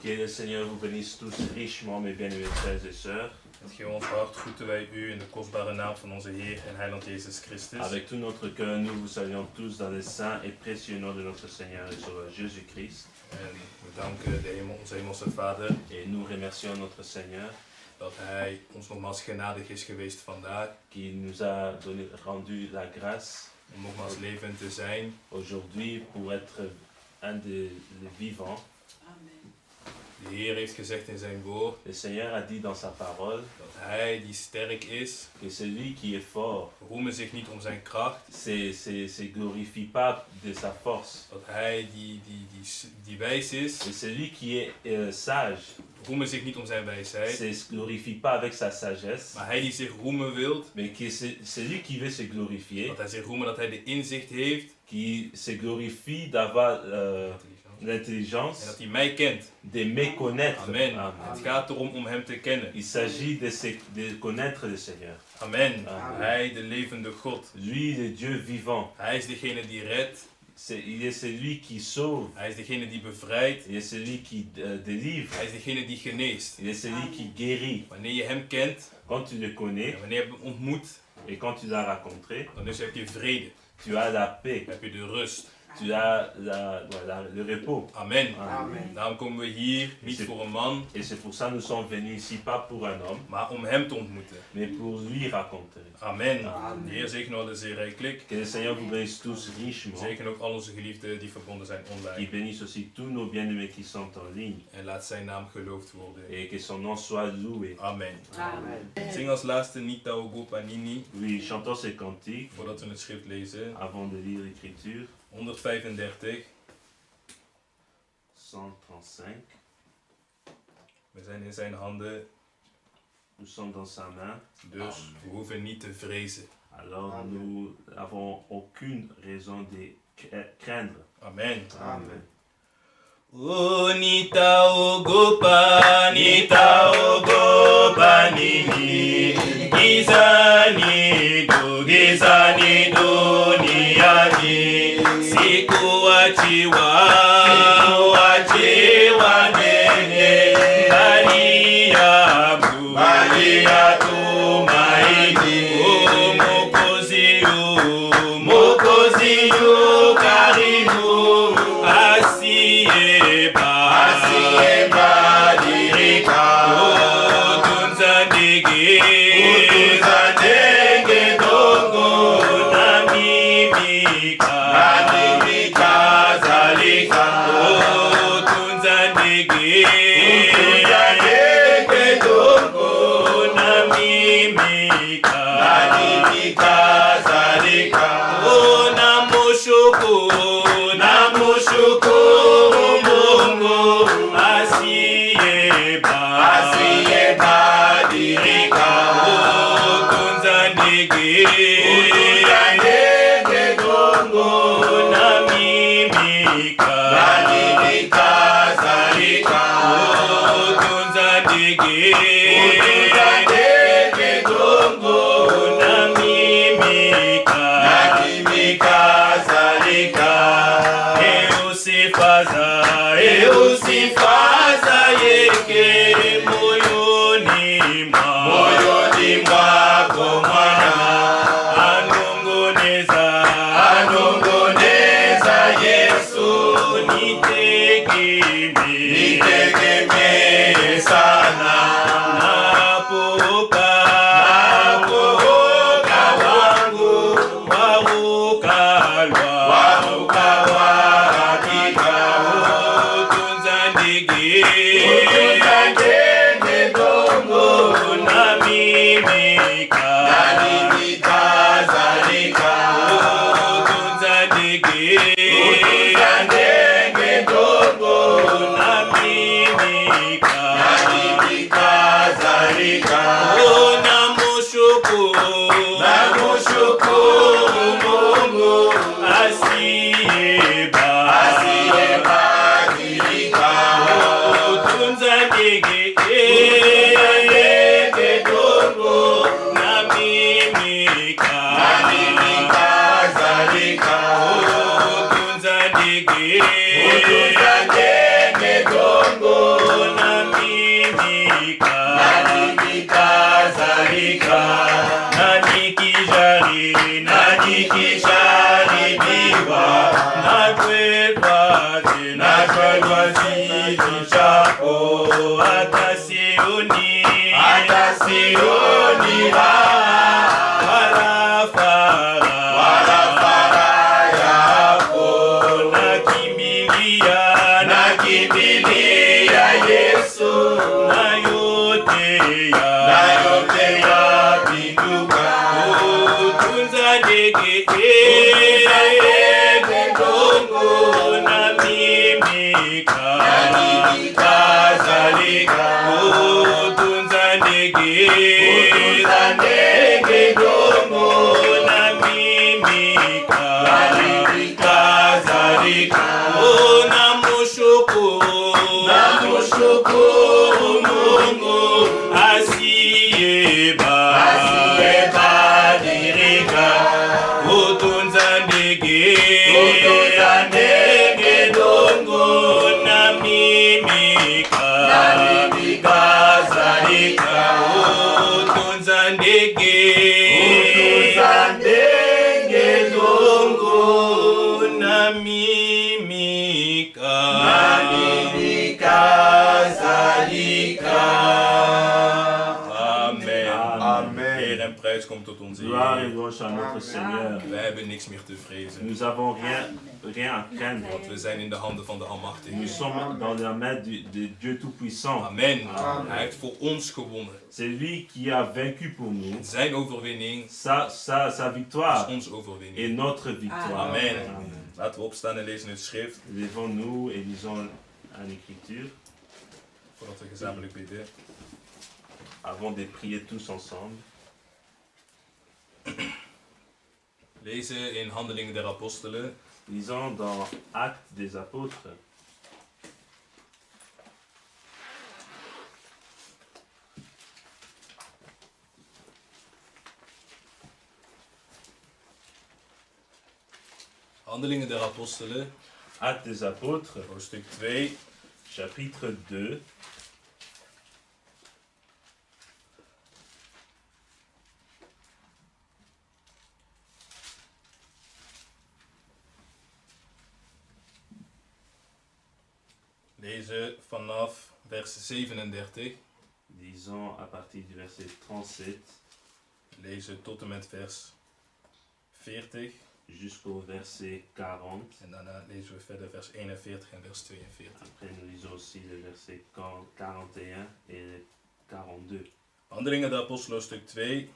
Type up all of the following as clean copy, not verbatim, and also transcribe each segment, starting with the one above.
Que le Seigneur vous bénisse tous richement, mes bien-aimés frères et sœurs. Met heel ons hart groeten wij u in de kostbare naam van onze Heer en Heiland Jezus Christus. Avec tout notre cœur, nous vous saluons tous dans le saint et précieux nom de notre Seigneur et Sauveur Jésus-Christ. En we danken onze hemelse Vader. Et nous remercions notre Seigneur. Dat Hij ons nogmaals genadig is geweest vandaag. Qui nous a rendu la grâce. Om nogmaals levend te zijn. Aujourd'hui pour être un des vivants. De Heer heeft gezegd in zijn woord. Le Seigneur a dit dans sa parole. Dat Hij die sterk is. Que celui qui est fort. Roemen zich niet om zijn kracht. Se glorifie pas de sa force. Dat Hij die wijs is. Et celui qui est sage. Roemen zich niet om zijn wijsheid. Se glorifie pas avec sa sagesse. Maar hij die zich roemen wilt. Mais celui qui veut se glorifier. Dat hij zich roemen dat hij de inzicht heeft. Qui se glorifie d'avoir l'intelligence. En dat hij mij kent. De me connaître. Amen. Amen. Het gaat erom om hem te kennen. Il s'agit de connaître le Seigneur. Amen. Amen. Hij, de levende God. Lui, le Dieu vivant. Hij is degene die redt. Il est celui qui sauve. Hij is degene die bevrijdt. Il est celui qui délivre. Hij is degene die geneest. Il est celui qui guérit. Wanneer je hem kent. Quand tu le connais. En wanneer je hem ontmoet. Et quand tu l'as rencontré. Dan heb je vrede. Tu as la paix. Heb je de rust. Tu as le repos. Amen. Amen. Daarom komen we hier niet voor een man. Et c'est pour ça nous sommes venus ici pas pour un homme. Maar om hem te ontmoeten. Mais pour lui rencontrer. Amen. Amen. De Heer zegen ons zeer rijkelijk. Que le Seigneur vous bénisse tous richement. Zegen ook al onze geliefden die verbonden zijn online. Qui bénisse aussi tous nos bien-aimés qui sont en ligne. En laat zijn naam geloofd worden. Et que son nom soit loué. Amen. Amen. Zing als laatste Nita Ogo Panini. Oui, chantons ces cantiques. Voordat we het schrift lezen. Avant de lire l'écriture. 135. 135. We zijn in zijn handen. Nous sommes dans sa main. Dus we hoeven niet te vrezen. Alors nous n'avons aucune raison de craindre. Amen. Amen. O nita ogopa, nita ogopa nini, gizani duniani, siku wachiwa nene, bali ya tumaini, Mokozi yu karibu, asiye badirika, utunza ndege dogo, na mimika zalika, utunza ndege dogo, na mimika zalika, namushukuru Mungu asiye badirika, utunza ndege dogo, na mimika zalika, utunza ndege dogo, na mimika zalika. Eusifaza yeke moyoni mwako mwana, anongoneza Yesu, nitegemee sana, nikijaribiwa nakwekwa zidi chako hata sioni wala faraha yako nakimbilia Yesu na yote yapinduka utunza ndege dongo na mimi kadhalika utunza ndege dongo na mimi kadhalika namshukuru Mungu asiyebadilika utunza ndege dongo na mimi kadhalika utunza ndege dongo na mimi kadhalika. Amen. Amen. Heer en prijs komt tot ons Gloire et Heer. louange à notre Seigneur. Wij hebben niks meer te vrezen, Nous avons rien à craindre. want we zijn in de handen van de Nous Almachtige. sommes dans la main de Dieu Tout-Puissant. Amen. Amen. Hij heeft voor ons gewonnen. C'est lui qui a vaincu pour nous. Zijn overwinning Sa is victoire ons est overwinning. notre victoire. Amen. Amen. Laten we opstaan en lezen het schrift, Levons-nous et lisons en écriture voordat we gezamenlijk bidden. avant de prier tous ensemble. Lezen in Handelingen der Apostelen, Lisons dans Actes des Apôtres. Handelingen der Apostelen, Actes des Apôtres, hoofdstuk 2, chapitre 2. lezen vanaf vers 37, Lisons à partir du verset 37 lezen tot en met vers 40 jusqu'au verset 40. en daarna lezen we verder vers 41 en vers 42. Après, nous lisons aussi le verset 41 et le 42. Handelingen der Apostelen, hoofdstuk 2,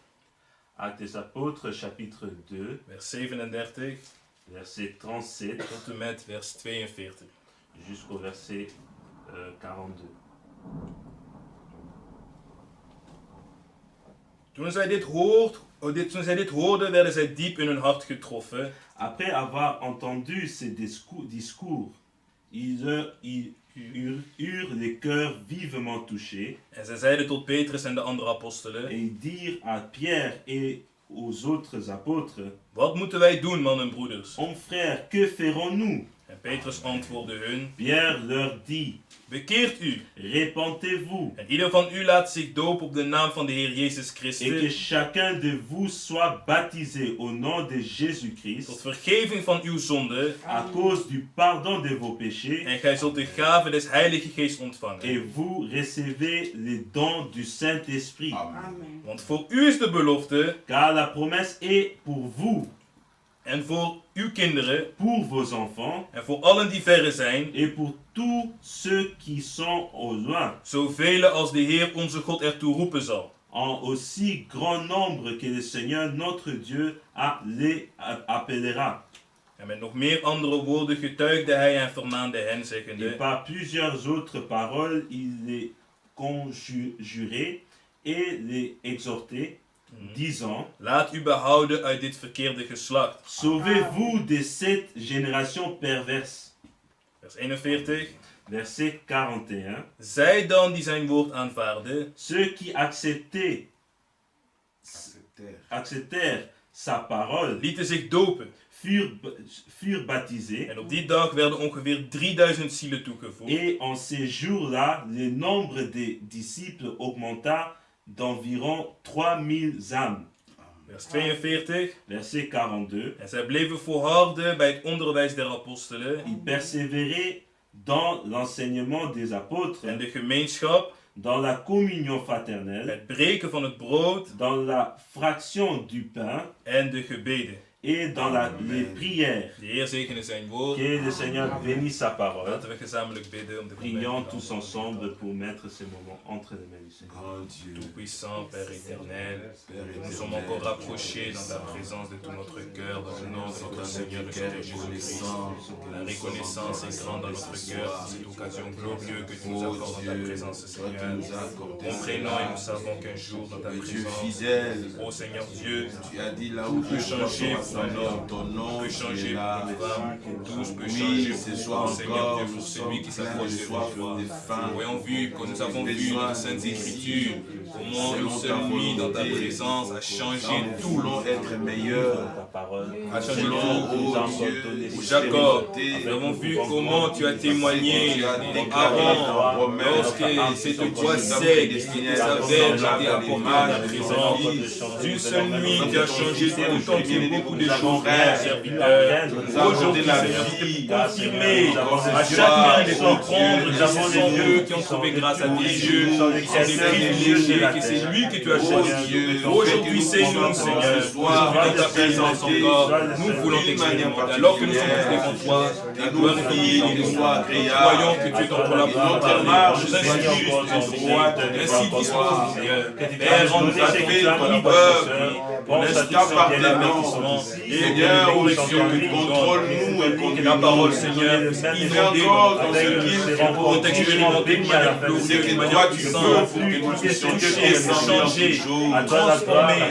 Actes des Apôtres, chapitre 2, vers 37 verset 37 tot en met vers 42. jusqu'au verset 42. Toen zij dit hoorden, werden zij diep in hun hart getroffen. Après avoir entendu ces discours, ils eurent les cœurs vivement touchés En zij zeiden tot Petrus en de andere et apostelen: ils dirent à Pierre et aux autres apôtres, Wat moeten wij doen, mannen en broeders? Hommes frères, que ferons-nous? En Petrus antwoordde hun: Pierre leur dit, Bekeert u, répentez-vous en ieder van u laat zich dopen op de naam van de Heer Jezus et que Christus, chacun de vous soit baptisé au nom de tot Jésus-Christ vergeving van uw zonden, à cause du pardon de vos péchés en gij zult de gave des Heilige Geest et ontvangen. vous recevez les dons du Saint-Esprit. Amen. Want voor u is de belofte, Car la promesse est pour vous, en voor uw kinderen, pour vos enfants en voor allen die verre zijn, et pour tous ceux qui sont au loin, zoveel als de Heer onze God ertoe roepen zal. en aussi grand nombre que le Seigneur notre Dieu les appellera. En met nog meer andere woorden getuigde hij en vermaande hen, Et zeggende: par plusieurs autres paroles, il les conjurait et les exhortait, disant, Laat u behouden uit dit verkeerde geslacht. sauvez-vous de cette génération perverse. Vers 41. Verset 41. Zij dan die zijn woord aanvaarden, Ceux qui acceptèrent sa parole lieten zich dopen. furent baptisés. En op die dag werden ongeveer 3000 zielen toegevoegd. Et en ces jours-là, le nombre des disciples augmenta d'environ 3000 âmes. Vers 42. verset 42. En zij bleven volharden bij het onderwijs der apostelen Ils persévéraient dans l'enseignement des apôtres, en de gemeenschap, dans la communion fraternelle, het breken van het brood dans la fraction du pain en de gebeden. et dans les prières. De Heer zegene zijn woord. Que le Seigneur bénisse sa parole. Laten we gezamenlijk bidden om de Prions tous ensemble pour mettre ces moments entre les mains du Seigneur. Tout-puissant, Père éternel, nous sommes encore rapprochés dans ta présence de tout notre cœur, dans le nom de notre Seigneur et Sauveur Jésus-Christ. La reconnaissance est grande dans notre cœur pour cette occasion glorieuse que tu nous accordes dans ta présence, Seigneur. Comprenons et nous savons qu'un jour dans ta présence, ô Seigneur Dieu, Tu as dit là où peut changer pour un homme, ton nom, peut changer tu es pour là. une femme, tous peut Oui, changer ce pour soir toi, Seigneur encore, Dieu, pour nous celui qui sommes s'approche pleins de de soif, toi. de faim. Nous avons vu, que nous avons vu dans les Saintes Écritures, comment Selon une ta seule nuit dans ta volonté, présence a changé Nous tout. voulons être meilleurs. Ta parole. A changé Selon, tout. oh Nous Dieu, donné Pour cette Jacob, vérité. nous avons vu comment tu as témoigné pour Aaron lorsque cette voix sec qui était sa verge a été apportée dans ta présence. D'une seule nuit, tu as changé tout en qui beaucoup de jours, frères, serviteurs. Aujourd'hui, Seigneur, tu t'es confirmé à chacun de comprendre que ce sont eux qui ont trouvé grâce à tes yeux, qui sont des privilégiés, que c'est lui que tu as choisi. Aujourd'hui, c'est nous, Seigneur. Aujourd'hui, dans ta présence encore, nous voulons t'expérimenter. Alors que nous sommes tous devant toi, ta gloire est bénie, nous croyons que tu es entre la marche, nous inspire, ainsi dispose, Seigneur. Père, rends grâce ton peuple, pour l'instruction bien avertissement, et bien correction que tu nous donnes. Que ta parole, Seigneur, puisse inonder notre cœur, pour t'expérimenter de manière glorieuse, de manière puissante, que nous puissions toucher, changer, transformer,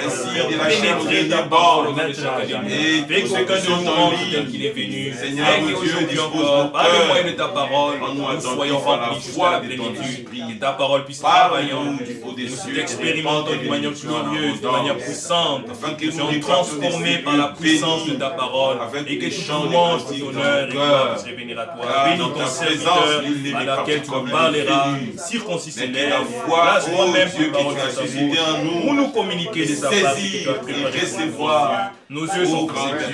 pénétrer ta parole au nom de chacun de nous. Fais que chacun de nous rentre tel qu'il est venu. Fais qu'aujourd'hui encore, par le moyen de ta parole, nous soyons remplis jusqu'à la plénitude. Que ta parole puisse travailler en nous, que nous t'expérimentons de manière glorieuse, de manière puissante, que nous soyons transformés par la puissance de ta parole, et que tu manges ton honneur et gloire puisse revenir à toi. Bénis ton serviteur à laquelle tu nous parleras, circoncis ses lèvres, place toi-même tes paroles dans ta bouche, pour nous communiquer des affaires que tu as préparées. Nos yeux sont fixés vers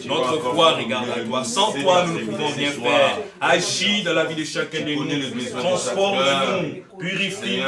toi, notre foi regarde à toi. Sans toi, nous ne pouvons rien faire. Agis dans la vie de chacun de nous, transforme-nous, purifie-nous.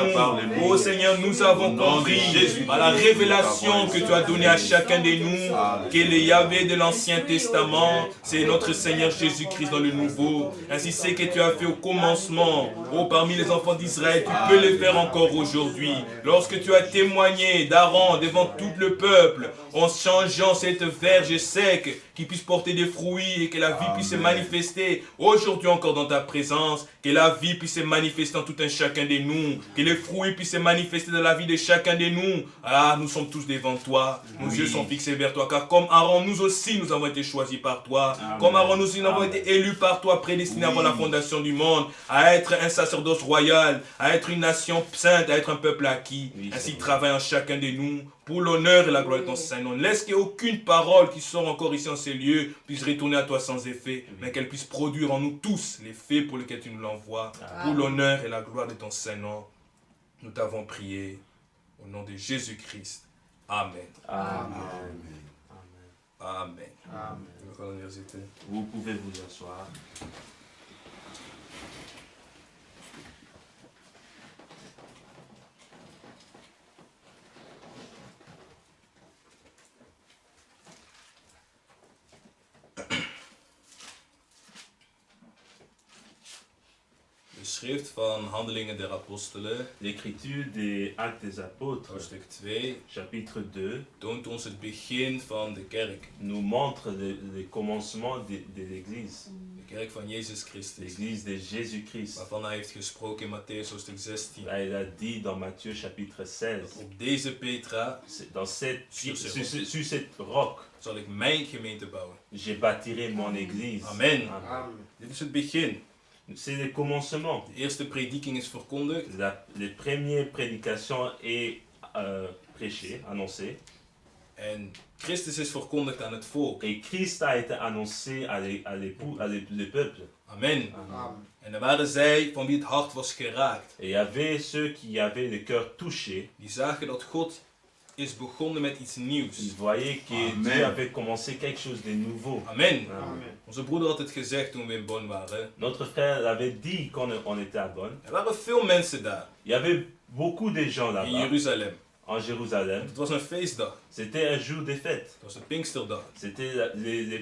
Oh Seigneur, nous avons compris par la révélation que tu as donnée à chacun de nous que le Yahvé de l'Ancien Testament, c'est notre Seigneur Jésus-Christ dans le Nouveau. Ainsi, c'est que tu as fait au commencement, oh parmi les enfants d'Israël, tu peux le faire encore aujourd'hui. Lorsque tu as témoigné d'Aaron devant tout le peuple, en changeant cette verge sec qui puisse porter des fruits et que la vie puisse se manifester aujourd'hui encore dans ta présence, que la vie puisse se manifester en tout un chacun de nous, que les fruits puissent se manifester dans la vie de chacun de nous. Ah, nous sommes tous devant toi, nos yeux sont fixés vers toi, car comme Aaron, nous aussi nous avons été choisis par toi, comme Aaron, nous aussi nous avons été élus par toi, prédestinés avant la fondation du monde, à être un sacerdoce royal, à être une nation sainte, à être un peuple acquis. Ainsi travaille en chacun de nous, pour l'honneur et la gloire de ton Saint-Nom. Laisse qu'aucune parole qui sort encore ici en ces lieux puisse retourner à toi sans effet, mais qu'elle puisse produire en nous tous l'effet pour lequel tu nous l'envoies. Pour l'honneur et la gloire de ton Saint-Nom, nous t'avons prié au nom de Jésus-Christ. Amen. Amen. Amen. Amen. Vous pouvez vous asseoir. De schrift van Handelingen der Apostelen, L'écriture des Actes des Apôtres, hoofdstuk 2, chapitre 2, toont ons het begin van de kerk. nous montre le commencement de l'Église. De kerk van Jezus Christus. L'Église de Jésus-Christ. Waarvan hij heeft gesproken in Matthäus hoofdstuk 16. Là, il a dit dans Matthieu chapitre 16, Op deze Petra sur cette roc, zal ik mijn gemeente bouwen. je bâtirai mon Église. Amen. Amen. Dit is het begin. C'est le commencement. De eerste prediking is verkondigd. Les premières prédications est prêchée, annoncée. En Christus is verkondigd aan het volk. Et Christ a été annoncé à le peuple. Amen. Amen. En er waren zij van wie het hart was geraakt. Et il y avait ceux qui avaient le cœur touché, Die zagen dat God is begonnen met iets nieuws. Ils voyaient que Amen. Dieu avait commencé quelque chose de nouveau. Amen. Amen. Onze broeder had het gezegd toen we in Bonn waren. Notre frère l'avait dit quand on était à Bonn. Er waren veel mensen daar, Il y avait beaucoup de gens in là-bas, Jeruzalem. en Jérusalem. Het was een feestdag. C'était un jour de fête. Het was een Pinksterdag. C'était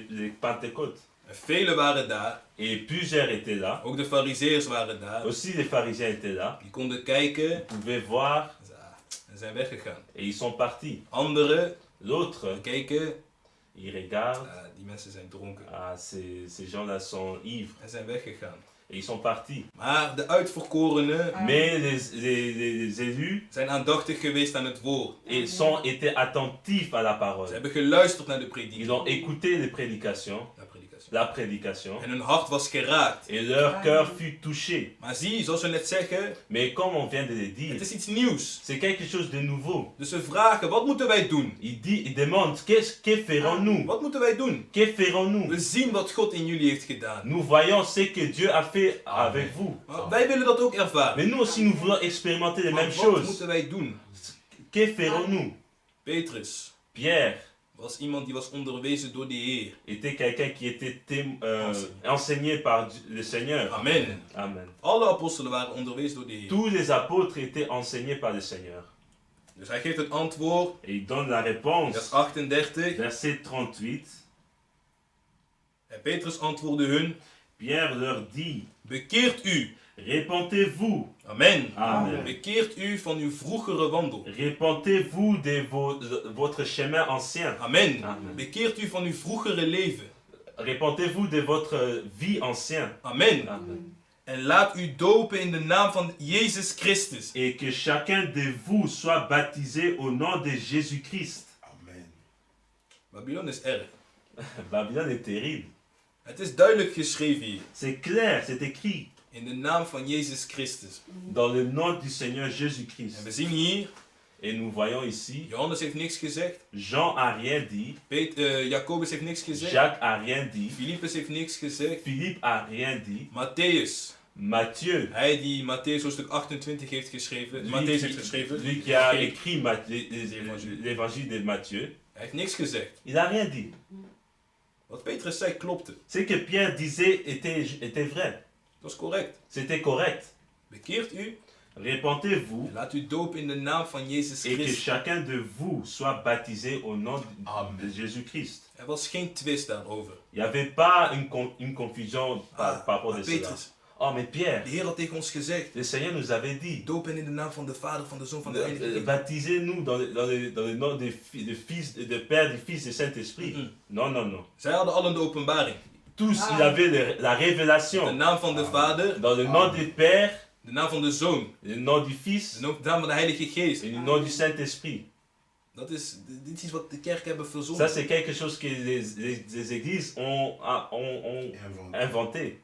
les Pentecôtes. En velen waren daar. Et plusieurs étaient là. Ook de fariseërs waren daar. Aussi les pharisiens étaient là. Die konden kijken Ils pouvaient voir en zijn weggegaan. et ils sont partis. Anderen L'autre, keken, ils regardent. die mensen zijn dronken. Ah, ces gens-là sont ivres. En zijn weggegaan. Et ils sont partis. Maar de uitverkorenen Mais les élus zijn aandachtig geweest aan het woord. étaient attentifs à la Ze parole. hebben geluisterd naar de Ils prediking. ont écouté les prédications, la prédication. En hun hart was geraakt. Et leur cœur fut touché. Maar zie, zoals we net zeggen, Mais comme on vient de le dire, het is iets nieuws. c'est quelque chose de nouveau. Dus we vragen, wat moeten wij doen? Il demande, que ferons-nous? Wat moeten wij doen? Que ferons-nous? We zien wat God in jullie heeft gedaan. Nous voyons ce que Dieu a fait avec vous. Maar wij willen dat ook ervaren. Mais nous aussi, nous voulons expérimenter les Maar mêmes wat choses. moeten wij doen? Que ferons-nous? Petrus Pierre was iemand die was onderwezen door de Heer. était quelqu'un qui était enseigné par le Seigneur. Amen. Amen. Alle apostelen waren onderwezen door de Heer. Tous les apôtres étaient enseignés par le Seigneur. Dus hij geeft het antwoord, Et il donne la réponse. vers 38. Verset 38. En Petrus antwoordde hun, Pierre leur dit, bekeert u. répentez-vous. Amen. Amen. Bekeert u van uw vroegere wandel. Répentez-vous de votre chemin ancien. Amen. Amen. Bekeert u van uw vroegere leven. Répentez-vous de votre vie ancienne. Amen. Amen. En laat u dopen in de naam van Jezus Christus. Et que chacun de vous soit baptisé au nom de Jésus-Christ. Amen. Babylon is erg. Babylone est terrible. Het is duidelijk geschreven hier. C'est clair, c'est écrit. In de naam van Jezus Christus. Dans le nom du Seigneur Jésus-Christ. En we zien hier, Et nous voyons ici, Johannes heeft niks gezegd. Jean a rien dit, Jacobus heeft niks gezegd. Jacques a rien dit, Philippus heeft niks gezegd. Philippe a rien dit, Matthäus. Matthieu, Hij die Matthäus hoofdstuk 28 heeft geschreven. Matthäus heeft geschreven. lui qui a écrit l'évangile de Matthieu, Hij heeft niks gezegd. il a rien dit. Wat Petrus zei klopte. Ce que Pierre disait était vrai, Dat is correct. c'était correct. Bekeert u. Répentez-vous En laat u dopen in de naam van Jezus et que Christus. chacun de vous soit baptisé au nom de Jésus-Christ. Er was geen twist daarover. Il n'y avait pas une confusion par rapport maar à cela. Petrus, Oh mais Pierre, de Heer had tegen ons gezegd. le Seigneur nous avait dit, Dopen in de naam van de Vader, van de Zoon, van de Heilige Geest. baptisez-nous dans le nom de Père, du Fils et du Saint-Esprit. Mm-mm. Non, non, non. Zij hadden allen de openbaring. Tous, ils avaient la De révélation. naam van de Vader, Dans le nom du Père, de naam van de Zoon, le nom du Fils de naam van de Heilige Geest. et le nom du Saint-Esprit. Dit is wat de kerk hebben Ça, verzonnen. c'est quelque chose que les églises ont inventé.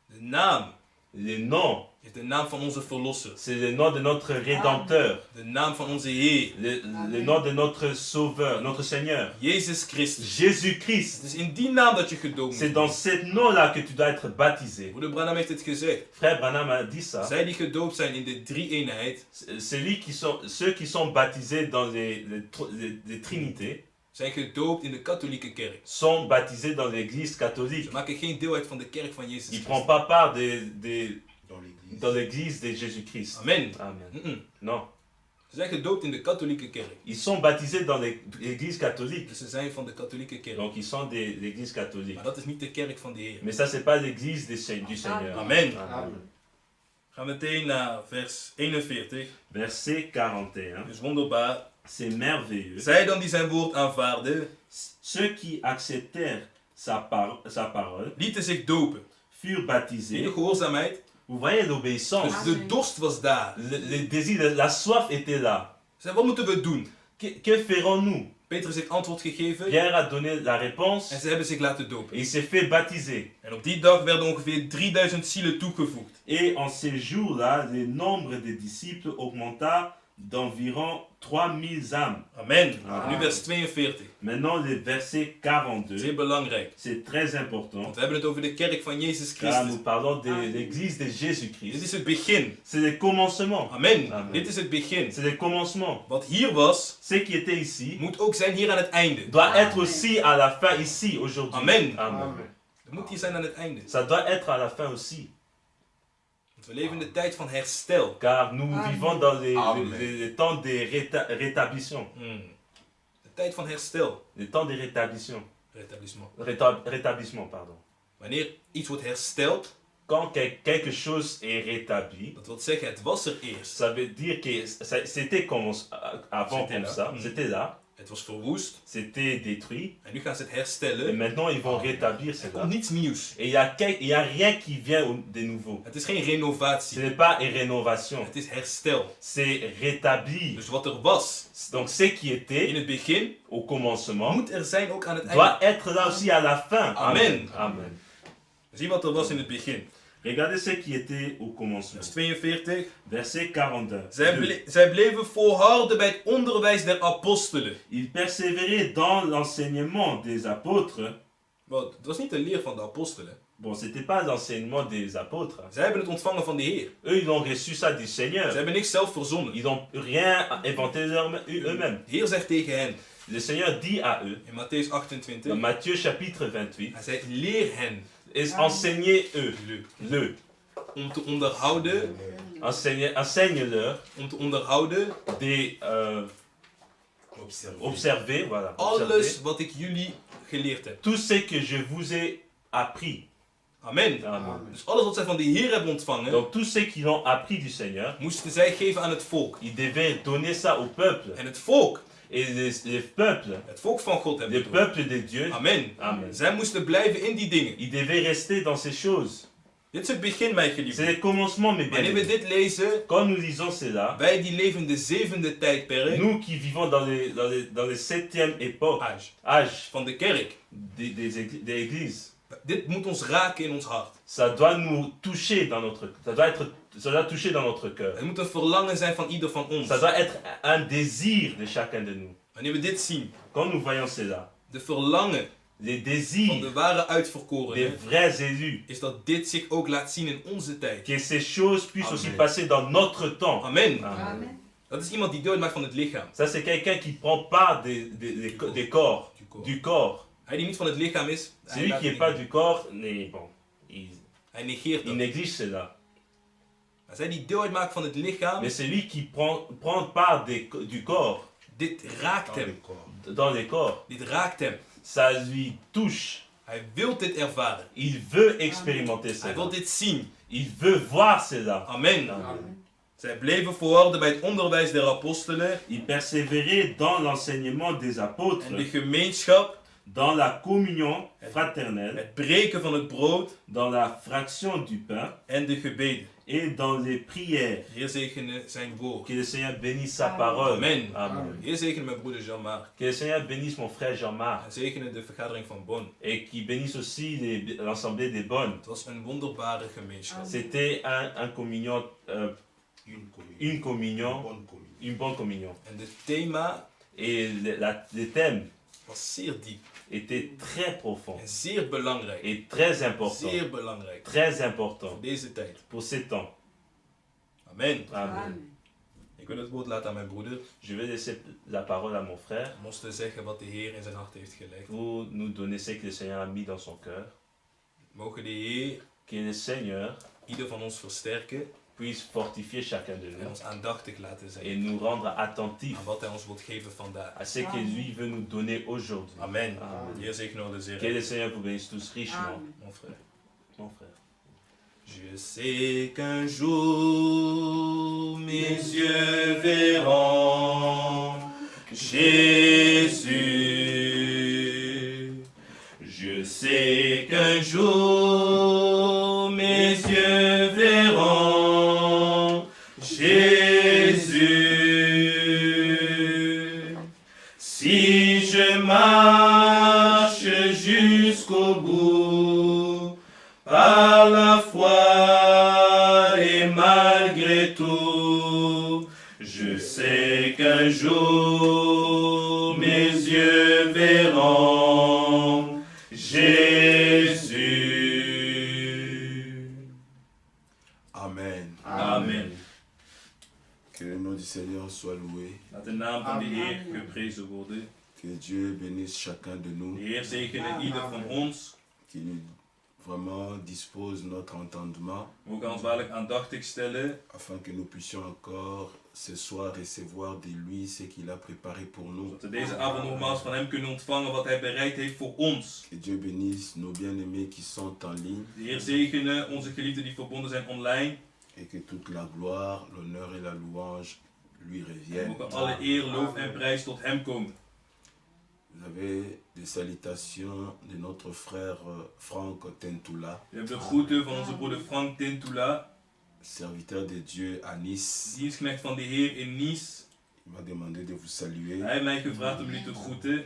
De naam Le nom, is de naam van onze Verlosser. c'est le nom de notre Rédempteur. De naam van onze Heer. Le nom de notre Sauveur, notre Seigneur. Jezus Christus. Jésus-Christ. Het is in die naam dat je gedoopt C'est moet dans worden. ce nom-là que tu dois être baptisé. Broeder Branham heeft het gezegd. Frère Branham a dit ça. Zij die gedoopt zijn in de drie-eenheid, Ceux qui sont baptisés dans les Trinités zijn gedoopt in de katholieke kerk. sont baptisés dans l'église Ze catholique. maken geen deel uit van de kerk van Jezus Ils ne Christus. prennent pas part Dans l'église. dans l'église de Jésus-Christ. Amen. Amen. Mm-mm. Non. Ze zijn gedoopt in de katholieke kerk. Ils sont baptisés dans l'église catholique. Dus ze zijn van de katholieke kerk. Donc ils sont de l'église catholique. Maar dat is niet de kerk van de Heer. Mais ça, c'est pas l'église du Seigneur. Amen. Amen. Gaan we meteen naar vers 41. Verset 41. Dus wonderbaar. C'est merveilleux. Zij dan die zijn woord aanvaarden, Ceux qui acceptèrent sa parole lieten zich dopen. furent In baptisés. de gehoorzaamheid. Vous voyez l'obéissance. Dus de dorst was daar. Le désir, la soif était là. Zij, wat moeten we doen? Que ferons-nous? Petrus heeft antwoord gegeven Pierre a donné la réponse en ze hebben zich laten et dopen. il s'est fait baptiser. En op die dag werden ongeveer 3000 zielen toegevoegd. Et en ces jours-là, le nombre des disciples augmenta d'environ 3000 âmes. Amen. Ah. Nu vers 42. Maintenant, le verset 42, Zeer belangrijk. c'est très important, Want we hebben het over de kerk van Jezus car Christus. nous parlons de l'église de Dit Jésus-Christ. is het begin. C'est le commencement. Amen. Amen. Dit is het begin. C'est le commencement. Wat hier was, Ce qui était ici moet ook zijn hier aan het einde. doit être aussi à la fin ici, aujourd'hui. Amen. Amen. Het moet hier zijn aan het einde. Ça doit être à la fin aussi. Want we leven in de tijd van herstel. Car nous Amen. vivons dans Amen. les temps de rétablissement. De tijd van herstel. Les temps de rétablissement. Rétablissement. Rétablissement, pardon. Wanneer iets wordt hersteld, Quand quelque chose est rétabli, dat wil zeggen het was er eerst. ça veut dire que c'était avant C'était comme là. ça. C'était là. Het was verwoest. C'était détruit. En nu gaan ze het Et herstellen. maintenant, ils vont rétablir Er cela. komt niets nieuws. Et il y a rien qui vient de nouveau. Het is geen Ce renovatie. n'est pas une rénovation. Het is herstel. C'est rétablir. Dus wat er was Donc, ce qui in était het begin, au commencement moet er zijn ook aan het doit einde. être là aussi à la fin. Amen. Amen. Zie wat er was in het begin. Regardez ce qui était au commencement. Vers 42. Verset 42. Zij bleven volharden bij het onderwijs der apostelen. Il persévérait dans l'enseignement des apôtres. Want het was niet de leer van de apostelen. Bon, c'était pas l'enseignement des apôtres. Zij hebben het ontvangen van de Heer. Eux, ils ont reçu ça du Ze Seigneur. hebben niks zelf verzonnen. Ils n'ont rien inventé eux-mêmes. De Heer zegt tegen hen Le Seigneur dit à eux, in Matthäus dans 28. Matthieu chapitre 28, Hij zei leer hen enseignez eux, le. om te onderhouden. Enseigne-leur Om te onderhouden des observer, voilà. alles observer wat ik jullie geleerd heb. tout ce que je vous ai appris. Amen. Amen. Dus alles wat zij van de Heer hebben ontvangen, Donc tout ce qu'ils ont appris du Seigneur, moesten zij geven aan het volk. ils devaient donner ça au peuple. En het volk, Et les peuples, het volk van God hebben les het door. peuples de Dieu, Amen. Amen. Zij moesten blijven in die dingen. Ils devaient rester dans ces choses. Dit is het begin, mijn C'est geliefden. le commencement, mes Wanneer we bien-aimés. dit lezen, Quand nous lisons cela, wij die leven in de zevende tijdperk, nous qui vivons dans les septième époque, âge van de kerk, des églises, dit moet ons raken in ons hart. ça doit nous toucher dans notre, ça doit toucher dans notre cœur. Het moet een verlangen zijn van ieder van ons. Ça doit être un désir de chacun de nous. Wanneer we dit zien, Quand nous voyons cela, de verlangen les van désirs de ware des uitverkorenen, vrais élus, is dat dit zich ook laat zien in onze tijd. que ces choses puissent Amen. aussi passer dans notre temps. Amen. Amen. Amen. Dat is iemand die deel maakt van het lichaam. Ça, c'est quelqu'un qui prend part des corps, du corps. Hij die niet van het lichaam is, hij, Celui laat qui het n'est pas niet. du corps, bon, Hij negeert il dat. néglige cela. Maar zij die deel uitmaakt van het lichaam, Mais celui qui prend part du corps, dit raakt hem. dans les corps, Dit raakt hem. ça lui touche. Hij wil dit ervaren. Il veut expérimenter Hij wil cela. dit zien. Il veut voir cela. Amen. Amen. Zij bleven volharden bij het onderwijs der apostelen Il persévérait dans l'enseignement des apôtres, en de gemeenschap, dans la communion fraternelle, het breken van het brood dans la fraction du pain en de gebeden. et dans les prières. Heer zegene zijn woord. Que le Seigneur bénisse sa Amen. parole. Amen. Amen. Heer zegene mijn broeder Jean-Marc. Que le Seigneur bénisse mon frère Jean-Marc En zegene de vergadering van Bonn. et qu'il bénisse aussi l'Assemblée des Bonnes. Het was een wonderbare gemeenschap. C'était un communion, une communion, bonne communion. une bonne communion. En het thema Et le thème was zeer diep était très profond en zeer belangrijk. et très important. Zeer belangrijk Très voor important deze tijd. pour ces temps. Amen. Amen. Amen. Ik wil het woord laten aan mijn broeder. Je vais laisser la parole à mon frère Om ons te zeggen wat de Heer in zijn hart heeft gelegd. pour nous donner ce que le Seigneur a mis dans son cœur. Mogen de Heer Que le Seigneur ieder van ons versterken puisse fortifier chacun de en nous ons aandachtig laten et zijn nous rendre attentifs aan wat Hij ons wilt geven vandaag. à ce que lui veut nous donner aujourd'hui. Amen. Amen. Heer zegene alle zeer. Que le Seigneur vous bénisse tous richement, Amen. Mon frère. mon frère. Je sais qu'un jour mes yeux verront Jésus. Je sais qu'un jour mes yeux verront Jésus. Si je marche jusqu'au bout, par la foi et malgré tout, je sais Un jour, mes yeux verront Jésus. Amen. Amen. Que le nom du Seigneur soit loué. Laat de naam van de Heer geprezen worden. Que Dieu bénisse chacun de nous. De Heer zegene ieder van ons. Qui nous vraiment dispose notre entendement. We gaan ons waarlijk aandachtig stellen. Afin que nous puissions encore ce soir recevoir de lui ce qu'il a préparé pour nous. Zodat we deze avond nogmaals van hem kunnen ontvangen wat hij bereid heeft voor ons. Que Dieu bénisse nos bien-aimés qui sont en ligne. De Heer zegene onze geliefden die verbonden zijn online. Et que toute la gloire, l'honneur et la louange lui En reviennent. mogen alle eer, loof en prijs tot hem komen. Vous avez des salutations de notre frère Franck Tentula, We hebben de groeten van onze broeder Frank Tintula, serviteur de Dieu à Nice. dienstknecht van de Heer in Nice. Il m'a demandé de vous saluer. Hij heeft mij gevraagd om jullie te groeten.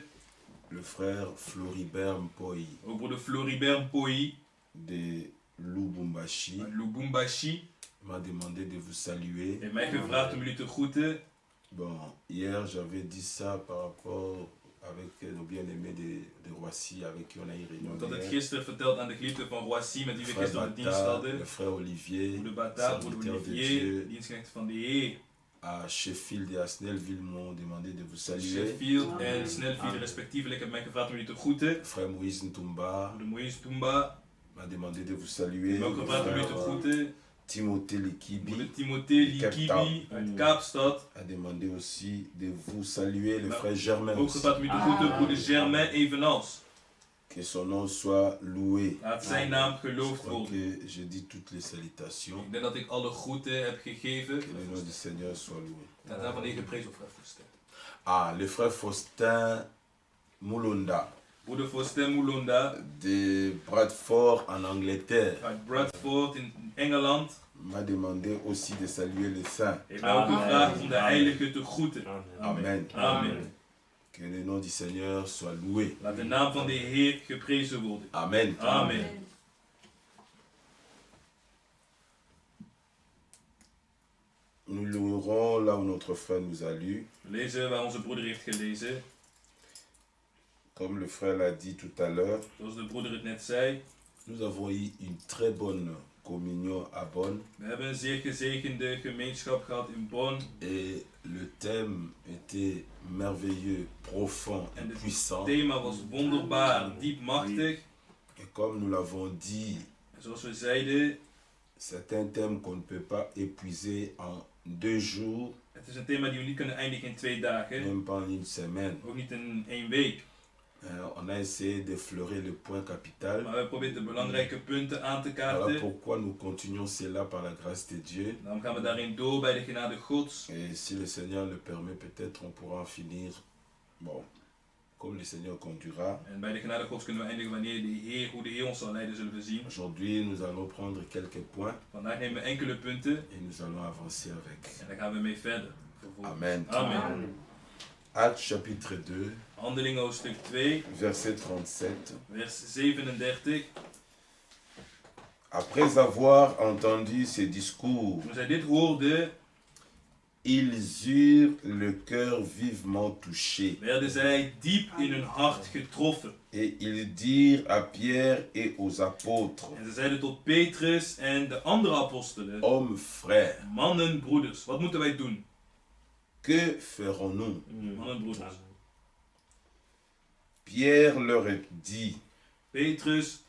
Le frère Floribert Mpoi Ook broeder Floribert Mpoi de Lubumbashi uit Lubumbashi m'a demandé de vous saluer. heeft mij gevraagd om jullie te groeten. Bon, hier j'avais dit ça par rapport avec nos bien-aimés de Roissy avec qui on a eu réunion. Ik had het hier. gisteren verteld aan de geliefden van Roissy met wie we Frère gisteren de dienst Bata, hadden. le frère Olivier, Broeder Bata, broeder serviteur de Olivier, Dieu, dienstknecht van de Heer. à Sheffield et à Snellville m'ont demandé de vous saluer. Sheffield en Snellfield respectievelijk hebben mij gevraagd om jullie te groeten. Frère Moïse Ntumba Broeder Moïse Tumba m'a demandé de vous heeft saluer. mij ook Le gevraagd om jullie te frère groeten. Timothée Likibi Broeder Timothée Cape Likibi Town. uit Kaapstad. a demandé aussi de vous saluer. Le frère Germain Ook aussi. gevraagd om jullie te groeten. Broeder Germain evenals. Que son nom soit loué. Laat zijn naam Je geloofd crois worden. que je dis toutes les salutations. Ik denk dat ik alle groeten heb gegeven. Que le nom du Seigneur soit loué. Dat daarvan de Heer geprezen, Frère Faustin. Ah, le frère Faustin Mulonda Broeder Faustin Mulonda de Bradford en Angleterre uit Bradford in Engeland m'a demandé aussi de saluer les saints. heeft mij ook gevraagd om de heilige te groeten. Amen. Amen. Que le nom du Seigneur soit loué. Laat de naam van de Heer geprezen worden. Amen. Amen. Nous louerons là où notre frère nous a lu. We lezen waar onze broeder heeft gelezen. Comme le frère l'a dit tout à l'heure, Zoals de broeder het net zei. nous avons eu une très bonne communion à Bonn We hebben een zeer gezegende gemeenschap gehad in Bonn. et le thème était merveilleux, profond et En het puissant. thema was wonderbaar, diep machtig. Et comme nous l'avons dit, En zoals we zeiden, c'est un thème qu'on ne peut pas épuiser en 2 jours, het is een thema die we niet kunnen eindigen in 2 dagen. même pas en une semaine. Ook niet in 1 week. On a essayé d'effleurer le point capital. Maar we proberen de belangrijke punten aan te Voilà kaarten. pourquoi nous continuons cela par la grâce de Dieu. Dan gaan we daarin door bij de genade Gods. Et si le Seigneur le permet, peut-être on pourra en finir, bon, comme le Seigneur conduira. En bij de genade Gods kunnen we eindigen wanneer hoe de Heer ons zal leiden, zullen we zien. Aujourd'hui, nous allons prendre quelques points Vandaag nemen we enkele punten et nous allons avancer avec. en daar gaan we mee verder. Amen. Amen. Actes chapitre 2, Handelingen hoofdstuk 2, verset 37. vers 37. Après avoir entendu ces discours, Toen zij dit hoorden, ils eurent le cœur vivement touché. werden zij diep in hun hart getroffen. Et ils dirent à Pierre et aux apôtres, En ze zeiden tot Petrus en de andere apostelen, hommes frères, mannen, broeders, wat moeten wij doen? que ferons-nous? Mannen, broeders. Pierre leur dit, Petrus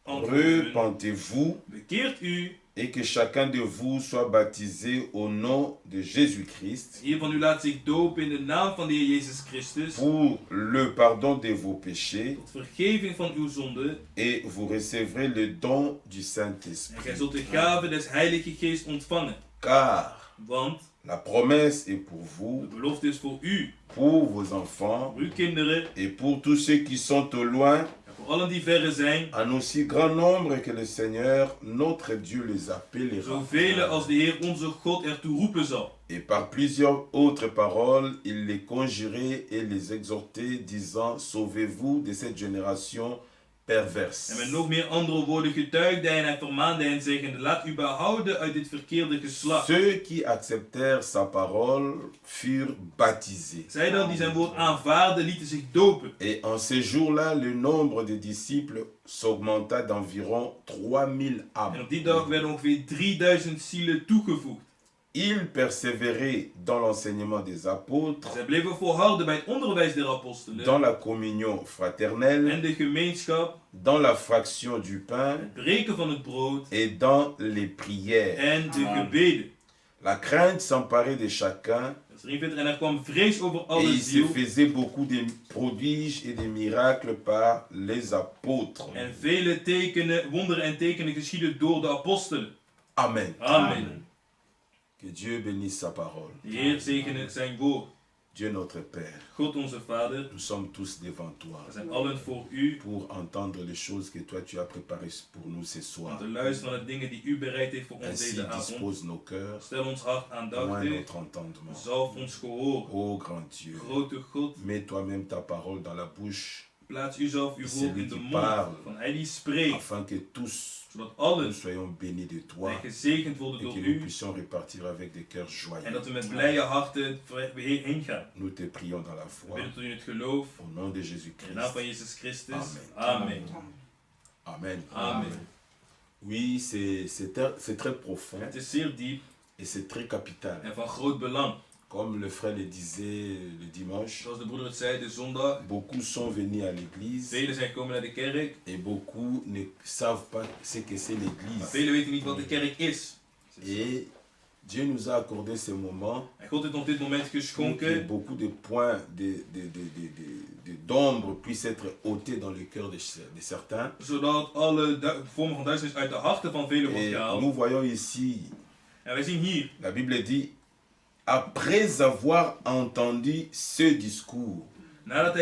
antwoordde hun, repentez-vous bekeert u, et que chacun de vous soit baptisé au nom de Jésus-Christ hier van u laat zich dopen in de naam van de Heer Jezus Christus, pour le pardon de vos péchés tot vergeving van uw zonden, et vous recevrez le don du en Saint-Esprit. gij zult de gave des Heilige Geest ontvangen. Car Want la promesse est pour de vous, belofte is voor u, pour vos enfants voor uw kinderen et pour tous ceux qui sont au loin, en voor allen die verre zijn, en aussi grand nombre que le Seigneur, notre Dieu, les appellera. zoveel als de Heer onze God ertoe roepen zal. Et par plusieurs autres paroles, il les conjurait et les exhortait, disant, sauvez-vous de cette génération perverse. En met nog meer andere woorden getuigde hij en hij vermaande hen zeggende, laat u behouden uit dit verkeerde geslacht. Ceux qui acceptèrent sa parole furent baptisés. Zij dan die zijn woord aanvaarden, lieten zich dopen. Et en ces jours-là, le nombre de disciples s'augmenta d'environ 3000 En âmes. op die dag werden ongeveer 3000 zielen toegevoegd. Ils persévéraient dans l'enseignement des apôtres, Zij bleven volharden bij het onderwijs der apostelen. dans la communion fraternelle, En de gemeenschap, dans la fraction du pain het breken van het brood et dans les prières. en de gebeden. La crainte s'emparait de chacun Vers 43, en er kwam vrees over et alle il se ziel. faisait beaucoup de prodiges et de miracles par les apôtres. En vele tekenen, wonderen en tekenen geschieden door de apostelen. Amen. Amen. Que Dieu bénisse sa parole. De Heer zegene zijn woord. Dieu notre Père, God onze Vader, nous sommes tous devant toi we zijn allen voor u. pour entendre les choses que toi tu as préparées pour nous ce Om soir. te luisteren naar de dingen die u bereid heeft voor ons Ainsi deze avond. dispose nos cœurs, Stel ons hart moins aandachtig. notre entendement. Zalf ons gehoor. Ô grand Dieu, Grote God, mets toi-même ta parole dans la bouche plaats u zelf uw woord in de mond van hij die spreekt. afin que tous Zodat nous allen soyons bénis de toi wij gezegend et worden que door nous u. puissions repartir avec des cœurs En joyeux. dat we met blije harten weer heen gaan. Nous te prions dans la We foi bidden tot u in het geloof. au nom de In de Jésus-Christ. naam van Jezus Christus. Amen. Amen. Amen. Amen. Oui, c'est très profond Het is zeer diep et c'est très capital. en van groot belang. Comme le frère le disait le dimanche, Zoals de broeder het zei, de zondag. beaucoup sont venus à l'église Velen zijn gekomen naar de kerk. et beaucoup ne savent pas ce que c'est Maar l'église. velen weten niet wat de kerk is. Et Dieu nous a accordé ce moment En God heeft ons dit moment pour que geschonken. beaucoup de points d'ombre puissent être ôtés dans le cœur de certains. Zodat alle vormen van duisternis uit de harten van velen wordt Et gehaald. nous voyons ici, En wij zien hier, la Bible dit, après avoir entendu ce discours, nadat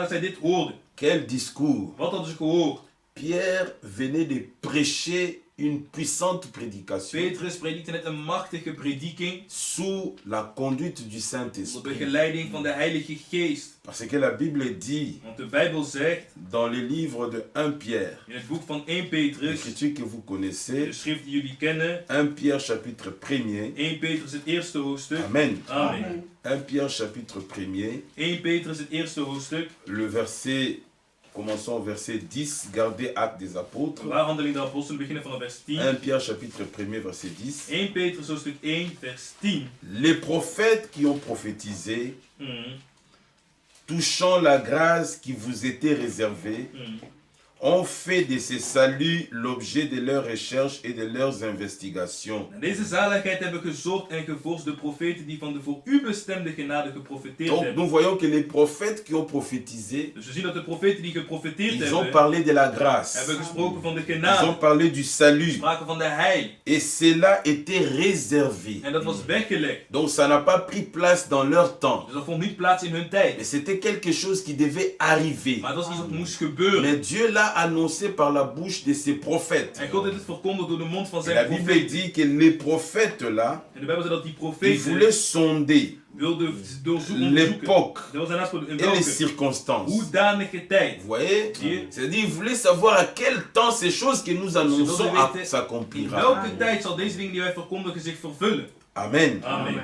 zij dit hoorden. quel discours? Wat hadden ze gehoord? Pierre venait de prêcher une puissante prédication Petrus predikte net een machtige prediking. sous la conduite du Onder Saint-Esprit. begeleiding van de Heilige Geest. Parce que la Bible dit Want de Bijbel zegt, dans le livre de 1 Pierre, in het boek van 1 Petrus, l'écriture que vous de connaissez, schrift die jullie kennen, 1 Pierre chapitre 1er, 1 Petrus het eerste hoofdstuk. Amen. Amen. 1 Pierre chapitre 1er, 1 Petrus het eerste hoofdstuk. le verset, commençons au verset 10, gardez acte des apôtres. Waar handeling der apostelen beginnen van vers 10. 1 Pierre chapitre 1er, verset 10. 1 Petrus hoofdstuk 1 vers 10. Les prophètes qui ont prophétisé, Mm, touchant la grâce qui vous était réservée, mm. ont fait de ce salut l'objet de leurs recherches et de leurs investigations. Naar deze zaligheid hebben gezocht en gevorst de profeten die van de voor u bestemde genade geprofeteerd Donc hebben. nous voyons que les prophètes qui ont prophétisé, Dus we zien dat de profeten die geprofeteerd ils ont hebben, parlé de la grâce, hebben gesproken van de ils ont genade, parlé du salut, spraken van de heil. et cela était réservé. En dat was weggelegd. Donc ça n'a pas pris place dans leur temps, Dus dat vond niet plaats in hun mais tijd. c'était quelque chose qui devait arriver. Maar het was iets wat moest gebeuren. Mais Dieu l'a annoncé par la bouche de ses prophètes. En God heeft het verkondigd door de mond van Et la zijn Bible profeten. dit que les prophètes-là, En de Bijbel zegt dat die ils profeten voulaient sonder wilden doorzoeken. l'époque Dat was daarnaast in et les welke circonstances. hoedanige tijd. Vous voyez? Zie je? C'est-à-dire, ils voulaient savoir à quel temps ces choses que nous annonçons In s'accomplira. welke tijd zal deze dingen die wij verkondigen zich vervullen? Amen. Amen.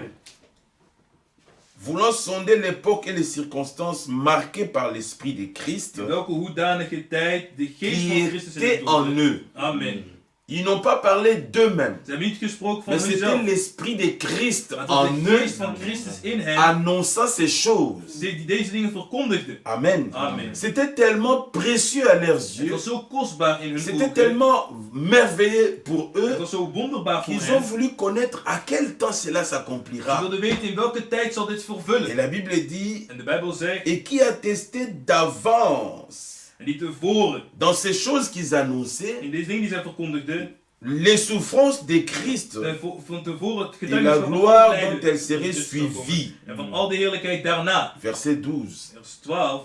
Voulant sonder l'époque et les circonstances marquées par l'Esprit de Christ In welke hoedanige tijd de geest qui van Christus in était het en doet. eux. Amen. Ils n'ont pas parlé d'eux-mêmes, Ze hebben niet gesproken van mais c'était hunzelf. l'Esprit de Christ Maar het en was de eux geest van Christus in hen annonçant ces choses. die deze dingen verkondigde. Amen. Amen. C'était tellement précieux à leurs Het yeux, was zo kostbaar in hun c'était ogen. tellement merveilleux pour Het eux was zo wonderbaar voor qu'ils ont hen. voulu connaître à quel temps cela Ze s'accomplira. wilden weten in welke tijd zal dit Et vervullen. la Bible dit, En de Bijbel zegt, et qui attestait d'avance en die tevoren, dans ces choses qu'ils annonçaient, in deze dingen die zij verkondigden, les souffrances de Christ van tevoren het et la getuigenis van gloire God dont leidde. elles seraient suivies. En van al de heerlijkheid daarna. Verset 12. Vers 12.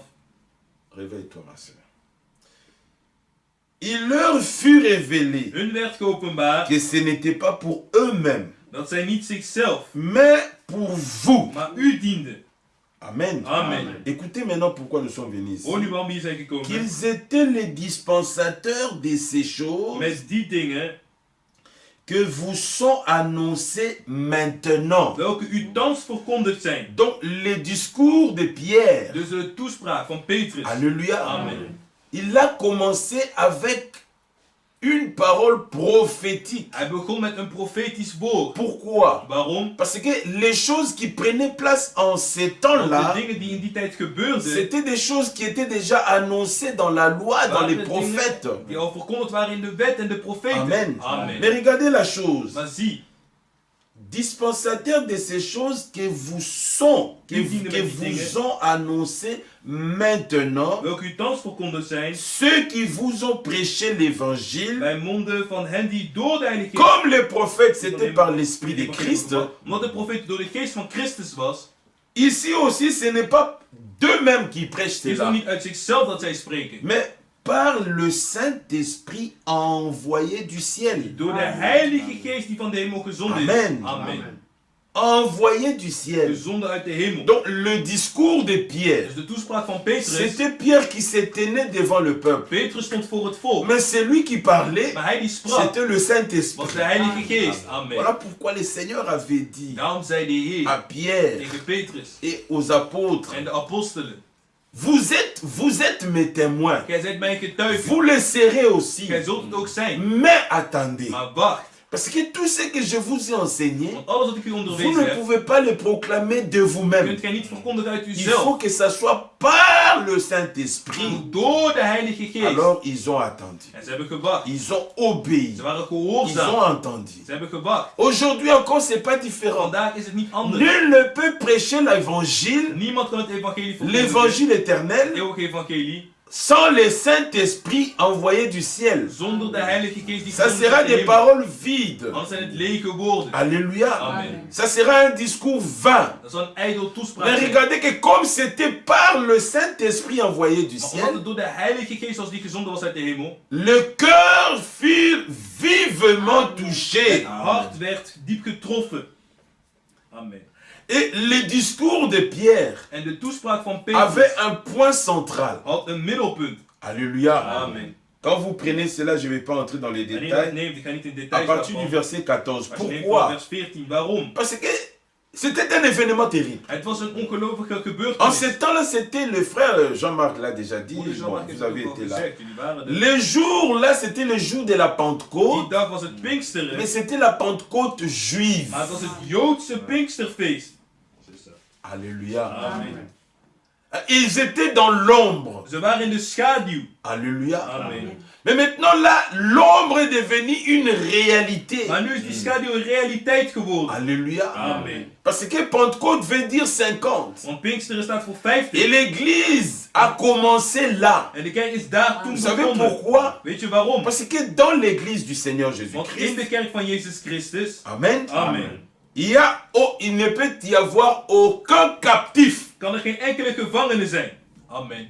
Réveille-toi, ma soeur. Il leur fut révélé Hun werd geopenbaard que ce n'était pas pour eux-mêmes, dat zij niet zichzelf, mais pour vous. maar u dienden. Amen. Amen. Écoutez maintenant pourquoi nous sommes venus ici. Hoor nu waarom we hier zijn gekomen. Qu'ils étaient les dispensateurs de ces choses Met die dingen que vous sont annoncées maintenant. welke u thans verkondigd zijn. Donc les discours de Pierre. Dus de toespraak van Petrus. Alléluia. Amen. Il a commencé avec une parole prophétique. Hij begon met een profetisch woord. Pourquoi? Waarom? Parce que les choses qui prenaient place en ces Want temps-là, de dingen die in die tijd gebeurden, c'était des choses qui étaient déjà annoncées dans la loi, dans les waren prophètes. dingen die al verkondigd waren in de wet en de profeten. Amen. Amen. Mais regardez la chose. Maar zie, Dispensateur de ces choses que vous sont, que vous ont annoncées maintenant, welke u thans verkondigd zijn, ceux qui vous ont prêché l'évangile, bij monden van hen die door de Heilige Geest, comme les prophètes, c'était par l'Esprit de Christ. omdat de profeet door de geest van Christus was, Ici aussi, ce n'est pas d'eux-mêmes qui prêchent is het cela, niet uit zichzelf dat zij spreken. mais par le Saint-Esprit envoyé du ciel. Door de Heilige Geest die van de hemel gezonden is. Amen. Amen. Envoyé du ciel. Gezonden uit de hemel. Donc le discours de Pierre, Dus de toespraak van Petrus. c'était Pierre qui s'est tenu devant le peuple. Petrus stond voor het volk. Mais c'est lui qui parlait, Maar hij die sprak, c'était le Saint-Esprit. was de Heilige Geest. Amen. Voilà pourquoi le Seigneur avait dit Daarom zei de Heer à Pierre tegen Petrus et aux apôtres, en de apostelen. vous êtes mes témoins, Gij zijt mijn getuigen. vous le serez aussi. Gij zult het ook zijn. Mais attendez, Maar wacht. parce que tout ce que je vous ai enseigné, Want alles wat ik u vous onderwezen ne heb, pouvez pas le proclamer de vous-même. kunt gij niet verkondigen uit Il uzelf. faut que ça soit par le Saint-Esprit. Door de Heilige Geest. Alors ils ont attendu. En ze hebben gewacht. Ils ont obéi. Ze waren Ils ont gehoorzaam. entendu. Ze hebben gewacht. Aujourd'hui encore, c'est pas différent. Vandaag is het niet anders. Nul ne peut prêcher l'évangile, Niemand kan het evangelie verkondigen. l'évangile éternel, Het eeuwige evangelie. sans le Saint-Esprit envoyé du ciel. Zonder de Heilige Geest die Ça gezonden is sera uit de des hemel. paroles vides. Anders zijn het lege woorden. Alléluia. Amen. Ça sera un discours vain. Dat zal een ijdel toespraak Mais zijn. regardez que comme c'était par le Saint-Esprit envoyé du Maar omdat ciel, het door de Heilige Geest was die gezonden was uit de hemel, le cœur fut vivement het touché. hart werd diep getroffen. Amen. Et le discours de Pierre En de toespraak van Petrus avait un point central. had een middelpunt. Alléluia. Amen. Quand vous prenez cela, je ne vais pas entrer dans les En iemand détails. neemt, ik ga niet in À details partir du gaan. verset 14. Maar je neemt van Pourquoi? vers 14. Waarom? Parce que c'était un événement terrible. Het was een ongelooflijke En gebeurtenis. ce temps-là, c'était le frère Jean-Marc l'a déjà dit. Moeder Bon, Jean-Marc heeft vous het avez ook al été là. gezegd. Jullie waren er. Le jour là, c'était le jour de la Die Pentecôte, dag was het Pinksteren. mais c'était la Pentecôte juive. Maar het was het Joodse Pinksterfeest. Alléluia. Amen. Ils étaient dans l'ombre. Ze waren in de schaduw. Alléluia. Amen. Mais maintenant là, l'ombre est devenue une réalité. Maar nu is die schaduw een realiteit geworden. Alléluia. Amen. Parce que Pentecôte veut dire 50. Want Pinksteren staat voor Et 50. l'église a commencé là. En de kerk is daar toen Vous savez begonnen. pourquoi? Weet je waarom? Parce que dans l'église du Seigneur Want in Jésus-Christ, de kerk van Jezus Christus. Amen, Amen. il ne peut y avoir aucun captif. Kan er geen enkele gevangene zijn. Amen.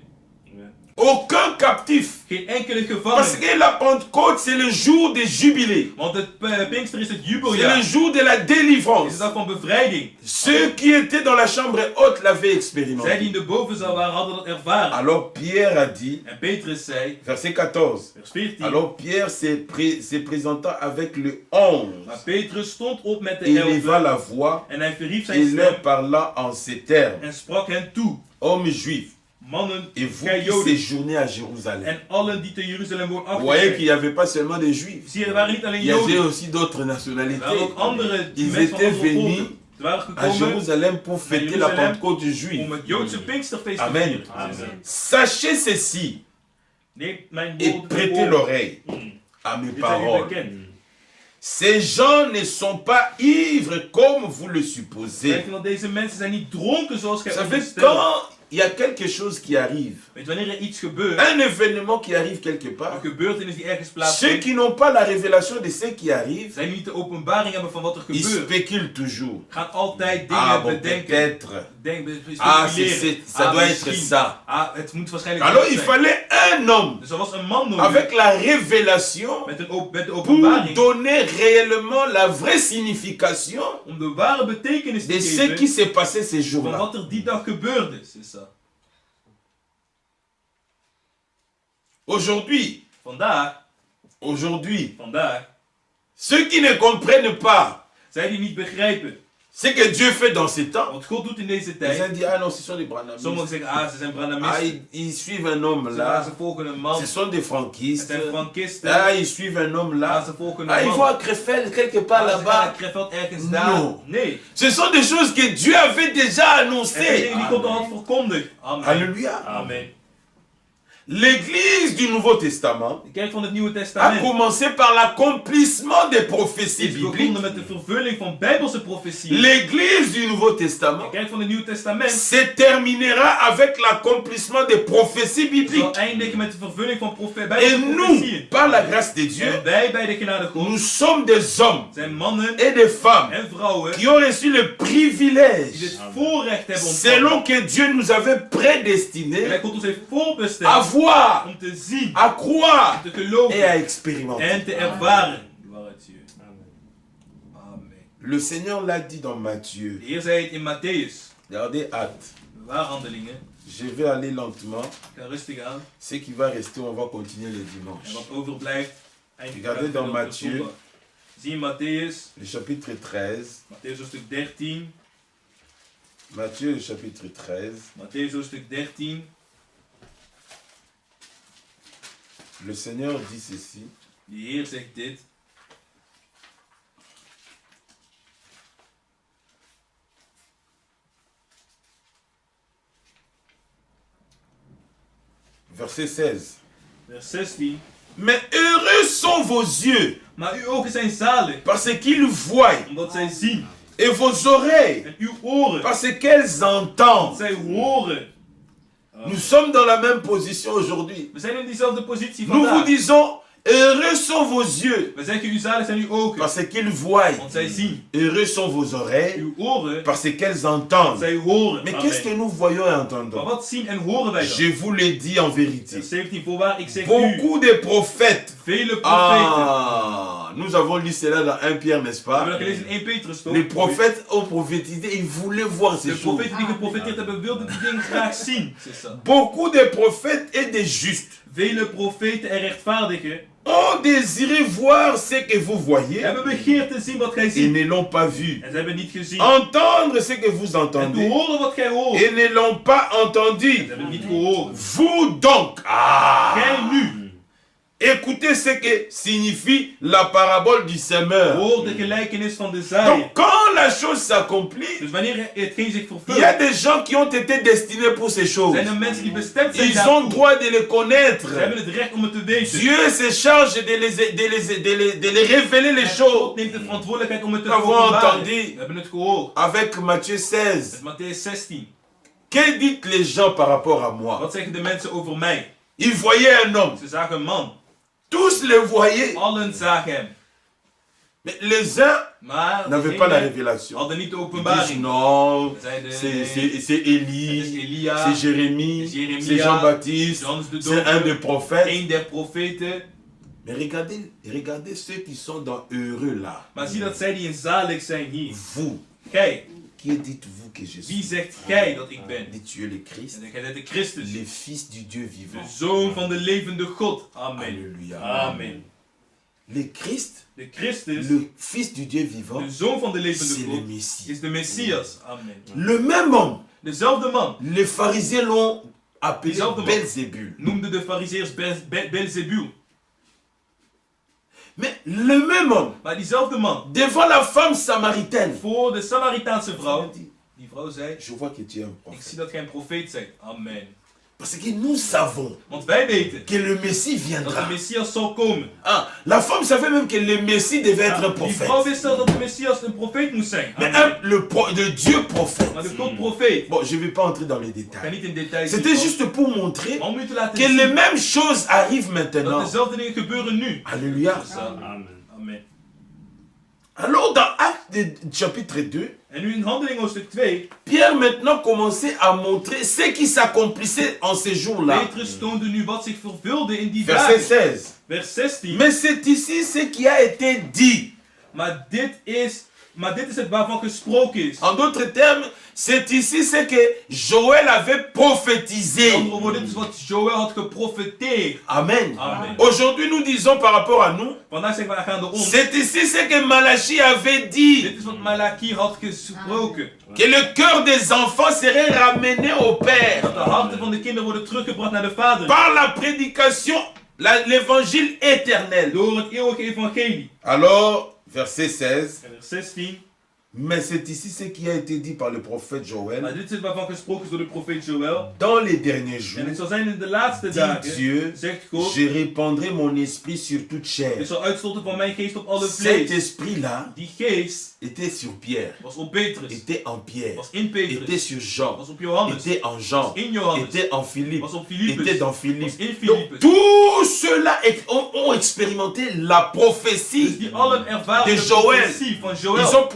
Aucun captif. Geen enkele Parce gevangene. que la Pentecôte, c'est le jour des jubilés. Want het Pinkster is het C'est le jubeljaar. jour de la Het is de délivrance. dag van bevrijding. Ceux qui étaient dans la chambre haute l'avaient Zij die expérimenté. in de bovenzaal waren hadden dat ervaren. Alors Pierre a dit, En Petrus zei, verset 14, vers 14. alors Pierre s'est présentant avec le 11. Maar Petrus stond op met de Il éleva 11 la voix en hij verhief et zijn leur stem parla en ces termes. en sprak hen toe. Hommes juifs, Mannen, et vous gij qui Joden séjournez à Jérusalem. en allen die te Jeruzalem Vous woonachtig voyez qu'il zijn. n'y avait pas seulement des juifs. Zie je, er waren niet alleen Il y avait Joden. aussi d'autres Er waren nationalités. ook andere Ils mensen van étaient andere venus volken. Ze waren à gekomen Jérusalem pour fêter la Jérusalem Pentecôte juive. om het Joodse Pinksterfeest te Amen. vieren. Amen. Sachez ceci Neem mijn et woorden prêtez voor. l'oreille à mes Dit zijn u paroles. bekend. Ces gens ne sont pas ivres comme vous le supposez. Kijk, want deze mensen zijn niet dronken zoals gij Vous savez, onderstelt. quand il y a quelque chose qui arrive, Weet je, wanneer er iets gebeurt, un événement qui arrive quelque part, een gebeurtenis die ergens ceux plaatsvindt, qui n'ont pas la révélation de ce qui arrive, zij niet de openbaring hebben van wat er ils gebeurt, spéculent toujours. gaan altijd dingen Ah bon, bedenken. peut-être. Ah, ça doit être ça. Ah, het moet waarschijnlijk Alors dit il zijn. fallait un homme Dus er was een man nodig avec la révélation met de pour openbaring donner réellement la vraie signification om de ware betekenis te de ce qui geven s'est passé ces van jours-là. wat er die dag gebeurde. C'est ça. Aujourd'hui, Vandaag, ceux qui ne comprennent pas zij die niet begrijpen ce que Dieu fait dans ces temps, wat God doet in deze ils tijd. ont dit, ah non, ce sont des Branhamistes. Sommigen zeggen, ah, ze zijn Ah, Branhamisten. ils suivent un homme Ze là. volgen een man. Ce sont des Het franquistes. zijn Frankisten. Ah, ils suivent un homme Ah, là. ze volgen Ah, een ils man. vont à Krefeld quelque part Ah, ze gaan naar là-bas. Krefeld ergens daar. Non. Nee. Ce sont des choses que Dieu avait déjà En zijn annoncées. dingen die God al had verkondigd. Amen. Alléluia. Amen. L'église du Nouveau Testament De kerk van het Nieuwe a Testament commencé par l'accomplissement des prophéties is begonnen bibliques. met de vervulling van Bijbelse profetieën. L'église du Nouveau De Testament kerk van het Nieuwe Testament se terminera avec l'accomplissement des prophéties zal bibliques. eindigen met de vervulling van Et Bijbelse nous, profetieën. par la grâce de Dieu, En wij bij de genade nous God sommes des hommes zijn mannen et des femmes en vrouwen qui ont reçu le die privilège, dit voorrecht hebben ontvangen. selon que Dieu nous avait prédestinés, En God ons heeft à voorbestemd voir, om te zien, à croire te geloven et à expérimenter. en te ervaren. Amen. Amen. Le Seigneur l'a dit dans Matthieu. De Heer zei het in Matthäus. Regardez Actes. De waarhandelingen. Je vais aller lentement. Ik ga rustig aan. Ce qui va rester, on va continuer le En dimanche. wat overblijft, eindigt Regardez dans Matthieu. Zie in Matthäus. Le chapitre 13. Matthäus hoofdstuk 13. Matthieu, le chapitre 13. Matthäus hoofdstuk 13. Le Seigneur dit ceci. De Heer zegt dit. Verset 16. Vers 16. Mais heureux sont vos yeux, Maar uw ogen zijn zalig, parce qu'ils voient, omdat zij zien. et vos oreilles, En uw oren, parce qu'elles entendent. zij horen. Nous sommes dans la même position aujourd'hui. We zijn in diezelfde positie Nous vous vandaag. disons, heureux sont vos yeux, We zeggen, uw zalig zijn uw ogen, parce qu'ils voient. want zij zien. Heureux sont vos oreilles, Uw oren, parce qu'elles entendent. zij horen. Mais Amen. qu'est-ce que nous voyons et Maar entendons? wat zien en horen wij dan? Je vous l'ai dit en vérité. Vers 17, voorwaar, ik zeg u, Beaucoup de prophètes. vele profeten. Ah, nous avons lu cela dans 1 Pierre, n'est-ce We hebben pas? dat gelezen in 1 Petrus toch? Les prophètes ont prophétisé, ils voulaient voir ces De choses. profeten die geprofeteerd hebben, wilden die dingen graag zien. C'est ça. Beaucoup de prophètes et des justes Vele profeten en rechtvaardigen ont désiré voir ce que vous voyez hebben begeerd te zien wat gij et ziet. ne l'ont pas vu. En ze hebben niet gezien. Entendre ce que vous En te entendez horen wat gij hoort. et ne l'ont pas Ze entendu. hebben niet gehoord. Vous donc, Gij nu, écoutez ce que signifie la parabole du semeur. hoor de gelijkenis van de zaaier. Donc quand la chose s'accomplit, Dus wanneer hetgeen zich il y a vervult, des gens qui ont été destinés pour ces choses. zijn er mensen die bestemd zijn Ils ont daartoe. droit de les connaître. Ze hebben het recht om het te weten. Dieu se charge de les révéler les En God choses. neemt de verantwoordelijkheid om het te Nous avons openbaren. entendu. We hebben het gehoord. Avec Matthieu 16. Met Matthäus 16. Que dites les gens par rapport à moi? Wat zeggen de mensen over mij? Ils voyaient un homme. Ze zagen een man. Tous le voyaient. Allen zagen hem. Mais les uns Maar n'avaient pas la degenen révélation. hadden niet de Ils disent openbaring. non, Ze zeiden, c'est nee, c'est het is Élie, Elia, c'est Jérémie, c'est Jérémia, c'est Jean-Baptiste, Johannes de c'est un Doper, des prophètes. een der profeten. Mais regardez ceux qui sont dans heureux là. Maar zie dat zij die in zalig zijn hier. Vous, Gij, qui dites-vous que je wie suis? zegt gij dat ik ben? Dit tu es le Christ, En gij bent de Christus, le Fils du Dieu de vivant. Zoon van de levende God. Amen. Alléluia. Amen. Le Christ, De Christus, le Fils du Dieu vivant, de Zoon van de c'est levende le God, Messie. is de Messias. Amen. Le même homme, Dezelfde man les pharisiens l'ont appelé Dezelfde man. Belzébul. noemde de fariseërs Belzebul. Mais le même homme, Maar diezelfde man, devant la femme samaritaine, voor de Samaritaanse il a vrouw, dit, die vrouw zei, je vois que tu es un ik prophète. zie dat gij een profeet bent. Amen. Parce que nous savons Want wij weten que le Messie dat viendra. de Messias zal komen. Ah, la femme savait même que le Messie devait être un Die prophète. vrouw wist zelf dat de Messias een profeet moest zijn. Mais Amen. le Dieu prophète. Maar de God profeet. Bon, je ne vais pas entrer dans les Ik ga détails. niet in details C'était zien, juste pour montrer maar om u te laten que les zien mêmes choses arrivent dat maintenant. dezelfde dingen gebeuren nu. Alléluia. Amen. Amen. Alors, dans Actes chapitre 2, En nu in Handelingen hoofdstuk 2, Pierre maintenant commençait à montrer ce qui s'accomplissait en ces jours-là. Petrus toonde nu wat zich vervulde in die Verset dagen. 16. Vers 16. Mais c'est ici ce qui a été dit. Maar dit is het waarvan gesproken is. En d'autres termes, c'est ici ce que Joël avait prophétisé. In andere woorden, dit is wat Joël had geprofeteerd. Amen. Amen. Aujourd'hui, nous disons par rapport à nous, Vandaag zeggen wij gaande ons. c'est ici ce que Malachie avait dit. Dit is wat Malachie had gesproken. Que le cœur des enfants serait ramené au Père. Dat de harten van de kinderen worden teruggebracht naar de Vader. Par la prédication, l'évangile éternel. Door het eeuwige evangelie. Alors, verset 16. En vers 16. Mais c'est ici ce qui a été dit par le prophète Joël. Maar dit is het waarvan gesproken is door de profeet Joël. Dans les derniers jours, En het zal zijn in de laatste dit dagen, Dieu, zegt God, je répandrai mon esprit sur toute ik chair. zal uitstorten van mijn geest op alle Cet vlees. esprit-là Die geest était sur Pierre, was op Petrus, était en Pierre, was in était Petrus, sur Jean, was op Johannes, était en Jean, was in Johannes, était en Philippe, was op était Philippus, dans was Philippe. in Donc, Philippus. tous ceux-là ont expérimenté la Dus prophétie die allen ervaren de de Joël. profetie van Ils Joël. ont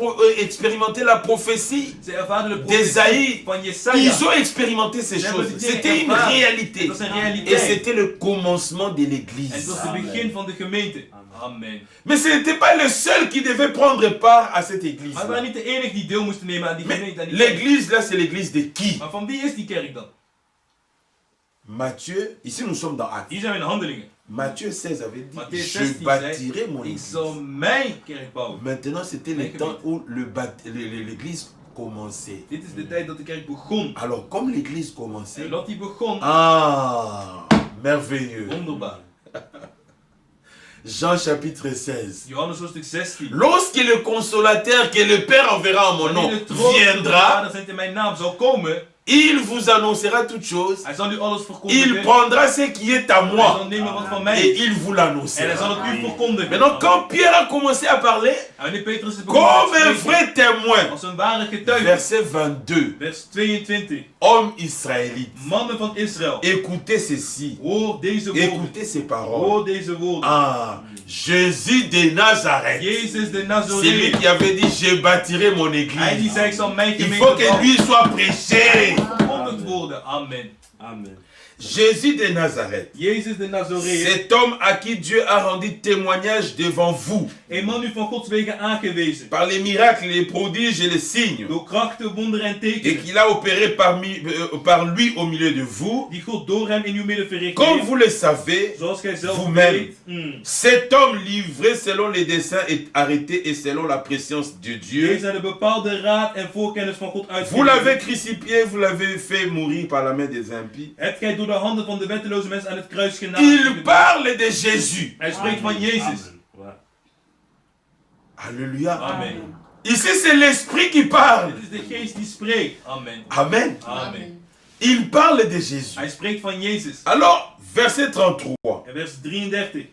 expérimenté la prophétie Ze ervaren de d'Ésaïe. profetie van Jesaja. Ils ont expérimenté ces Ze choses. hebben die dingen C'était une ervaren. réalité. Het was een Et realiteit. c'était le commencement de En het l'église. was het begin van de gemeente. Amen. Mais ce n'était pas le seul qui devait prendre part à cette église. Maar we waren niet de enige die deel moesten nemen aan die Mais gemeente. Aan die kerk. l'église là, c'est l'église de qui? Maar van wie is die kerk dan? Matthieu, ici nous sommes dans Actes. Hier zijn we in de handelingen. Matthieu 16 avait dit, Matthieu je 16 bâtirai mon Ik église. zal mijn kerk bouwen. Maintenant, c'était le Mijn temps gemeente. où l'église commençait. Dit is de tijd dat de kerk begon. Alors, comme l'église commençait, En dat die begon, ah, merveilleux. wonderbaar. Jean chapitre 16. Johannes hoofdstuk 16. Lorsque le consolateur que le Père enverra en mon nom Wanneer de troost van de viendra, Vader zendt in mijn naam zal komen, il vous annoncera toutes choses. hij zal u alles Il verkondigen. prendra ce qui est à Hij moi zal nemen wat van et mij is. il vous En hij zal l'annoncera. het u verkondigen. Maintenant, quand Pierre a commencé à parler, En wanneer Petrus is comme begonnen un te spreken, vrai témoin, als een ware getuige. verset 22, Vers 22. homme israélite, Mannen van Israël, écoutez ceci, hoor deze woorden. écoutez ces paroles. Hoor deze woorden. Ah, Jésus de Nazareth, Jezus de c'est lui Nazareth. qui avait dit, je bâtirai mon Hij die église. zei, ik zal mijn Il gemeente faut que bouwen. lui soit prêché. Verkondigd worden. Amen. Amen. Jésus de Nazareth, Jezus de Nazareth. cet homme à qui Dieu a rendu témoignage devant vous, Een man u van Gods wegen aangewezen. par les miracles, les prodiges et les signes, Door krachten, wonderen en et tekenen. qu'il a opéré par lui au milieu de vous, Die God door hem in uw midden verricht comme heeft. vous le savez, Zoals gij zelf vous-même. weet. cet homme livré selon les desseins est arrêté et selon la préscience de Dieu. Deze zijn de bepaalde raad en voorkennis van God Vous l'avez uitgegeven. crucifié, vous l'avez fait mourir par la main des impies. Hebt gij door de handen van de wetteloze mensen aan het kruis Il genageld. parle de Jésus. Hij spreekt van Jezus. Amen. Ouais. Alléluia. Amen. Ici, c'est l'Esprit qui parle. Dit is de geest die spreekt. Amen. Amen. Amen. Il parle de Jésus. Hij spreekt van Jezus. Alors, verset 33, En vers 33.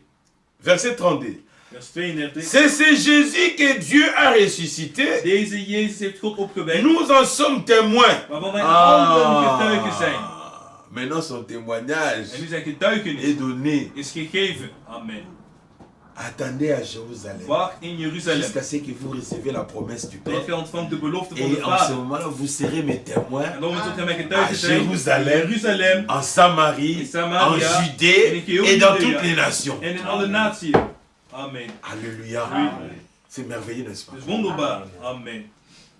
verset 32. Vers 32. C'est ce Jésus que Dieu a ressuscité. Deze Jezus heeft God opgewekt. Nous en sommes témoins. Waarvan wij allen getuigen zijn. Maintenant, son témoignage En nu zijn getuigenis est donné. is gegeven. Amen. Attendez à Jérusalem Wacht in Jeruzalem. jusqu'à ce que vous recevez la promesse du Père. Tot gij ontvangt de belofte van de Et en ce Vader. moment-là, vous serez mes témoins En dan zult gij mijn à getuigen zijn. In Jérusalem, Jeruzalem. en Samarie, In Samaria, en Judée et dans toutes les nations. En in alle naties. Amen. Alléluia. Amen. C'est merveilleux, n'est-ce pas? Dus wonderbaar. Amen.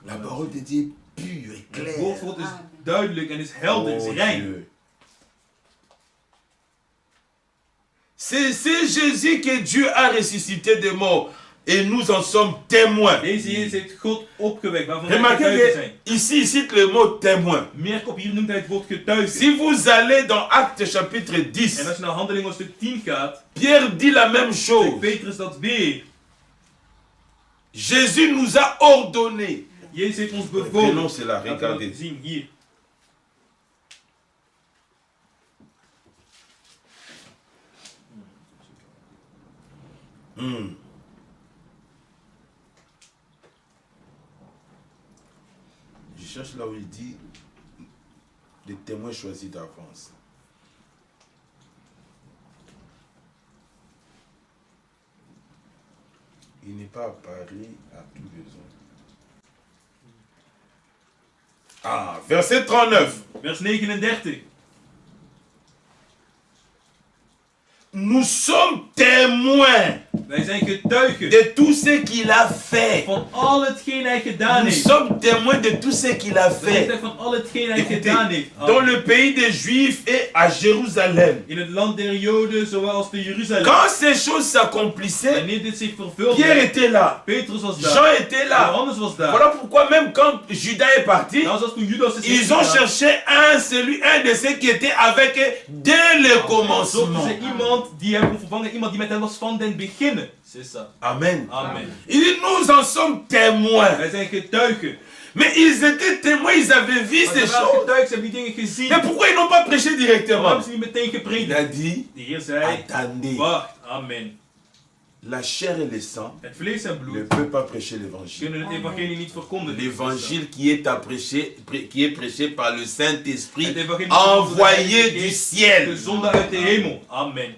La parole de Dieu est pure et Het woord claire. van God is duidelijk en is helder, is Oh rein. Dieu. C'est Jésus que Dieu a ressuscité des morts et nous en sommes témoins. Deze Jezus heeft God opgewekt, waarvan wij Remarquez getuigen que zijn. ici il cite le mot témoin. Meer op, hier noemt hij het woord getuigen. Si vous allez dans Actes chapitre En 10, als je naar Handelingen hoofdstuk 10 gaat, Pierre dit la même zegt chose. Petrus dat weer. Jésus nous a ordonné. Jezus heeft ons Prenons bevolen. cela, Laten we dat regardez. zien hier. Je cherche là où il dit des témoins choisis d'avance. Il n'est pas à Paris à tout besoin. Ah, verset 39. Vers 39. Nous sommes témoins Wij zijn getuigen de tout ce qu'il a fait. van al hetgeen hij gedaan Nous heeft. sommes témoins de tout ce qu'il a We zijn fait. getuigen van al hetgeen hij Écoutez, gedaan heeft. dans le pays des Juifs et à Jérusalem. In het land der Joden, zoals te Jeruzalem. Quand ces choses s'accomplissaient, Wanneer dit zich vervulde, Pierre était là. Petrus was daar. Jean était là. Johannes was daar. Voilà pourquoi même quand Judas est parti, Nou, zoals toen Judas is ils ont weggegaan, cherché un de ceux qui étaient avec eux dès le zochten commencement. ze iemand die hem kon vervangen, iemand die met hen was van den beginnen. C'est ça. Amen. Amen. Il dit, nous en sommes témoins. Wij zijn getuigen. Mais ils étaient témoins, ils avaient vu Maar ces ze waren choses. getuigen, ze hebben die dingen gezien. Mais pourquoi ils n'ont pas prêché Waarom directement? hebben ze niet meteen Il gepredikt? a dit, De Heer zei, attendez, wacht, amen. la chair et le sang Het vlees en ne bloed peuvent pas prêcher l'évangile. kunnen het evangelie niet verkondigen. L'évangile qui est prêché par le Saint-Esprit Het evangelie envoyé du ciel. gezonden uit de hemel. Amen.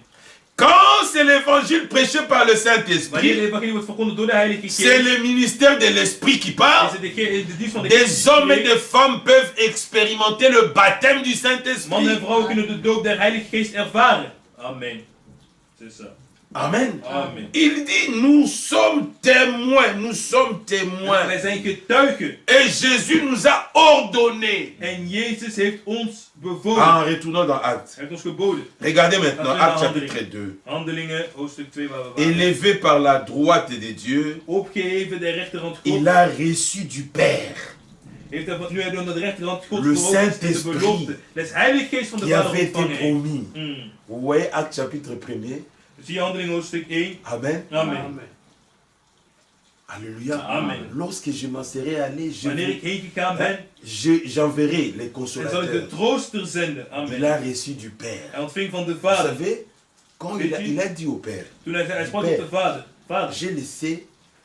Quand c'est l'évangile prêché par le Wanneer het Saint-Esprit, evangelie wordt verkondigd door de Heilige c'est Geest, le ministère de l'Esprit qui parle. is het de dienst van de Des Geest. hommes et des femmes peuvent expérimenter le baptême du Mannen en Saint-Esprit. vrouwen kunnen de doop der Heilige Geest ervaren. Amen. C'est ça. Amen. Amen. Il dit, nous sommes témoins, nous sommes témoins. Wij zijn getuigen. Et Jésus nous a ordonné. En Jezus heeft ons bevolen. En retournant dans Actes. Hij heeft ons geboden. Regardez maintenant Laten we Actes naar chapitre 2. Handelingen, hoofdstuk 2 waar we waren. Élevé par la droite de Dieu, Opgeheven de rechterhand God. il a reçu du Père, Heeft hij nu door de rechterhand God Le verhoogd de Saint-Esprit belofte. De Heilige Geest van de qui Vader avait été ontvangen heeft. promis. Mm. Vous voyez Actes chapitre 1er. Zie je Handelingen hoofdstuk 1. Amen. Amen. Alléluia. Amen. Lorsque je m'en serai allé, Wanneer ik heen gegaan ben, j'enverrai les dan zal ik de consolateurs. trooster zenden. Il Amen. a reçu du Père. Hij ontving van de Vous Vader. savez, quand il a dit au Père, Toen hij sprak tot de Vader. Vader, j'ai laissé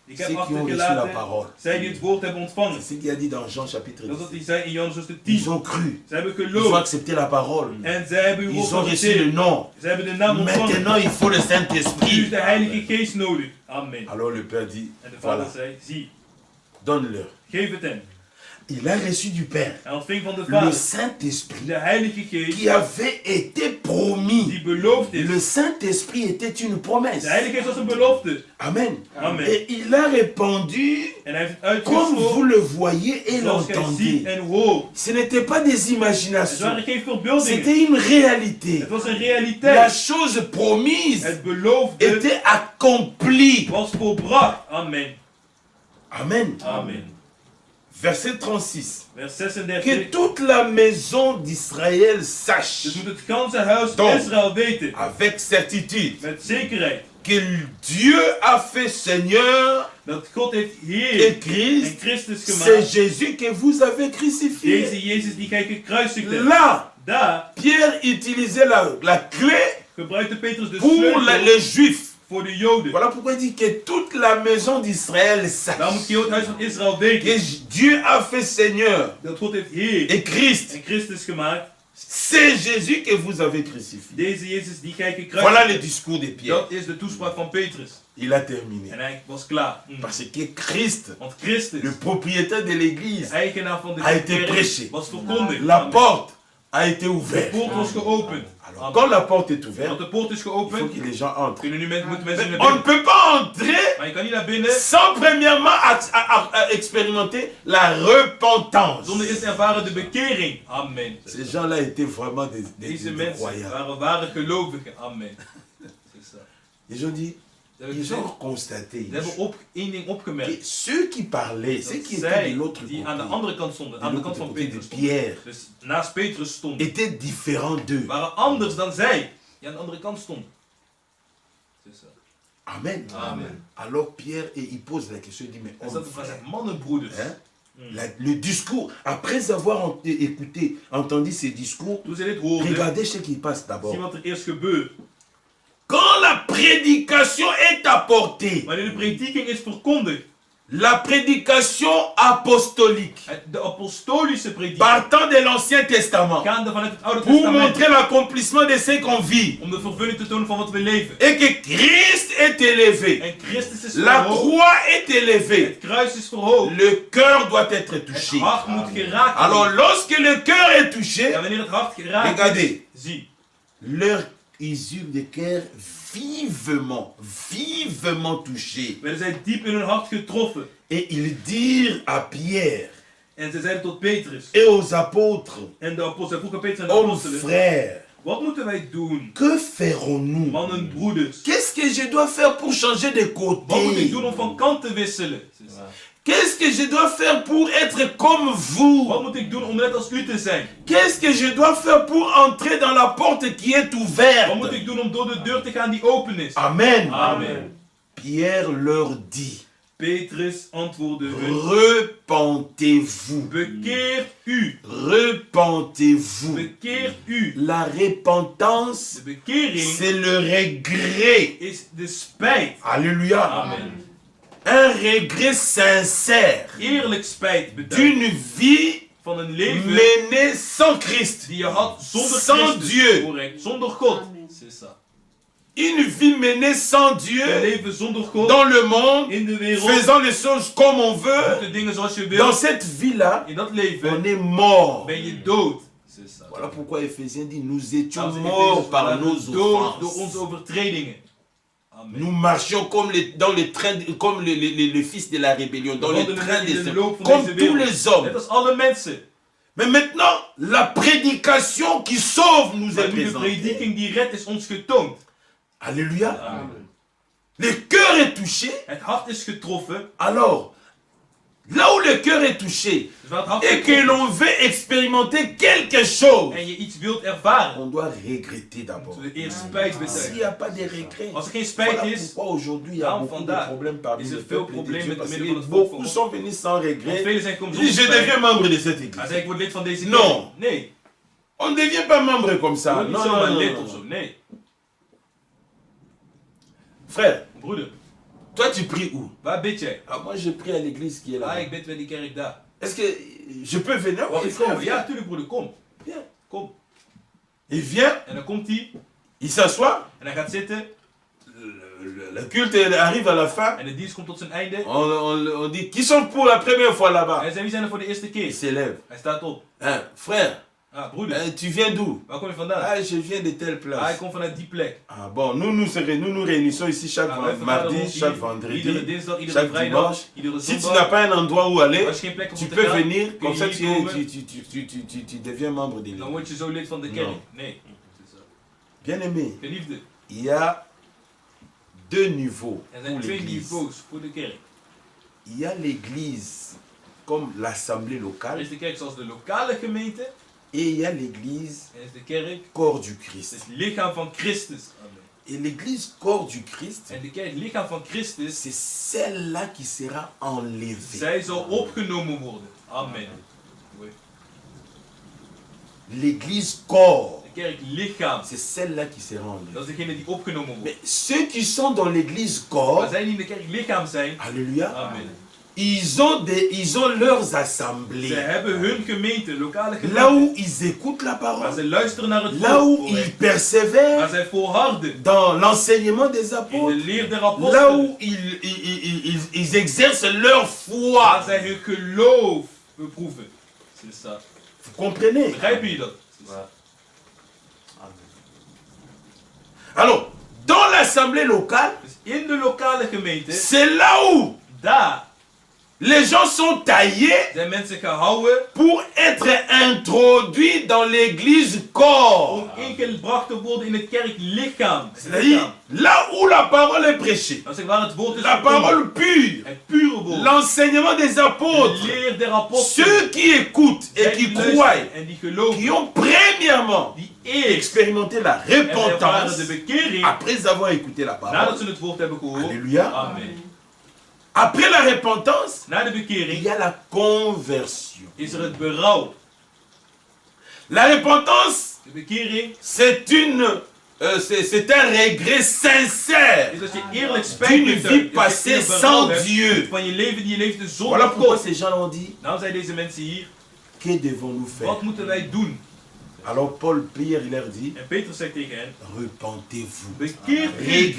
ik ceux heb qui ont reçu la achtergelaten parole. zij die het woord hebben ontvangen. C'est ce qu'il a dit dans Jean chapitre Dat is wat 10. hij zei in Johannes hoofdstuk Ils 10. ont cru. Ze hebben Ils ont geloofd. accepté la parole. En zij hebben uw woord Ils ont reçu le geaccepteerd. nom. Ze hebben de naam Maintenant, ontvangen. il faut le Nu is Saint-Esprit. de Heilige Geest nodig. Amen. Alors le Père dit, En de Vader voilà, zei, zie, donne-leur. geef het hem. Il a reçu du Père Hij ontving van de le Vader Saint-Esprit de Heilige Geest qui avait été promis. die beloofd is. Le Saint-Esprit était une promesse. De Heilige Geest was een belofte. Amen. Amen. Et il a répondu En hij heeft het comme vous uitgesproken le voyez et zoals gij ziet l'entendez. en hoort. Ce n'était pas des Het imaginations. waren geen verbeeldingen. C'était une réalité. Het was een La realiteit. chose promise Het beloofde était accomplie. was volbracht. Amen. Amen. Amen. Verset 36. Vers Que 36. toute la maison d'Israël sache Dus moet het ganse huis Donc. Israël weten. avec certitude Met zekerheid. que Dieu a fait Seigneur Dat God heeft et Heer en Christ. Christus C'est gemaakt. Jésus que vous avez crucifié. Deze Jezus die gij gekruisigd hebt. Là, Daar Pierre utilisait la clé gebruikte Petrus de pour sleutel les Juifs. voor de Joden. Voilà pourquoi il dit que toute la maison d'Israël sache Daarom moet heel het huis van Israël weten. que Dieu a fait Seigneur Dat God heeft Heer et Christ. en Christus gemaakt. C'est Jésus que vous avez crucifié. Deze Jezus die gij gekruisigd Voilà le hebt. discours de Pierre. Dat is de toespraak van Petrus. Il a terminé. En hij was klaar. Parce que Christ, Want Christus, le propriétaire de de l'église, eigenaar van de a été kerk, prêché. was verkondigd. la Amen. porte a été De ouverte. poort was geopend. Alors, Amen. quand la porte est Want ouverte, de poort is il faut geopend. que les gens entrent. Kunnen nu moeten mensen Mais naar on ne binnen. peut pas entrer Maar je kan niet naar binnen sans premièrement expérimenter la repentance. zonder eerst te ervaren de bekering. Amen. Ces gens-là étaient vraiment Deze des mensen croyants. waren ware gelovigen. Amen. C'est ça. Ils ont dit, Ze hebben ils ont gezegd- constaté ze hebben één ding que opgemerkt. ceux qui parlaient, ceux Dat qui étaient de zij l'autre die aan de côté, andere kant stonden, de aan de l'autre kant van côté de Petrus stonden, Pierre, dus naast Petrus stonden, étaient différents d'eux. waren anders dan zij die aan de andere kant stonden. C'est ça. Amen. Amen. Alors Pierre, et il pose la question, il dit, mais En homme, dat de vraag frère, zegt, mannenbroeders. hein, le discours, après avoir écouté, entendu ces discours, Toen ze dit hoorden, regardez ce qui passe d'abord. zie wat er eerst gebeurt. Quand la prédication est apportée, wanneer de predikking is verkondigd, la prédication apostolique, de apostolische predikking, partant de l'Ancien Testament, gaande vanuit het Oude pour Testament, montrer l'accomplissement de ce qu'on vit, om de vervulling te tonen van wat we leven. et que Christ est élevé, En Christus is la verhoogd, croix est élevée, het kruis is verhoogd, le cœur doit être het touché. hart moet geraakt Alors worden. lorsque le cœur est touché, En wanneer het hart geraakt is, regardez, zie, ils eurent le cœur vivement touché. werden zij diep in hun hart getroffen. Et ils dirent à Pierre En ze zeiden tot Petrus et aux apôtres, en de apostelen, vroegen Petrus en de hommes apostelen, frères, wat moeten wij doen? que ferons-nous? Mannen, broeders, Qu'est-ce que je dois faire pour changer de wat moet ik côté? doen om van kant te wisselen? Qu'est-ce que je dois faire pour être comme vous? Wat moet ik doen om net als u te zijn? Qu'est-ce que je dois faire pour entrer dans la porte qui est Wat moet ouverte? ik doen om door de deur te gaan die open is? Amen. Amen. Pierre leur dit, Petrus antwoordde hun, repentez-vous. bekeert u, Repentez-vous. bekeert u. La repentance, De bekering c'est le regret. is de spijt. Alléluia. Amen. Un regret sincère Eerlijk spijt betuigt d'une vie van een leven menée sans Christ. die je had zonder Sans Christus. Dieu. Correct, zonder God. C'est ça. Une vie menée sans Een Dieu leven zonder God dans le monde, in de wereld. faisant les choses comme on veut. Doe de dingen zoals je Dans wilt. cette vie-là, In dat on leven est mort. ben je dood. C'est ça. Voilà pourquoi Éphésiens dit, nous étions Als in morts Efeze par waren we nos dood door onze offenses. overtredingen. Amen. Nous marchions comme dans les trains, comme le fils de la rébellion, dans les We trains wandelden in des de loop van comme deze tous wereld. les hommes. Net als alle mensen. Mais maintenant, la prédication qui sauve nous est Maar nu de présentée. prediking die redt is ons getoond. Alléluia. Amen. Le cœur est touché. Het hart is getroffen. Alors, là où le cœur est touché Dus waar het hart et que getroffen l'on veut expérimenter quelque chose, en je iets wilt ervaren, on doit regretter d'abord. moeten we eerst spijt S'il betuigen. n'y a pas de regret, Als er geen spijt voilà is, pourquoi aujourd'hui il y a daarom beaucoup de vandaag problèmes parmi is er le veel peuple de problemen Dieu met parce de que midden van het volk beaucoup van sont venus sans want regret. velen zijn komen Ils disent, zonder je deviens spijt. membre de cette Hij église. zei, ik word lid van deze Non. kerk. Nee. On ne devient pas membre comme Je ça. word niet Non, zomaar non, lid non, of zo. non. Nee. Frère, Broeder, toi tu pries où? waar bid jij? Ah, moi je prie à l'église qui est là. Ah, ik bid bij die kerk daar. Est-ce que je peux venir? Wacht, Oui, ik frère, kom. viens. Ja, tuurlijk broeder, kom. Viens. Kom. Il vient, En dan komt hij il s'assoit, en hij gaat zitten le culte arrive à la fin. en de dienst komt tot zijn einde. On dit, qui sont pour la première fois En là-bas? hij zei, wie zijn er voor de eerste Il keer? s'élève. Hij staat op. Hein, frère, Ah, broeder, tu viens d'où? waar kom je vandaan? Ah, je viens de telle Ah, ik place. kom vanuit die plek. Ah bon, nous nous réunissons ici chaque Ah, wij vergaderen mardi, ons chaque hier iedere vendredi, dinsdag, iedere chaque vrijdag, dimanche. iedere Si tu n'as zondag. pas un endroit où aller, Als je geen plek hebt tu om te peux gaan, venir, kun comme je ça hier komen. tu deviens membre de Dan l'église. word je zo lid van de kerk. Non. Nee. Bien aimé, Geliefde, il y a deux niveaux er pour zijn twee l'église. niveaus voor de kerk. Il y a l'église comme l'assemblée Er locale is de kerk zoals de lokale gemeente. et il y a l'église En er is de kerk, corps du het Christ. is het lichaam van Christus. Amen. Et l'église corps du Christ, En de kerk, het lichaam van Christus, c'est celle-là qui sera enlevée. zij zal opgenomen worden. Amen. L'église corps, De kerk, lichaam, c'est celle-là qui sera dat enlevée. is degene die opgenomen wordt. Mais ceux qui sont dans l'église Maar corps, zij die in de kerk lichaam zijn, alléluia, amen. ils ont leurs Ze assemblées. hebben hun gemeente, lokale Là gemeente. où ils écoutent la Maar parole, ze luisteren naar het là où woord. ils Maar persévèrent zij volharden dans l'enseignement des in de apôtres, leer der là apostelen. où ils exercent leur foi. Waar zij hun geloof beproeven. C'est ça. Vous comprenez? Begrijpen jullie dat? Alors, dans l'assemblée locale, Dus in de lokale gemeente, c'est là où daar les gens sont taillés zijn mensen gehouden pour être introduits dans l'église corps. om ingebracht te worden in het kerklichaam. C'est-à-dire, là où la parole est prêchée, Dat is waar het woord is la gekomen. parole pure, Het pure woord. l'enseignement des De apôtres, leer der apostelen. ceux qui écoutent et Zij qui die croient, luisteren en die qui geloven. ont premièrement Die eerst expérimenté la en ervaren repentance de bekering après avoir écouté la nadat parole. ze het woord hebben gehoord. Alléluia. Amen. Après la repentance, Na de il bekering y a la conversion. is er het berouw. La repentance, De bekering c'est une c'est un regret sincère is dat je eerlijk spijt d'une neemt vie uit- passée dat je berouw sans hebt Dieu. van je leven die je leefde Voilà zonder pourquoi God. ces gens ont dit, Nou zijn deze mensen hier, que devons-nous faire? wat moeten wij doen? Alors Paul Pierre, il leur dit, En Petrus zegt tegen hen, repentez-vous. bekeert u.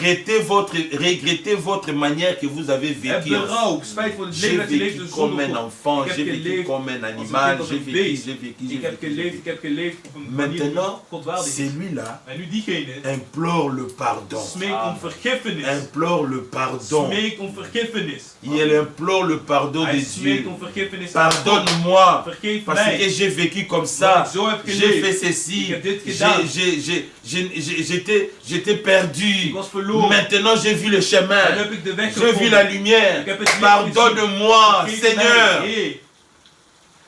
Regrettez votre manière que vous avez Heb vécu. berouw, spijt voor het J'ai leven dat je vécu leefde comme zonder un God. enfant, Ik heb j'ai vécu geleefd comme un als een animal, kind, als j'ai een vécu, beest. j'ai vécu, j'ai Ik heb vécu. geleefd op een manier die Maintenant, godwaardig is. celui-là En nu diegene implore le pardon. smeekt om vergiffenis. Implore le pardon. Smeekt om vergiffenis. Il implore le pardon de Hij smeekt Dieu. om vergiffenis aan God. Pardonne-moi, Vergeef parce que mij. j'ai vécu comme Want ça. ik zo heb J'ai geleefd. fait ceci. Ik heb dit gedaan. J'étais perdu. Ik was verloren. Maintenant j'ai vu le En chemin. nu heb ik de weg J'ai vu la gevonden. lumière. Ik heb het licht Pardonne-moi, gezien. Vergeef Seigneur. mij. Heer.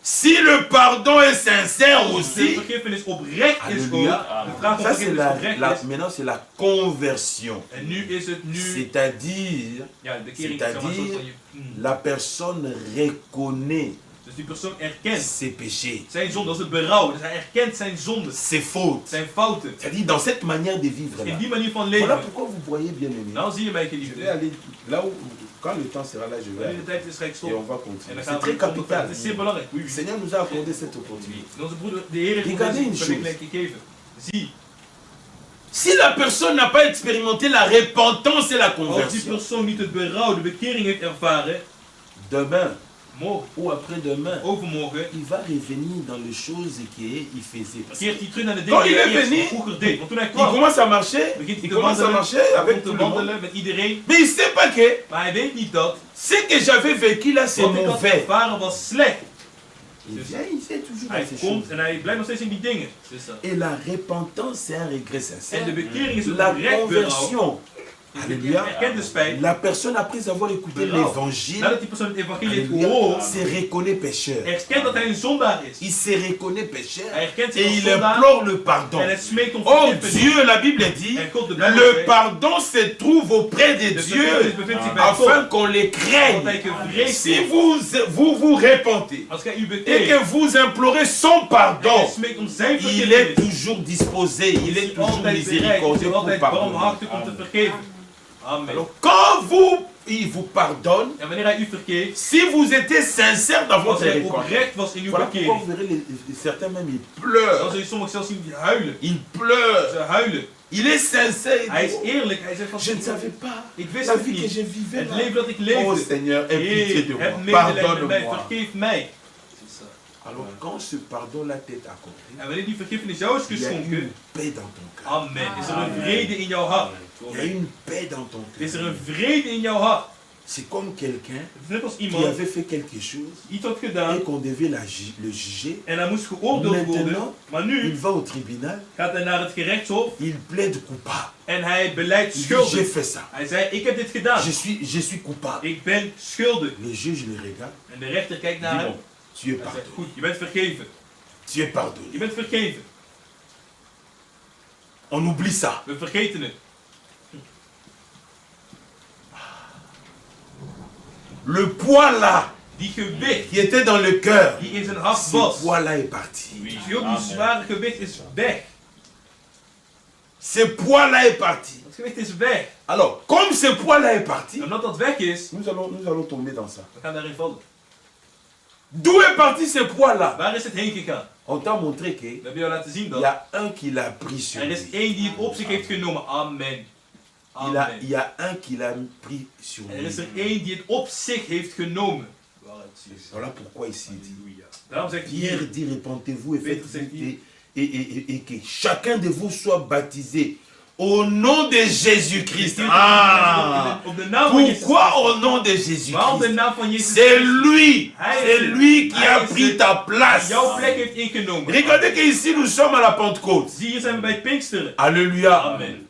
Si le pardon est sincère Als de aussi, vergiffenis oprecht is ook. Alléluia. De vraag of ça c'est vergiffenis oprecht is. maintenant c'est la conversion. En nu is het nu. C'est-à-dire, Ja, de kering is zeg maar een soort van je. la personne reconnaît Dus die persoon erkent ses péchés, zijn zonde. Dat is het berouw. Dus hij erkent zijn zonde. ses fautes. Zijn fouten. C'est-à-dire dans cette manière de vivre là. In die manier van Voilà leven. pourquoi vous voyez bien aimé. Nou zie je mij Je vais geliefde. aller là où, quand le temps sera là, je vais Wanneer de aller. tijd is, ga ik Et stoppen. on va En continuer. dan C'est gaan très we capital. Het is zeer belangrijk. Oui, Le oui. Seigneur nous a accordé cette opportunité. En onze broeder, de Heer heeft ons Regardez une deze chose. vergelijking gegeven. Zie, Si la personne n'a pas expérimenté la repentance et la als die conversion, persoon niet het berouw, de bekering heeft ervaren, demain morgen, ou après-demain, overmorgen, il va revenir dans les choses qu'il faisait. Parce que keert hij terug naar de Quand dingen il die est hij venu, eerst vroeger deed. Want toen hij il kwam, commence à marcher, begint hij il te commence à wandelen, marcher hij avec komt tout te le monde. wandelen met iedereen, Mais il ne sait pas que maar hij weet niet dat ce que j'avais vécu là, c'est wat ik had mauvais. ervaren was slecht. Il vient, il sait toujours dans Hij ces komt choses. en hij blijft nog steeds in die dingen. Dus dat. Et la repentance, c'est un regret En sincère. de bekering is het La oprecht berouw. conversion. Hij Alléluia. erkent de spijt. La personne, après avoir écouté Berouw. l'évangile, Nadat die persoon het evangelie heeft alléluia, gehoord, se reconnaît pécheur. erkent dat hij een zondaar is. Il se reconnaît pécheur Hij erkent et zich als il zondaar implore le pardon. en hij smeekt om Oh vergiffenis. Dieu, la Bible dit, En God de Bijbel le zegt, pardon se trouve auprès de de Dieu vergiffenis bevindt zich bij God. afin qu'on les Want craigne. hij gevreesd Si wordt. vous repentez Als gij u et bekeert que vous implorez son en pardon, hij smeekt om zijn il est vergiffenis, toujours disposé, il est is hij toujours altijd bereid, is miséricordieux hij pour altijd pardonner. barmhartig om te vergeven. Amen. Alors quand il vous pardonne, En wanneer hij u vergeeft, si vous étiez sincère dans als votre hij repentance, oprecht was in uw voilà pourquoi bekering, vous verrez certains même ils dan pleurent, zul je sommigen zelfs zien die huilen. ils pleurent. Ze huilen. Il est sincère. Hij Il is dit, eerlijk. Hij zegt van, je ne savais pas ik wist la het vie que niet. je vivais Het là. leven dat ik Oh leefde. Seigneur, aie pitié Heer, de heb moi. medelijden met mij. Pardonne-moi. Vergeef mij. Alors quand ce pardon-là t'est accordé, En wanneer die vergiffenis jou is il y a geschonken, une paix dans ton cœur. amen, is er een vrede in jouw hart. Il y a une paix dans ton Is er cœur. een vrede in jouw hart. C'est comme quelqu'un Het is net als qui iemand avait fait quelque chose iets had gedaan et qu'on devait le juger. en hij moest geoordeeld worden. Maintenant, Maar il nu va au tribunal, gaat hij naar het gerechtshof il plaide coupable. en hij beleidt Il dit, j'ai schuldig. fait ça. Hij zei, ik heb dit gedaan. Je suis coupable. Ik ben schuldig. Le juge le regarde, En de rechter kijkt dit naar hem. bon, tu es Hij zegt, pardonné. goed, je bent vergeven. Tu es pardonné. Je bent vergeven. On oublie ça. We vergeten het. Le poids là, Die gewicht qui était dans le cœur, die in zijn hart ce was. poids là est parti. Die zware gewicht is weg. Ce poids là est parti. Dat gewicht is weg. Alors, comme ce poids là est parti, En omdat dat weg is, nous allons tomber dans ça. we gaan daarin vallen. D'où est parti ce poids là? Waar is het heen gegaan? On t'a montré que We hebben jou laten zien il dat y a un qui l'a pris sur er lui. is één die het op zich heeft genomen. Amen. Amen. Il y a un qui l'a pris sur Er is er lui. één die het op zich heeft genomen. Voilà pourquoi ici il dit. Daarom zegt Pierre hij, dit repentez-vous et Peter faites zegt hier, et que chacun de vous soit baptisé au nom de Jésus-Christ. op Ah! de naam van Jezus. Pourquoi au nom de Waarom de Jésus-Christ? naam van Jezus? C'est lui, Hij c'est is lui qui Hij a is pris het ta place. jouw plek heeft ingenomen. Regardez qu'ici nous sommes à la Pentecôte. Zie, hier zijn we bij het Pinksteren. Alléluia. Amen.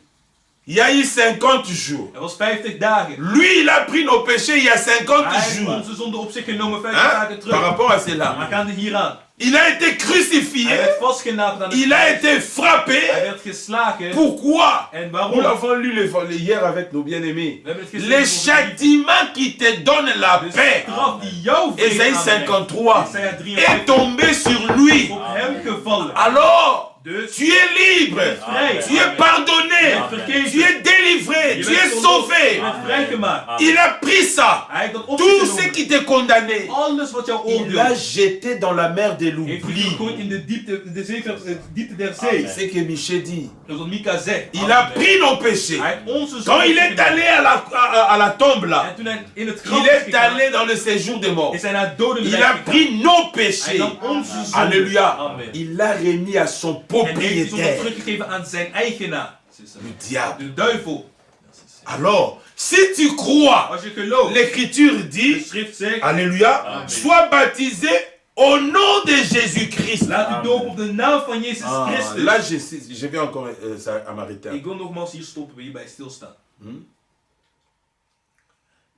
Il y a eu 50 jours. Er was 50 dagen. Lui, il a pris nos péchés il y a 50 Hij heeft jours. onze zonde op zich genomen 50 Hein? dagen Par terug. rapport à Maar cela. gaan we hieraan. Il a été Hij crucifié. werd vastgenageld aan het Il a kruis. été frappé. Hij werd geslagen. Pourquoi? En Nous waarom? l'avons lu hier avec nos bien-aimés. We hebben het gezien Le over die- châtiment qui te donne la de paix, straf die jou vrede Ésaïe aanbrengt, 53, Jesaja est 53, tombé sur lui. op hem gevallen. Alors, Dus tu es libre. vrij. Tu es pardonné. pardonné, tu es délivré, tu es sauvé. Vrijgemaakt. Il a pris ça, Hij heeft dat tout ce opgenomen. qui te condamnait, Alles wat jou il l'a oordeelt, jeté dans la mer de heeft hij l'oubli. gegooid in de diepte der zee. C'est ce que Michel dit. Dat is wat Mika zegt. Il a pris nos péchés. Hij heeft onze Quand il est zonde allé à la tombe là, en toen hij in het graf il is est gegaan, allé dans le séjour des morts. is hij naar het dodenrijk Il a gegaan. pris nos Hij péchés. nam onze zonde. Alléluia. Amen. Il l'a remis à son En heeft hij zonde propriétaire, teruggegeven aan zijn eigenaar. le diable. De duivel. Alors, si tu crois, Als je gelooft, l'écriture de dit, schrift zegt, Alléluia, Amen. sois baptisé au nom de Jésus-Christ. laat u dopen op de naam van Jezus Ah, Christus. là, je vais encore à m'arrêter. Ik wil nogmaals hier stoppen, hierbij stilstaan.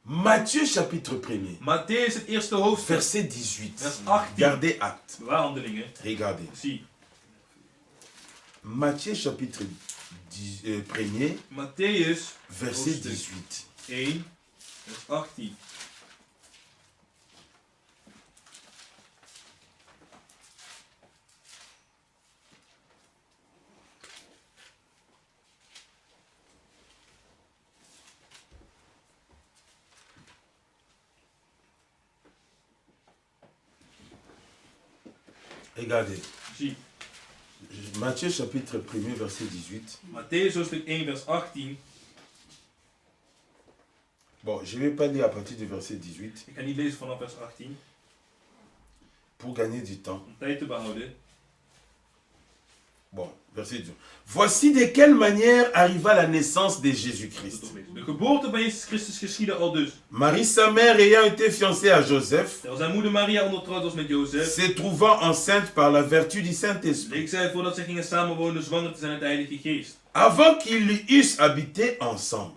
Matthieu chapitre 1er, Matthäus het eerste hoofdstuk, verset 18. vers 18. Gardez acte. Waar handelingen? Regardez. Zie. Matthieu chapitre 1er, Matthäus verset 18. 1, vers 18. Regardez. Zie. Matthieu chapitre 1er, verset 18. Matthäus hoofdstuk 1, vers 18. Bon, je ne vais pas lire à partir du verset 18 Ik ga niet lezen vanaf vers 18, pour gagner du temps. om tijd te behouden. Bon, verset 18. Voici de quelle manière arriva la naissance de Jésus-Christ. De geboorte van Jezus Christus geschiedde al dus. Marie, sa mère, ayant été fiancée à Joseph, Terwijl zijn moeder Maria ondertrouwd was met Jozef, se trouvant enceinte par la vertu du Saint-Esprit, leek zij voordat zij gingen samenwonen zwanger te zijn uit de Heilige Geest. avant qu'ils eussent habité ensemble.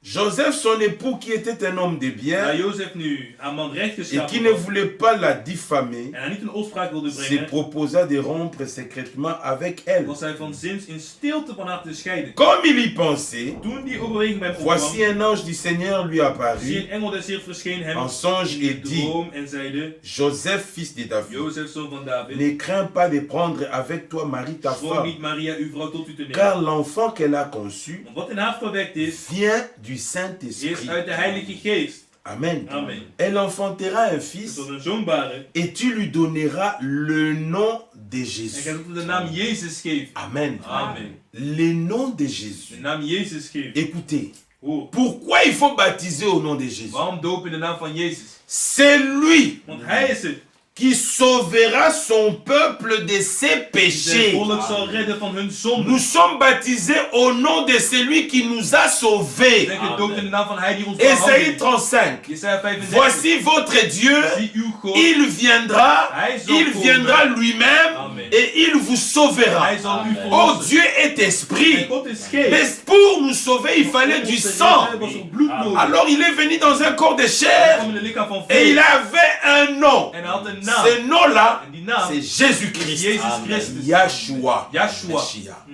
Joseph, son époux, qui était un homme de Daar bien Jozef nu haar man recht et qui geschapen ne was voulait pas la diffamer, en haar niet een opspraak wilde se brengen, proposa de rompre secrètement avec elle. was hij van zins in stilte van haar te scheiden. Comme il y pensait, Toen die overweging bij hem voici opkwam, un ange du Seigneur lui zie apparut een engel des Heer verscheen hem en songe in et de dit, droom en zeide, Joseph, fils de David, Jozef, zoon van David, ne crains pas de prendre avec toi Marie ta schroom femme, niet Maria uw vrouw tot u te nemen. car l'enfant qu'elle a conçu Want wat in haar verwekt is, vient du is Saint-Esprit. uit de Heilige Geest. Amen. Amen. Elle enfantera un Je fils zult een zoon baren et tu lui donneras le nom de en Jésus. gij zult hem de naam Jezus geven. Amen. Amen. Le nom de De Jésus. naam Jezus geven. Écoutez, Hoor, pourquoi il faut baptiser au nom de Jésus? waarom dopen in de naam van Jezus? C'est lui Want hij is het qui sauvera son peuple de ses die zijn péchés. volk zal redden van hun zonde. Nous sommes baptisés au nom de celui qui nous a sauvés. Denk gedoopt in de naam van hij die ons Ésaïe behandelt. 35. Jesaja 35. Voici votre Dieu. Zie uw God. Il viendra lui-même Amen. et il vous sauvera. Hij zal u Oh, verlossen. Dieu est En esprit. God is geest. Mais pour nous sauver, il fallait du sang. Er was er bloed nodig. Alors il est venu dans un corps de Hij chair kwam in een lichaam van et il vlees. avait un nom. En hij had een naam. Ce nom-là, En die naam c'est is Jésus-Christ. Jezus Christus. Yahshua. Yahshua. Mashiach.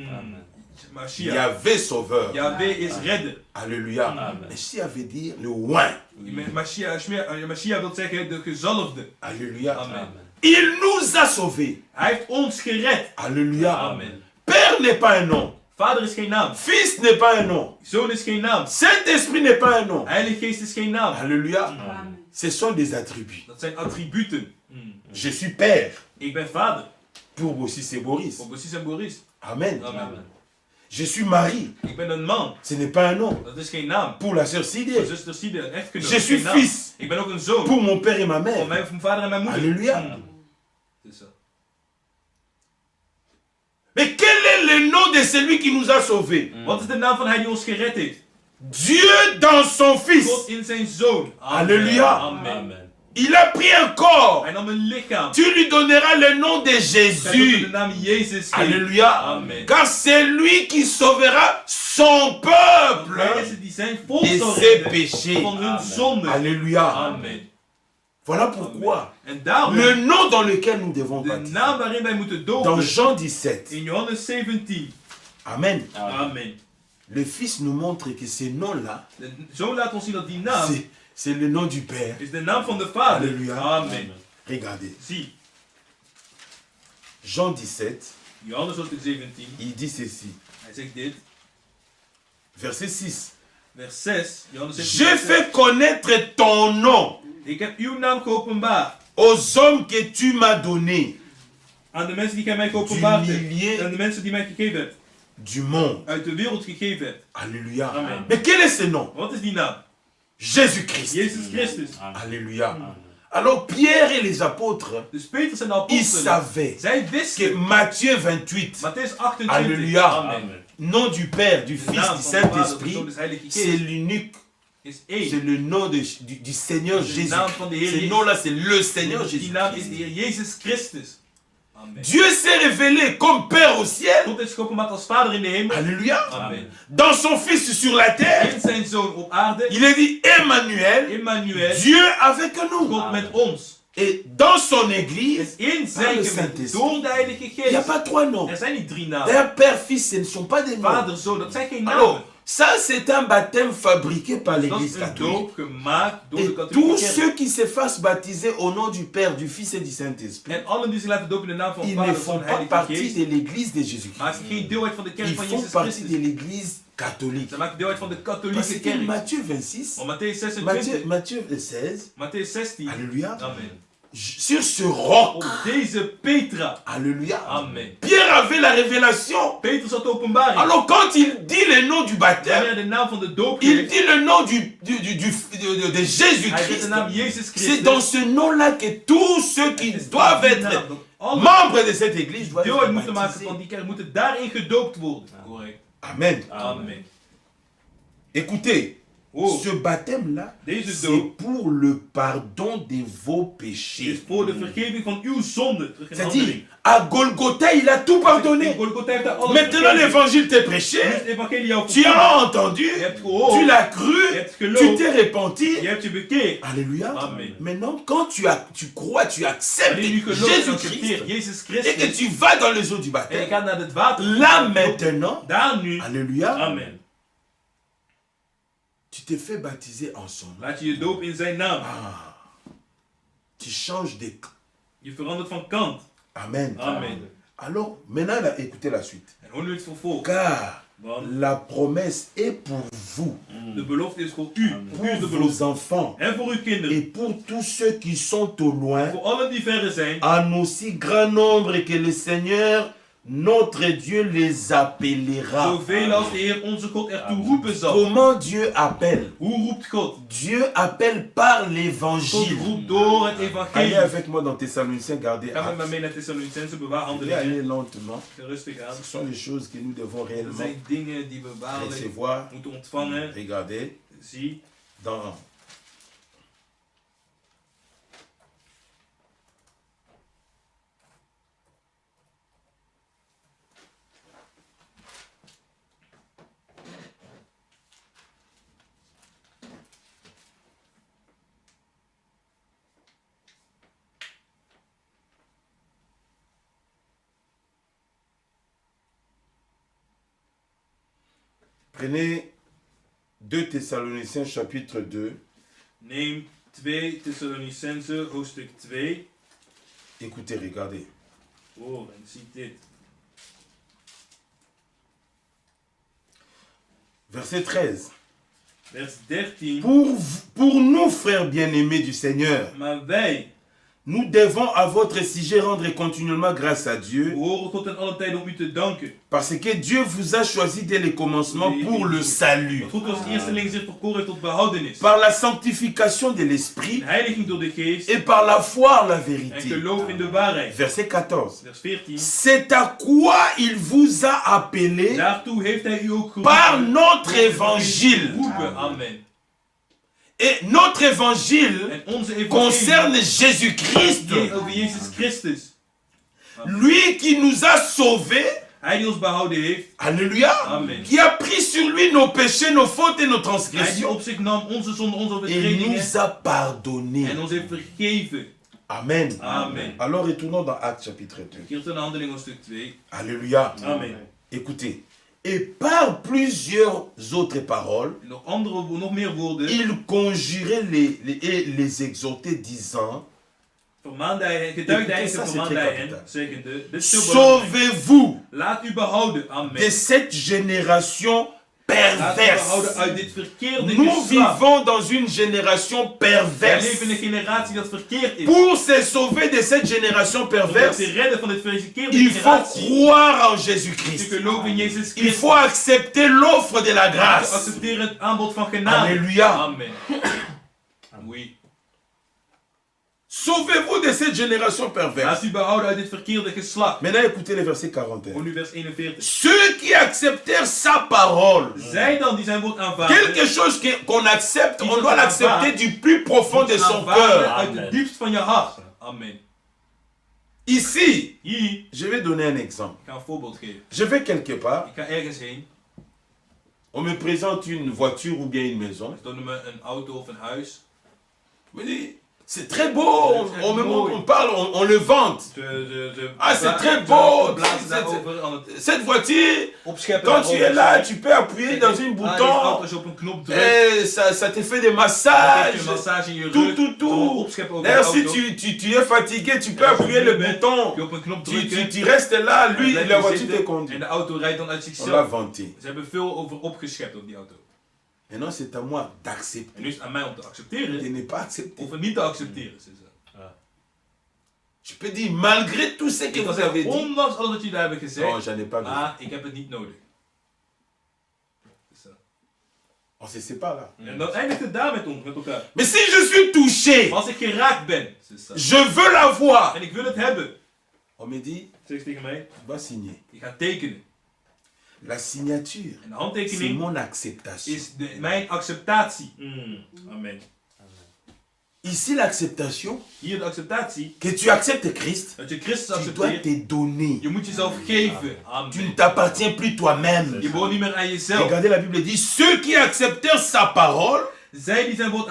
Mashiach. Yahvé sauveur. Yahweh is redden. Alléluia. Mashiach veut dire le oint. Mashiach wil zeggen de gezalfde. Alléluia. Amen. Il nous a sauvés. Hij heeft ons gered. Alléluia. Amen. Père n'est pas un nom. Vader is geen naam. Fils n'est pas un nom. Zoon is geen naam. Saint-Esprit n'est pas un nom. Heilige Geest is geen naam. Alléluia. Ce sont des attributs. Dat zijn attributen. Je suis père. Ik ben vader. Pour aussi c'est Boris. Voor Boris en Boris. Amen. Amen. Je suis mari. Ik ben een man. Ce n'est pas un nom. Dat is geen naam. Pour la sœur Voor Sidé. zuster Side, een echtgenoot. Je Dat is suis geen naam. fils. Ik ben ook een zoon. Pour mon père et ma Voor mère. mijn vader en mijn moeder. Alléluia. Het is zo. Mais quel est le nom de celui qui nous a sauvés? Wat is de naam van hij die ons gered heeft? Dieu dans son Fils. God in zijn zoon. Amen. Alléluia. Amen. Il a pris un corps. Hij nam een lichaam. Tu lui donneras le nom de Hij zult hem de Jésus. naam Jezus geven. Alléluia. Amen. Car c'est lui qui sauvera son Want hij is peuple het die zijn volk de zal ses redden péchés. van hun zonde. Alléluia. Amen. Voilà pourquoi En daarom, le nom dans lequel nous devons de baptiser. naam waarin wij moeten Dans dopen, Jean 17. in Johannes 17. Amen. Amen. Le Fils nous montre que ce nom-là, De zoon laat ons zien dat die naam c'est le nom du Père. is de naam van de Vader. Alléluia. Amen. Regardez. Zie, Jean 17, Johannes hoofdstuk 17. il dit ceci. Hij zegt dit. Verset 6. Vers 6. Johannes 16, J'ai vers 6. fait connaître ton nom Ik heb uw naam geopenbaard aux hommes que tu m'as donnés aan de mensen die gij mij geopenbaard du hebt. milieu Aan de mensen die mij gegeven hebt. du monde. Uit de wereld gegeven hebt. Alléluia. Amen. Mais quel est ce nom? Wat is die naam? Jésus-Christ. Jezus Christus. Alléluia. Alors Pierre et les apôtres, Dus Petrus en de ils apostelen. savaient Zij que wisten. Matthieu 28, Matthäus 28. Alléluia, Amen. nom du Père, du De Fils, naam du van de Vader, de Saint-Esprit, Zoon, des Heilige c'est Geest l'unique, is c'est één. le nom du Seigneur De Jésus. naam van de Heer Ce Jezus. nom-là, c'est le Seigneur Die Jésus. naam is de Heer Jezus Christus. Amen. Dieu s'est révélé comme Père au ciel. God is geopenbaard als Vader in de hemel. Alléluia. Amen. Dans son Fils sur la terre, In zijn Zoon op aarde. il est dit Emmanuel, Emmanuel. Dieu avec nous. God met ons. Et dans son église, En in le zijn gemeente. Saint-Esprit. Door de Heilige il n'y a Geest. pas trois noms. Er zijn niet 3 namen. D'ailleurs, Père, Fils, ce ne sont pas des noms. Vader, Zoon, dat zijn geen namen. Alors, ça c'est un baptême fabriqué par Dat l'église is een catholique. doop gemaakt door de Et katholieke tous kerk. ceux qui se fassent baptiser au nom du Père, du Fils et du Saint-Esprit, En allen die zich laten dopen in de naam van ils Vader, ne Zoon font en pas Heilige partie Geest. de l'église de Jésus-Christ. Maar ze geen deel uit van de kerk Ils van font Jezus partie de Christus. l'église catholique. Ze maken deel uit van de Parce katholieke que kerk. Matthieu 26, Want Matthäus 26, Matthieu 16, Matthäus 16. Alléluia, Amen. sur ce roc, Op deze Petra. Alléluia, Amen. Pierre avait la révélation. Petrus had de openbaring. Alors quand il dit le nom du baptême, Wanneer de naam van de doop il geeft, dit le nom de hij zegt de Jésus-Christ. naam Jezus C'est Christus. dans ce nom-là que tous ceux qui Het is doivent die être naam dat alle membres de cette église doivent deel uit être moeten maken baptisés. van die kerk, moeten daarin gedoopt worden. Correct. Amen. Amen. Écoutez, Oh, ce baptême-là, deze c'est doop pour le pardon de vos is péchés. voor de vergeving van uw zonde. Terug in C'est-à-dire, Handelingen. à Golgotha, il a tout In pardonné. Golgotha heeft hij alles Maintenant, vergeven. l'évangile t'est Nu prêché. is het evangelie jou Tu verkondigd. as entendu. Je hebt gehoord. Tu l'as Je cru. hebt Tu geloofd. t'es repenti. Je hebt je bekeerd. Alléluia. Amen. Maintenant, quand tu crois, tu acceptes Wanneer je gelooft en Jésus-Christ accepteert Jezus et que Christus. tu vas dans les eaux du En je baptême, gaat naar het water. là maintenant, Daar nu. Alléluia, Amen. tu te fais baptiser en son nom. Laat je je doop in zijn naam. Ah, tu changes de... Je verandert van kant. Amen. Amen. Alors, maintenant, là, écoutez la suite. En hoe nu het vervolg. Car Want la promesse est pour vous, de belofte is voor u. Voor u is de pour belofte. vos enfants En voor uw kinderen. et pour tous ceux qui sont au loin, Voor allen die verre zijn. en aussi grand nombre que le Seigneur, notre Dieu, les appellera. Zoveel als de Heer onze God ertoe roepen zal. Comment Dieu appelle? Hoe roept God? Dieu appelle par God l'évangile. roept door het Allez evangelie. avec moi dans Thessaloniciens, gardez Ga met me acte. mee naar Thessalonicense, bewaar Allez, handelingen. allez lentement. Rustig aan. Ce sont les choses que nous devons Er réellement zijn dingen die we waarlijk recevoir. moeten ontvangen. Regardez Zie. dans Prenez 2 Thessaloniciens chapitre 2. Neem 2 Thessalonicense, hoofdstuk 2. Écoutez, regardez. Oh, en zie dit. Verset 13. Vers 13. Pour nous, frères bien-aimés du Seigneur, Maar wij nous devons à votre sujet rendre continuellement grâce à Dieu, behoren God in alle tijden om u te danken. parce que Dieu vous a choisi dès le commencement pour le salut, Want God als eersteling zich verkoren heeft tot behoudenis. par la sanctification de l'Esprit De heiliging door de geest. et par la foi en la En vérité. geloof in de waarheid. Verset 14. Vers 14. C'est à quoi il vous a appelé Daartoe heeft hij u ook par geroepen. notre évangile. Roepen. Amen. Et notre évangile En onze evangelie concerne Jésus-Christ, gaat over Jezus Christus. lui qui nous a sauvés. Hij die ons behouden heeft. Alléluia. Amen. Qui a pris sur lui nos péchés, nos fautes et nos Hij die transgressions. op zich nam onze zonde, onze Et overtredingen. nous a pardonné. En ons heeft vergeven. Amen. Amen. Alors retournons dans Actes chapitre 2. Keert in de handeling hoofdstuk 2. Alléluia. Amen. Écoutez. Et par plusieurs autres paroles, En nog meer woorden. il conjurait et les exhortait disant, Vermaande hij, getuigde hij Écoutez, ça, en c'est vermaande très hij hen, capital. zeggende, dit is zo belangrijk. sauvez-vous Laat u behouden. de Amen. cette génération perverse. we houden uit dit verkeerde Nous geslacht. vivons dans une génération Wij perverse. leven in een generatie dat verkeerd is. Pour se sauver de cette génération Om perverse, te redden van dit verkeerde il faut generatie. croire en Te Jésus-Christ. geloven in Jezus Il Christus. faut accepter l'offre de la Te grâce. accepteren het aanbod van genade. Alléluia. Amen. Oui. Sauvez-vous de cette génération Laat perverse. u behouden uit dit verkeerde geslacht. Maintenant, écoutez le verset 41. Voor nu vers 41. Ceux qui acceptèrent sa parole, Zij dan die zijn woord aanvaarden. quelque chose qu'on accepte, on doit l'accepter du plus profond de son Aanvaarden cœur. uit het diepst van je hart. Amen. Ici, Hier, je vais donner un exemple. ik ga een voorbeeld geven. Je vais quelque part, Ik ga ergens heen. on me présente une voiture ou bien une maison. Ze tonen me een auto of een huis. Je me dis, c'est très beau, on me montre, on parle, on le vante. Ah, c'est très beau. Daarover aan het Cette voiture, opscheppen. quand tu es là, tu peux appuyer dans un bouton Als je op een knop drukt, et ça te fait des dan massages. geef je een massage in je Tout, rug. tout, tout. Opscheppen over de D'ailleurs, si auto. tu es fatigué, tu peux Als je appuyer le moe bent, bouton. kun je op een knop Tu drukken. restes là, en lui, blijf la je voiture te zitten, conduit. en de auto rijdt dan uit On l'a zichzelf. vanté. Ze hebben veel over opgeschept op die auto. Maintenant, c'est à moi En d'accepter. nu is het aan mij om te De accepteren ne pas accepter. of het niet te accepteren. Ze zeggen. Je peux dire, malgré tout ce que Ik kan vous avez zeggen, dit, ondanks alles wat jullie daar hebben non, gezegd, j'en ai pas besoin. maar ik heb het niet nodig. On se sépare là. En dan eindigt het daar met elkaar. Mais si je suis touché, Maar als ik geraakt ben, je veux l'avoir. en ik wil het hebben, On me dit, zeg ze tegen mij, tu vas signer. ik ga tekenen. La signature, En de c'est handtekening mon acceptation. is mijn acceptatie. Amen. Ici, l'acceptation, Hier de acceptatie, que tu acceptes Christ, dat je Christus tu dois accepteert. te donner. Je moet jezelf geven. Tu ne Amen. t'appartiens plus toi-même. Je behoort niet meer aan jezelf. Regardez, la Bible dit, ceux qui acceptèrent sa parole Zij die zijn woord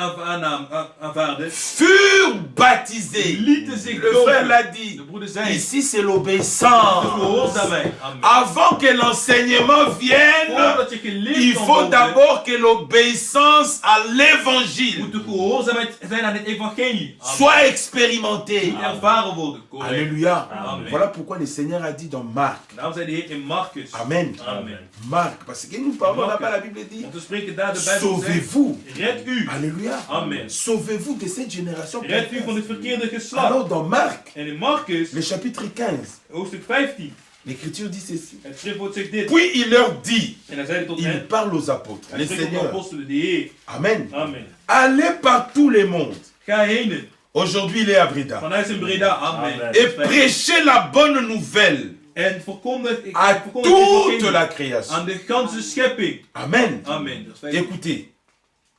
aanvaarden, furent baptisés. lieten zich Le frère dopen. l'a De dit. broeder zei, Ici, c'est de l'obéissance. gehoorzaamheid. Amen. Avant que l'enseignement vienne, Voordat je geleerd il kan faut worden, d'abord que l'obéissance à moet l'évangile de gehoorzaamheid zijn aan het evangelie. Amen. soit expérimentée. Moet ervaren worden. Correct. Alléluia. Amen. Voilà pourquoi le Seigneur a dit dans Marc. Daarom zei de Heer in Marcus. Amen. Amen. Marc, parce que nous parlons là-bas, la Bible dit, Om te spreken daar de Bijbel zegt, sauvez-vous. red u. Alléluia. Amen. Sauvez-vous de cette génération. Red u van dit verkeerde geslacht. Alors dans Marc, En in Marcus, le chapitre 15, hoofdstuk 15, l'Écriture dit ceci. het schriftwoord zegt dit. Puis il leur dit, En hij zei tot il hen, parle aux apôtres, hij les spreekt tot de seigneurs. apostelen, de Heer. Amen. Amen. Allez par tout le monde. Ga heen. Aujourd'hui, il est à Breda. Vanuit zijn Breda. Amen. Amen. Et prêchez la bonne nouvelle En verkondig à toute la création. aan de ganse schepping. Amen. Amen. Vers 15. Écoutez,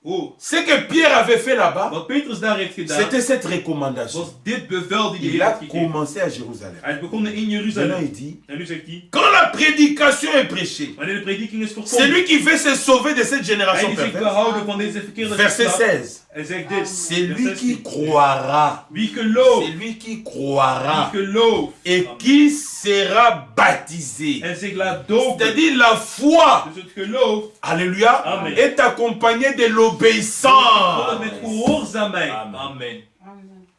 Oh, ce que Pierre avait fait là-bas, wat Petrus daar heeft gedaan, c'était cette recommandation. was dit bevel die de Il Heer a heeft gegeven. commencé à Jérusalem. Hij is begonnen in Maintenant, Jeruzalem. il dit, En nu zegt hij, quand la prédication est prêchée, wanneer de prediking is c'est verkondigd, lui qui veut se sauver de cette hij génération die zich perverse. behouden van deze verkeerde Verset geslacht. 16. Hij zegt dit, C'est vers lui 16. qui croira. Wie gelooft, C'est lui qui wie croira gelooft et qui sera baptisé. en zich laat dopen. C'est-à-dire la foi, Dus het geloof, alléluia, Amen. est accompagnée de volgt l'obéissance. met gehoorzaamheid. Amen. Amen.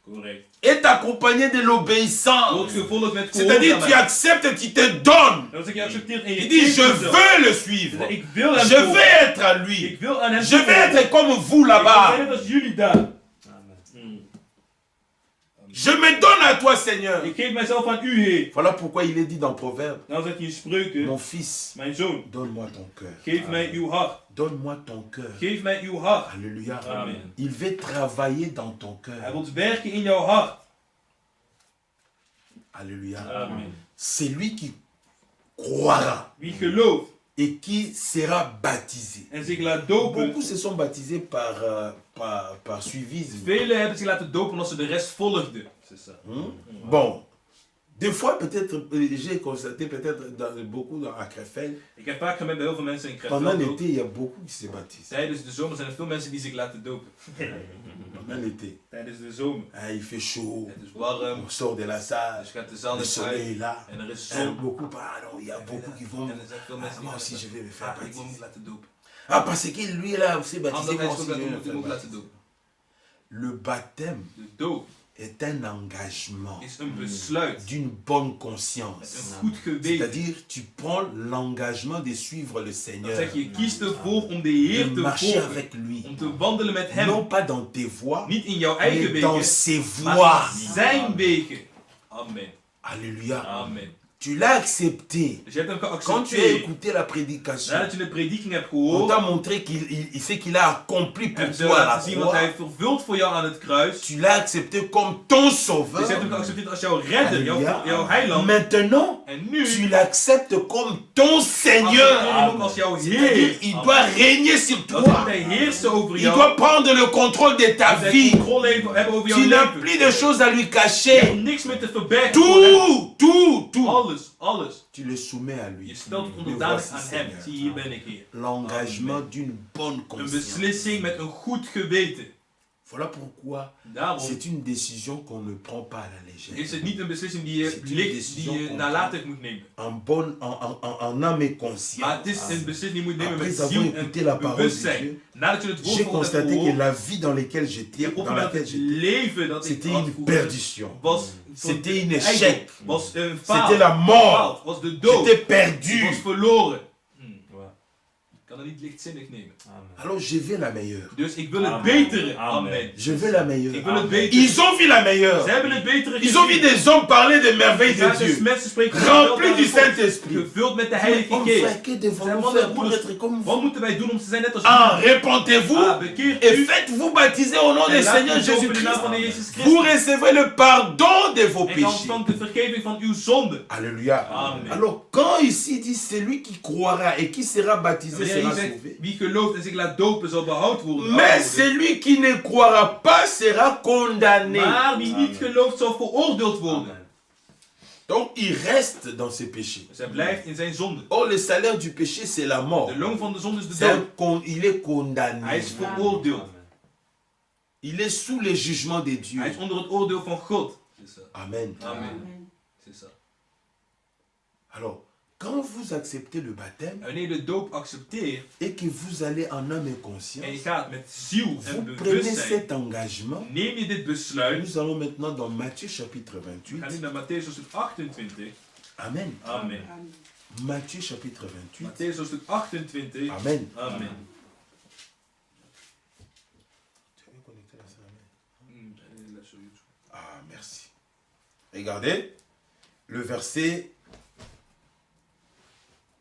Correct. Est accompagnée de Wordt l'obéissance. gevolgd met C'est-à-dire tu gehoorzaamheid. acceptes, tu te donnes. Dat is je accepteert en je Il dit, geeft je jezelf. veux le suivre. Ik wil hem Je volgen. veux être à lui. Ik wil aan hem Je veux volgen. être comme vous Ik wil là-bas. zijn net als jullie daar. Je me donne à toi, Seigneur. Ik geef mijzelf aan u, Heer. Voilà pourquoi il est dit dans Proverbe, Dan zegt hij in Spreuken, mon fils, mijn zoon, donne-moi ton cœur. geef mij uw hart. Donne-moi ton cœur. Geef mij uw hart. Alléluia. Amen. Il veut travailler dans ton Hij cœur. wil werken in jouw hart. Alléluia. Amen. C'est lui qui croira Wie gelooft et qui sera baptisé. en zich laat dopen. Beaucoup se sont baptisés par suivisme. Velen hebben zich laten dopen omdat ze de rest volgden. Bon, des fois peut-être, j'ai constaté peut-être beaucoup à Krefeld, Ik heb vaak gemerkt bij heel veel mensen in pendant Krefeld ook. l'été, il y a beaucoup qui se baptisent. Tijdens de zomer zijn er veel mensen die zich laten dopen. Pendant l'été. Tijdens de zomer. Ah, il fait chaud, Het is warm. on sort de la salle, Dus gaat de zaal le niet soleil uit. est là. En er is Ah, zon. beaucoup pardon, il y a beaucoup qui vont. En er zijn veel Ah, mensen die moi aussi je vais me faire ik wil me baptiser. laten dopen. Ah, parce que lui là, s'est baptisé, Omdat hij moi is aussi ook je vais me laten faire dopen, laten baptiser. dopen. Le baptême De doop est un engagement is een besluit. d'une bonne Met conscience. een goed geweten. C'est-à-dire, tu prends l'engagement de suivre le Dat Seigneur, zeg je, kies ervoor om de Heer de te marcher volgen. avec lui. Om te wandelen met hem. Non pas dans tes voies, Niet in jouw eigen mais dans wegen, ses maar voies. in zijn wegen. Amen. Alléluia. Amen. Tu l'as accepté. Dus je hebt hem Quand tu as geaccepteerd. écouté la prédication, Nadat je de prediking hebt on gehoord, t'a montré ce qu'il a accompli pour heb je toi à la laten zien wat hij croix. heeft vervuld voor jou aan het kruis. Tu l'as accepté comme ton Dus je hebt hem sauveur. geaccepteerd als jouw redder, Alléluia. jouw heiland. Maintenant, En nu tu l'acceptes comme ton accepteer Seigneur. je hem ook als jouw C'est-à-dire, Heer. il doit régner sur Dat moet toi. hij heersen over Il jou. doit prendre le contrôle de ta Moet hij vie. controle hebben over jouw Tu n'as leven. plus de choses à lui Je hebt cacher. niks meer te verbergen voor hem. Tout. Alles, alles. Tu le soumets à lui. Je stelt het Me onderdanig voici, aan hem. Seigneur. Zie, hier ben ik, Heer. L'engagement d'une bonne Een conscience. beslissing met een goed geweten. Voilà pourquoi Daarom c'est une décision qu'on ne prend pas à la is légère. het niet een beslissing die C'est je, une licht, décision die je qu'on nalatig moet nemen. En âme et Maar conscience. het is een beslissing die je moet nemen met Après avoir ziel en écouté la parole de bewustzijn. Dieu, Nadat je het woord j'ai van God hebt constaté que gehoord, la vie dans laquelle je j'étais, hebt dans opgemerkt laquelle dat het j'étais, leven dat ik c'était had une vroeger perdition. was C'était un eigen, échec. was een C'était faal, la mort. was de dood, J'étais was perdu. verloren. Ouais. Ik kan het niet lichtzinnig nemen. Amen. Alors je veux la meilleure. Dus ik wil het Amen. betere. Amen. Amen. Je veux la Ik meilleure. wil het Amen. betere. Ils ont vu la meilleure. Ze hebben het betere Ils ont vu gezien. des hommes parler des merveilles de Zagen Dieu. mensen spreken Remplis du Saint-Esprit. gevuld met de Mais Heilige on Geest. frère, que devons-nous faire pour être comme Wat vous? moeten wij doen om te zijn net als Ah, u? répentez-vous Bekeert et u faites-vous baptiser au nom du en laat Seigneur u dopen in de naam Jésus-Christ. van de Jezus Vous Christus. recevez le pardon de vos En dan péchés. ontvangt de vergeving van uw zonde. Alléluia. Amen. Alors, quand ici dit celui qui croira et qui sera baptisé Wanneer sera hij zegt, sauvé. wie gelooft en zich laat dopen zal behoud worden. Mais celui qui ne croira pas sera condamné. Maar wie niet gelooft zal veroordeeld worden. Amen. Donc, il reste dans ses péchés. Dus hij blijft in zijn zonde. Or, le salaire du péché, c'est la mort. De loon van de zonde is de dood. Il est condamné. Hij is veroordeeld. Amen. Il est sous le jugement de Dieu. Hij is onder het oordeel van God. Amen. Amen. C'est ça. Alors, quand vous acceptez le baptême En wanneer je de doop accepteert et que vous allez en âme et en je conscience, gaat met ziel en vous prenez bewustzijn, cet engagement. neem je dit besluit. Nous allons maintenant dans Matthieu chapitre We 28. gaan nu naar Matthäus hoofdstuk 28. Amen. Amen. Matthieu chapitre 28. Matthäus hoofdstuk 28. Amen. Amen. Ah, merci. Regardez le verset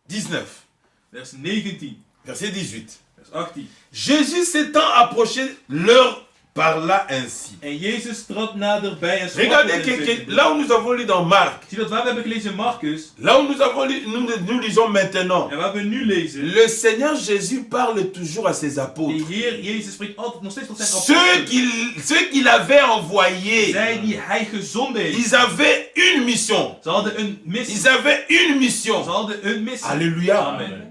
19, Vers 19. verset 18. Vers 18. Jésus s'étant approché, leur parla ainsi. En Jezus trad naderbij en sprak Regardez tot hen, zeggende. là où nous avons lu dans Marc, Zie dat waar we hebben gelezen in Marcus là où nous avons lu, nous lisons maintenant. en waar we nu lezen. Le Seigneur Jésus parle toujours à ses De apôtres. Heer Jezus spreekt altijd nog steeds tot zijn Ceux apostelen. qu'il avait envoyés, Zij die hij gezonden heeft. ils avaient une mission. Ze hadden een missie. Ils avaient une Ze mission. hadden een missie. Alléluia. Amen. Amen.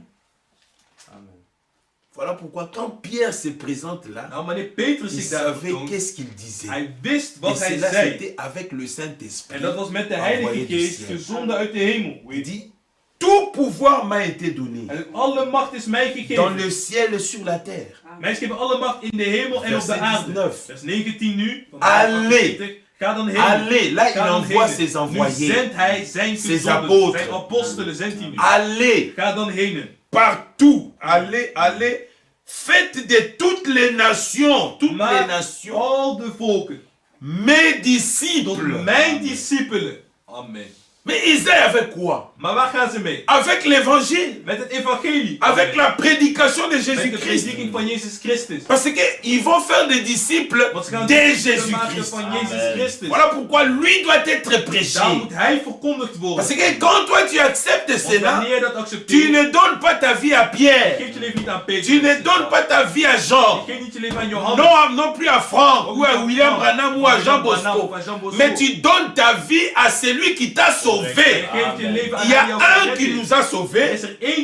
Voilà pourquoi quand Pierre se présente là, Nou, wanneer Petrus il zich daar savait vertoont, qu'est-ce qu'il disait. hij wist Et wat hij cela, zei. c'était avec le Saint-Esprit. En dat was met de envoyé Heilige du Geest ciel. gezonden uit de hemel. Il dit, tout pouvoir m'a été donné En alle macht is mij dans gegeven. le ciel et sur la terre. Mij is gegeven alle macht in de hemel en op de Verset aarde. 19. Vers 19 nu. Van Allez. 28. Ga dan heen. Allez, là il Ga dan envoie heen. ses Nu envoyés. zendt hij zijn Ses gezonden, apôtres. zijn apostelen zendt hij nu. Allez, Ga dan heen. partout. Allez, allez. Faites de toutes les nations, toutes les Maar nations, al de volken mes tot disciples. mijn discipelen. Amen. Mais Isaïe avec quoi? Maar waar gaan ze mee? Avec l'évangile. Met het evangelie. Avec Amen. la prédication de Met de Jésus-Christ. prediking van Jezus Christus. Parce qu'ils vont faire des disciples Want ze gaan de discipelen maken Jésus-Christ. van Jezus Christus. Voilà pourquoi lui doit être prêché. Daar moet hij verkondigd worden. Parce que quand toi tu acceptes Want cela, wanneer je dat tu accepteert, ne donnes pas ta vie à Pierre. geef je leven niet aan Petrus. Tu ne donnes pas ta vie à Jean. Geef niet je leven aan Johannes. Non, non plus à Franck ou à William Branham ou à Jean Bosco. Mais tu donnes ta vie à celui qui t'a sauvé. Il y a un qui nous a sauvés.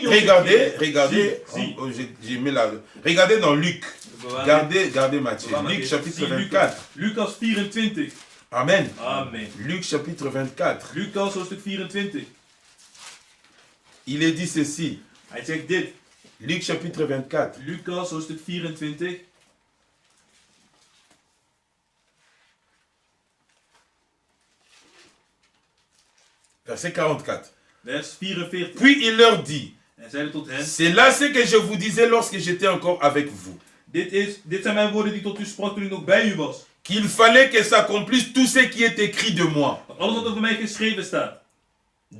Regardez, regardez. J'ai mis là. Regardez dans Luc. Regardez Matthieu. Luc chapitre 24. Lucas 24. Amen. Amen. Luc chapitre 24. Lucas hoofdstuk 24. Il est dit ceci. Hij zegt dit. Luc chapitre 24. Lucas hoofdstuk 24. Verset 44. Vers 44. Puis il leur dit, En zeide tot hen, c'est là ce que je vous disais lorsque j'étais encore avec vous. dit zijn mijn woorden die tot u sprak toen ik nog bij u was. Qu'il fallait que s'accomplisse tout ce qui est écrit de moi. Want alles wat over mij geschreven staat.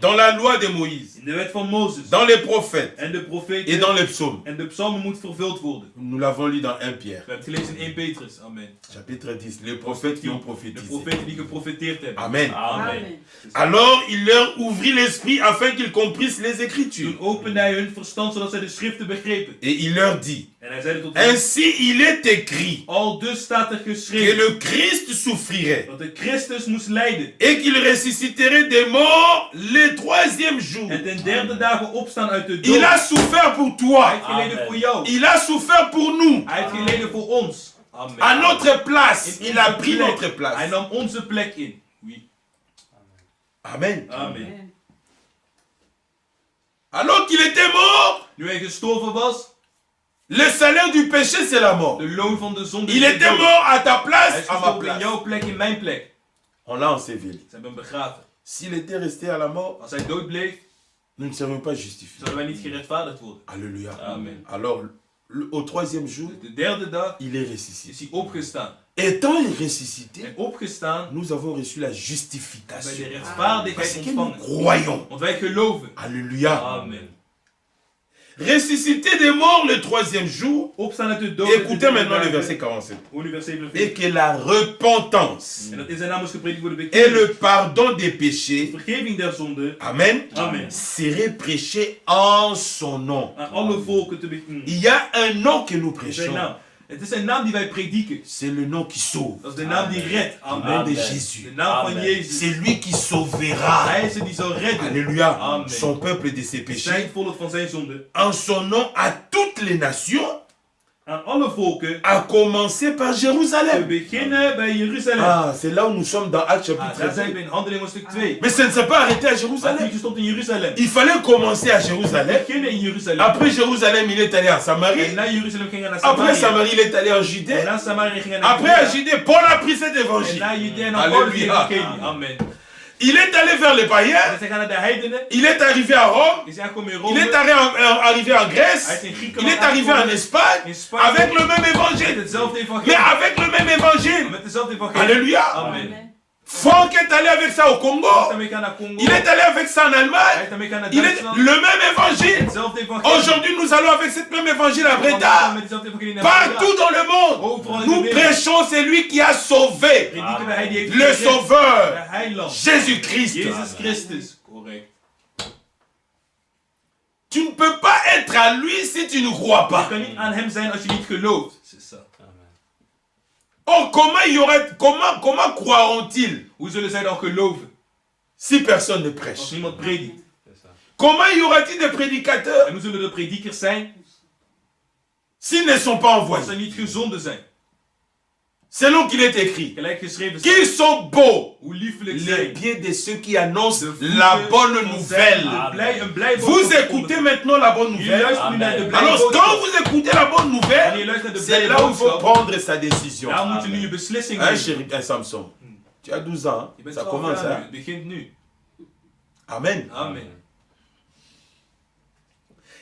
Dans la loi de Moïse, In de wet van Mozes. dans les prophètes En de et profeten. dans les psaumes. En de psalmen moet vervuld worden. Nous l'avons lu dans 1 Pierre, We hebben het gelezen in 1 Petrus. Amen. chapitre 10. Les prophètes qui ont De prophétisé. profeten die geprofeteerd hebben. Amen. Amen. Alors il leur ouvrit l'esprit afin qu'ils comprissent les Écritures. Toen opende hij hun verstand zodat zij de schriften begrepen. Et il leur dit, En hij zeide tot hen, ainsi il est écrit al dus staat er que geschreven le Christ souffrirait dat de Christus moest lijden. et qu'il ressusciterait des morts le troisième jour. En ten derde dagen opstaan uit de dood. Il a souffert pour Hij toi. heeft geleden voor jou. Il a souffert pour nous. Hij heeft geleden voor ons. Amen. À notre place. In Il a onze pris plek. notre Hij place. nam onze plek in. Oui. Amen. Amen. Alors qu'il était mort, Nu hij gestorven was, le salaire du péché c'est la mort. de loon van de zonde is Il de était dood. mort à ta Hij place, is à ma gestorven in place. jouw plek, in mijn plek. On l'a enseveli. Ze hebben hem begraven. S'il était resté à la mort, Als hij dood bleef, nous ne serions pas justifiés. zouden wij niet gerechtvaardigd worden. Alléluia. Amen. Alors, au troisième jour, De derde dag il est ressuscité. is hij opgestaan. Étant ressuscité, En opgestaan nous avons reçu la hebben wij de justification. rechtvaardigheid Parce que nous ontvangen. croyons. Want wij geloven. Alléluia. Amen. Ressuscité des morts le troisième jour. Opstaan uit de dood. Écoutez maintenant le verset 47. Hoor nu vers Et 47. que la repentance En dat in zijn naam moest gepredikt worden et bekend. le pardon des péchés, Vergeving der zonde amen, Amen. serait prêché en son nom. aan alle volken te beginnen. Il y a un nom que nous In zijn prêchons. naam. Het is zijn naam die wij prediken. C'est le nom qui sauve. Dat is de naam die redt. Le nom Amen. de Amen. Jésus. De naam van Amen. Jezus. C'est lui qui sauvera. Hij is het die zal redden. Alléluia. Amen. Son peuple de ses péchés. Zijn volk van zijn zonde. En son nom à toutes les nations, Aan alle volken. à commencer par Te Jérusalem. beginnen bij Jeruzalem. Ah, c'est là où nous sommes dans Actes chapitre Daar zijn 2. we in Handelingen hoofdstuk 2. Mais ça ne s'est pas arrêté à Het Jérusalem. stond in Jeruzalem. Il fallait commencer à Jérusalem. Beginnen in Jeruzalem. Après Jérusalem, il est allé à En Samarie. na Jeruzalem ging hij naar Après Samaria. Samarie, il est allé en En Judée. na Samaria ging hij naar Après à Judea. Judée, Paul a pris cet En évangile. na Judea nam Paulus die Alléluia. evangelie. Amen. Il est allé vers les En païens. zij gaan naar de heidenen. Il est arrivé à Rome. Is hij gekomen in Il Rome. est arrivé en Hij Grèce. is in Il Griekenland est arrivé en aangekomen. Espagne. In Spanje. Avec le même Met évangile. hetzelfde Mais evangelie. avec le même évangile. Met dezelfde evangelie. Alléluia. Amen. Franck est allé avec ça au Hij is Congo. daarmee gaan naar Congo. Il est allé avec ça en Hij Allemagne. is daarmee gaan naar Il est Duitsland. le même évangile. Hetzelfde evangelie. Aujourd'hui, nous allons avec cette même évangile à We gaan Breda. met dezelfde evangelie naar Partout dans le monde, Overal in de nous wereld. prêchons celui qui a sauvé. Prediken we hij die heeft Le gered. De Sauveur, heiland. Jésus-Christ. Jezus Christus. Correct. Tu ne peux pas être à lui si tu ne crois Je pas. kan niet aan hem zijn als je niet gelooft. C'est ça. Or, comment croiront-ils Hoe zullen zij dan geloven si personne ne als prêche? niemand predikt? Comment y aura-t-il des prédicateurs En hoe zullen de predikers zijn s'ils ne sont pas als envoyés? ze niet gezonden zijn? Selon qu'il est écrit, Gelijk geschreven staat. qu'ils sont beaux Hoe liefelijk les zijn. pieds de ceux qui annoncent De voeten la bonne van nouvelle. zijn een blij Vous écoutez maintenant la bonne Jullie nouvelle. luisteren nu naar de blije Alors, boodschap. quand vous écoutez la bonne Wanneer je nouvelle, luistert naar de c'est blije là où il faut boodschap, prendre sa décision. daar moet je nu je beslissing Hein, nemen. chéri, un Samson, tu as 12 ans, Je bent ça 12 commence. jaar nu. Hein? Het begint nu. Amen. Amen.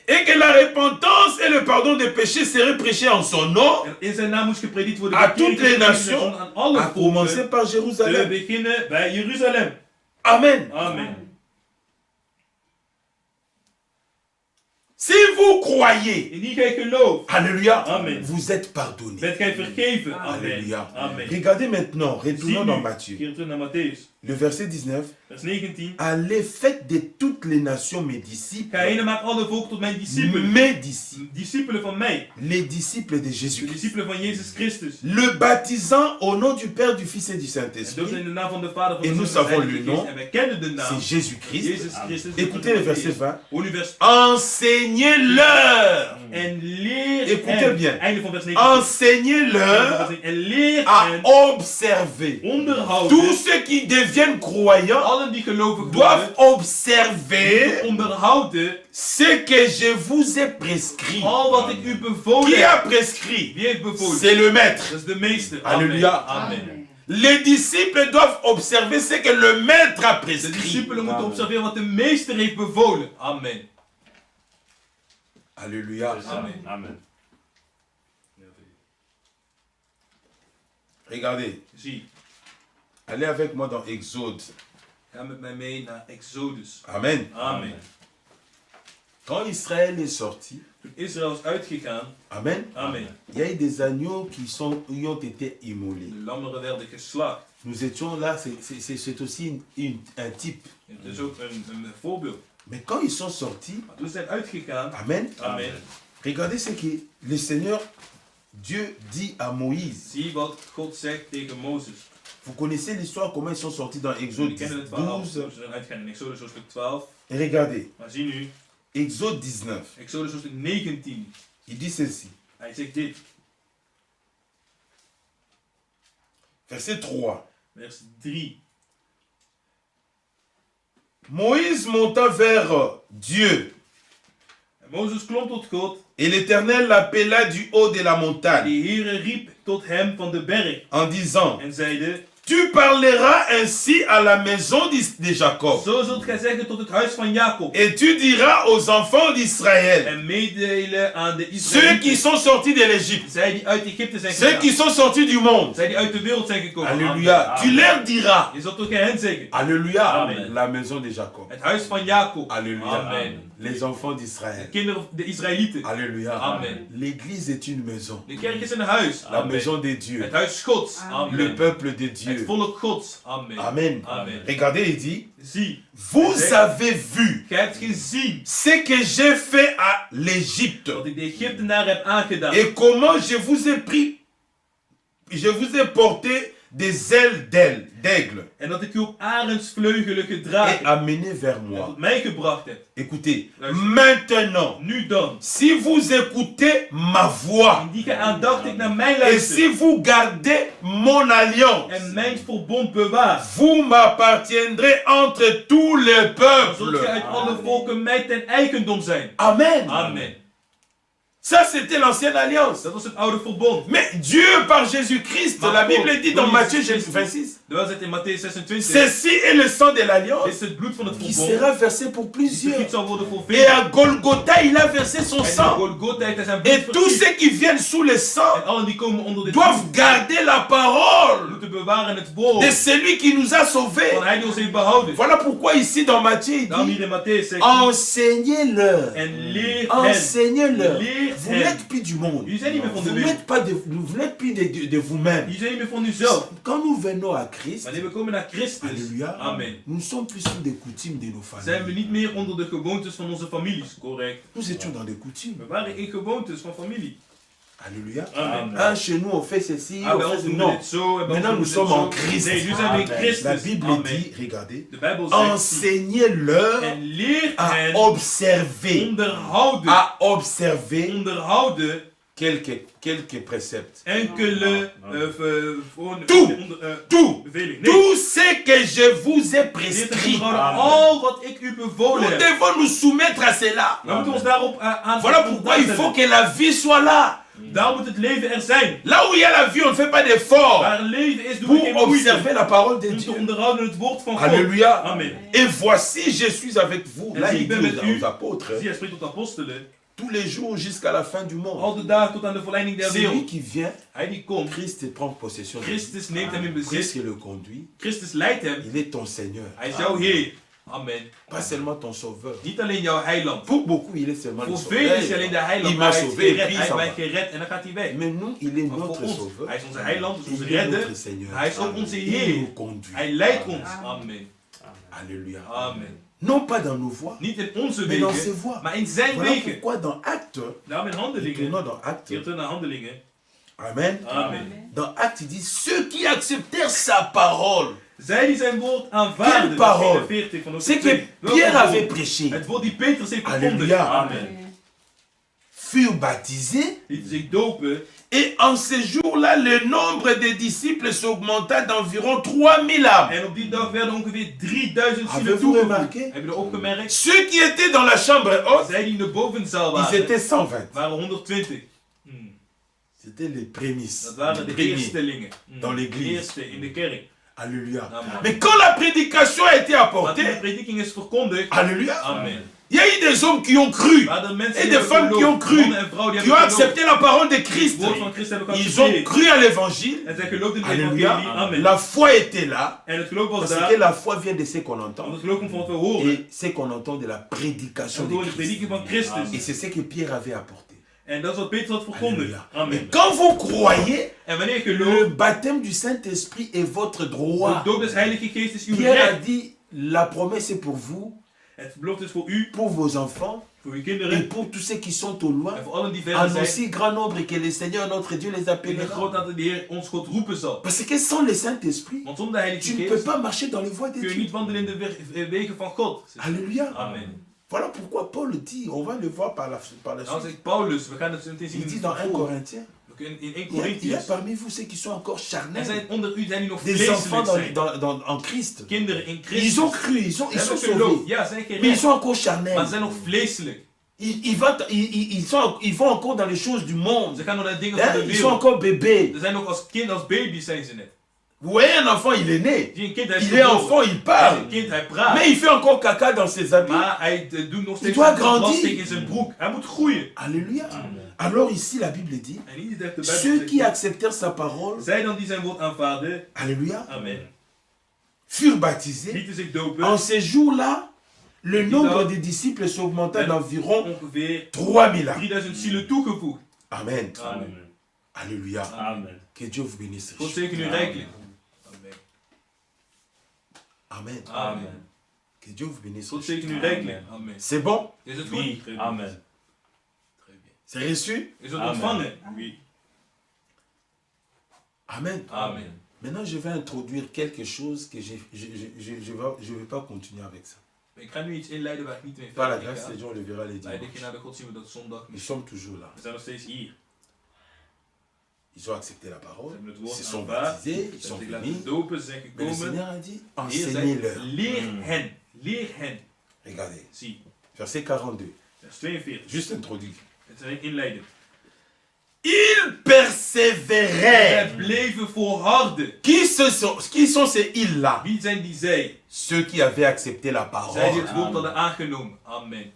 Et que la repentance et le pardon des péchés seraient prêchés en son nom, En in zijn naam moest gepredikt worden. à bekering toutes les gepredikt nations, worden aan alle à commencer volken. par Te Jérusalem. beginnen bij Jeruzalem. Amen. Amen. Si vous croyez, Indien gij gelooft, alléluia, Amen. vous êtes pardonné. bent gij vergeven. Amen. Alléluia. Amen. Regardez maintenant, Zie retournons dans nu, Matthieu. keer terug naar Matthäus. Le verset 19. Vers 19. Allez, faites de toutes les nations mes disciples. Ga heen en maak alle volken tot mijn discipelen. Mes disciples. Discipelen van mij. Les disciples de De Jésus-Christ. discipelen van Jezus Christus. Le baptisant au nom du Père, du Fils et du En dat Saint-Esprit. in de naam van de Vader, van Et de nous Zoon en van de savons Heilige le Geest. nom. En wij kennen de naam. C'est Jésus-Christ. Jezus Christus. Écoutez le verset 20. Hoor nu vers. Enseignez-leur. En leer Écoutez hen. bien. Einde van vers 19. Enseignez-leur En leer à hen observer. onderhouden. Tous ceux qui deviennent croyants Allen die gelovig doivent worden, observer onderhouden ce que je vous ai prescrit. al wat ik u bevolen Qui a heb. prescrit? Wie heeft bevolen? C'est le maître. Dat is de meester. Alléluia. Amen. Les disciples doivent observer ce que le maître a De prescrit. discipelen moeten observeren wat de meester heeft bevolen. Amen. Alléluia. Amen. Amen. Regardez, Zie, allez avec moi dans Exode. ga met mij mee naar Exodus. Amen. Amen. Quand Israël est sorti, Toen Israël is uitgegaan, Amen, amen, il y a eu des agneaux qui ont été immolés. de lammeren werden geslacht. Nous étions là, c'est aussi un type. Het is ook een voorbeeld. Mais quand ils sont sortis, Maar toen ze zijn uitgegaan, Amen, amen, regardez ce que le Seigneur, Dieu dit à Moïse. zie wat God zegt tegen Mozes. Vous connaissez l'histoire, comment ils sont sortis dans Exode We kennen het verhaal, 12. toen ze zijn uitgegaan in Exodus hoofdstuk 12. Et regardez, Maar zie nu, Exode 19, Exodus hoofdstuk 19. il dit ceci. Hij zegt dit, Verset 3. vers 3. Moïse monta vers Dieu, En Mozes klom tot God. et l'Éternel l'appela du haut de la De montagne, Heere riep tot hem van de berg. en disant, En zeide, tu parleras ainsi à la maison de Jacob, zo zult gij zeggen tot het huis van Jacob. et tu diras aux enfants d'Israël, En meedelen aan de ceux qui Israëlieten. sont sortis de l'Égypte, Zij die uit Egypte zijn ceux qui gegaan. sont sortis du monde. Zij die uit de wereld zijn gekomen. Alléluia. Tu leur diras, Je zult ook aan hen zeggen. Alléluia, Amen. la maison de Jacob. Het huis van Jacob. Alléluia. Amen. Les enfants De d'Israël. kinderen, de Israëlieten. Alléluia. Amen. L'église est une maison. De kerk is een huis. La Amen. maison de Dieu. Het huis Gods. Le Amen. peuple de Het Dieu. volk Gods. Amen. Amen. Amen. Regardez, il dit, Zie, vous avez vu gij hebt gezien ce que j'ai fait à l'Égypte wat ik de Egyptenaren heb aangedaan. et comment je vous ai pris, je vous ai porté des ailes d'aigle En dat ik u op arendsvleugelen et gedragen amené vers en moi. tot mij gebracht hebt. Écoutez, Luister. maintenant, Nu dan, si vous écoutez ma voix indien gij aandachtig naar mij et luistert si vous gardez mon alliance, en mijn verbond bewaart, vous m'appartiendrez entre tous les dan zult gij peuples. uit alle volken mij ten eigendom zijn. Amen. Amen. Ça, c'était l'ancienne alliance. Dat was het oude verbond. Mais Dieu, par Jésus-Christ, Maar la God, Bible dit dans door Matthieu Jezus 26, Terwijl zit in Matthäus 26. ceci est le sang de Dit l'alliance is het bloed van het qui verbond. sera versé pour Die plusieurs. vergiet zal worden voor Et velen. à Golgotha, il a versé son En in sang. Golgotha heeft hij zijn bloed Et tous vergiet. ceux qui viennent sous le sang En allen die komen onder dit doivent bloed garder la parole moeten bewaren het woord de celui qui nous a sauvés. van hij die ons heeft behouden. Voilà pourquoi ici dans Matthieu, il Daarom dit, hier in Matthäus zegt hij, enseignez-leur. en leer hen. Enseignez-leur. Leer Vous hen. n'êtes plus du monde. Jullie zijn niet meer van de Vous wereld. n'êtes pas vous n'êtes plus de vous-même. Jullie zijn niet meer van uzelf. Quand nous venons à Christ, Wanneer we komen naar Christus, Alléluia, amen, nous ne sommes plus sous des coutumes de nos zijn we familles. niet meer onder de gewoontes van onze families. Correct. Nous étions dans des coutumes. We waren in gewoontes van familie. Alléluia. Amen. Ah, chez nous, on fait ceci, Ah, on bij fait ons ceci. doen we Non. dit zo. En bij Maintenant, ons nous doen we sommes dit en zo. Christ. Nee, nu zijn we in La Christus. Bible Amen. dit, regardez, De Bijbel zegt, enseignez-leur en leer à hen observer, onderhouden. à observer Onderhouden quelques préceptes. enkele Tout. Tout, bevelingen. Nee, tout ce que je vous ai leer te prescrit. onderhouden al wat ik u Nous bevolen heb. devons nous soumettre à cela. We moeten ons daarop aan. Voilà pourquoi il faut que la vie soit là. Daar moet het leven er zijn. Là où il y a la vie, on ne fait pas d'effort Waar leven is, doen we geen pour moeite. observer la parole de Om te Dieu. onderhouden het woord van God. Alléluia. Amen. Et voici, je suis avec vous. En Là, zie, il ik dit ben met u. aux apôtres, Zie, hij spreekt tot apostelen. tous les jours jusqu'à la fin du monde. Al de dagen tot aan de volleinding der C'est lui wereld. qui vient, Hij die komt. Christ prend possession de lui. Christus neemt hem in Christ bezit. qui le conduit, Christus leidt hem. il est ton Seigneur. Hij is jouw Heer. Amen. Pas seulement ton sauveur. Niet alleen jouw heiland. Pour beaucoup, il est seulement le Voor sauveur. velen is hij alleen de heiland. Il Maar m'a hij is sauvé et gered. puis Hij ça heeft va. mij gered en dan gaat hij weg. Mais nous, il est Maar voor notre ons, sauveur. hij is onze heiland, is onze Il est redder. notre Seigneur. Hij is ook onze Il Heer. nous conduit. Hij leidt ons. Amen. Alléluia. Amen. Non pas dans nos voies, Niet in onze mais dans ses wegen, voies. maar in zijn Voilà wegen. pourquoi dans Actes, Daarom in Handelingen. tournons dans Actes, Keer terug naar Handelingen. Amen. Amen. Dans Actes, il dit ceux qui acceptèrent sa parole, Zij die zijn woord aanvaarden. Quelle parole? vers 41 van ce hoofdstuk que 2. Welk Pierre woord? avait prêché, Het woord die Petrus heeft Alléluia. gevonden. Amen. furent baptisés. Die zich dopen. Et en ce jour-là, le nombre des disciples s'augmenta d'environ 3000 âmes. En op die dag werden ongeveer 3000 zielen Avez-vous toegevoegd. remarqué? Heb je dat opgemerkt? Ceux qui étaient dans la chambre haute, Zij die in de bovenzaal ils waren, étaient 120. waren 120. C'était les prémices. Dat waren de les premiers eerstelingen. dans De l'église. eerste in de kerk. Alléluia. Amen. Mais quand la prédication a été Maar toen de apportée, prediking is verkondigd. Alléluia, Amen. il y a eu des hommes qui ont cru Maar de mensen et die des hebben femmes qui ont geloofd, cru, mannen en vrouwen die qui ont hebben geloofd. accepté la parole de Christ. Het woord van Christus hebben Ils ont geaccepteerd. cru à l'évangile. En zij geloofden in het Alléluia. evangelie. Amen. La foi était là. En het geloof was Parce daar. que la foi vient de ce qu'on Want entend. het geloof komt van wat we horen. Et ce qu'on entend de la prédication En de door de Christ. prediking van Christus. Et c'est ce que Pierre avait apporté. En dat is wat Petrus had verkondigd. Alléluia. Mais Amen. quand vous croyez, En wanneer je le gelooft, bâtême du Saint-Esprit est votre de droit. doop des Heilige Geest is uw Pierre a recht. dit, la promesse est pour vous, Het belofte is voor u, pour vos enfants voor uw et kinderen pour tous ceux qui sont au loin, en voor allen die en verder zijn. aussi grand nombre que le Seigneur notre Dieu les In een appellera. groot aantal die Heer ons God roepen zal. Parce que sans le Saint-Esprit, Want zonder de Heilige tu ne peux Geest pas marcher dans les voies de kun je Dieu. niet wandelen in de wegen van God. Alléluia. Amen. Voilà pourquoi Paul dit, on va le voir par la Nou suite. zegt Paulus, we gaan het zo meteen zien Il in dit het dans 1 vervolg. Corinthiens, We kunnen in 1 il y a Corinthians. parmi vous ceux qui sont encore Er charnels, zijn onder u zijn die nog des enfants vleeselijk zijn. en Christ. Kinderen in Christus. Ils ont cru, ils sont Ze hebben sauvés. geloof. Ja, ze zijn Mais ils gered. sont encore Maar ze charnels. zijn nog vleeselijk. Ils vont encore dans les choses du monde. Ze gaan naar de dingen Hein, van de ils sont wereld. encore bébés. Ze zijn nog als kind, als baby's zijn ze net. Vous voyez un enfant, il est né. Zie een kind, hij is Il est geboren. enfant, il Hij is parle. een kind, hij praat. Mais il fait encore caca dans ses habits. Maar hij doet nog steeds doit een grandir. belasting in zijn broek. Hij moet groeien. Alléluia. Alors ici, la Bible dit, En hier zegt de ceux Bijbel, qui acceptèrent sa parole, zij dan die zijn woord aanvaarden. Alléluia, Amen. furent baptisés. Lieten zich dopen. En ces jours-là, le nombre Donc, des disciples s'augmenta en d'environ Ongeveer 3000 ans. 3000 zielen toegevoegd. Amen. Amen. Alléluia. Amen. Que Dieu vous bénisse. God zegen u rijkelijk. Amen. Amen. Amen. Que Dieu vous bénisse. God zegen u rijkelijk. Amen. C'est bon? Is het goed? Oui. Amen. Très bien. C'est reçu? Is het Amen. ontvangen? Oui. Amen. Amen. Maintenant, je vais introduire quelque chose que je ne vais pas continuer avec ça. Ik ga nu iets inleiden waar ik niet mee Par la verder grâce ga. de Dieu, on le verra les Bij de dimanches. genade God zien we dat zondag Nous niet. sommes toujours là. We zijn nog steeds hier. Ils ont accepté la parole, Ze hebben het ils woord se sont aanvaard. baptisés, ils Ze sont hebben zich venus. laten dopen, ze zijn Mais le gekomen. Seigneur a dit, De Heer zei, enseignez-leur. leer hen. Leer hen. Regardez, Zie, verset 42, vers 42. juste introduit. Het is een inleiden. Ils persévéraient. Zij bleven volharden. Qui sont ces ils-là? Wie zijn die zij? Ceux qui avaient accepté la Zij die parole. het woord hadden aangenomen. Amen.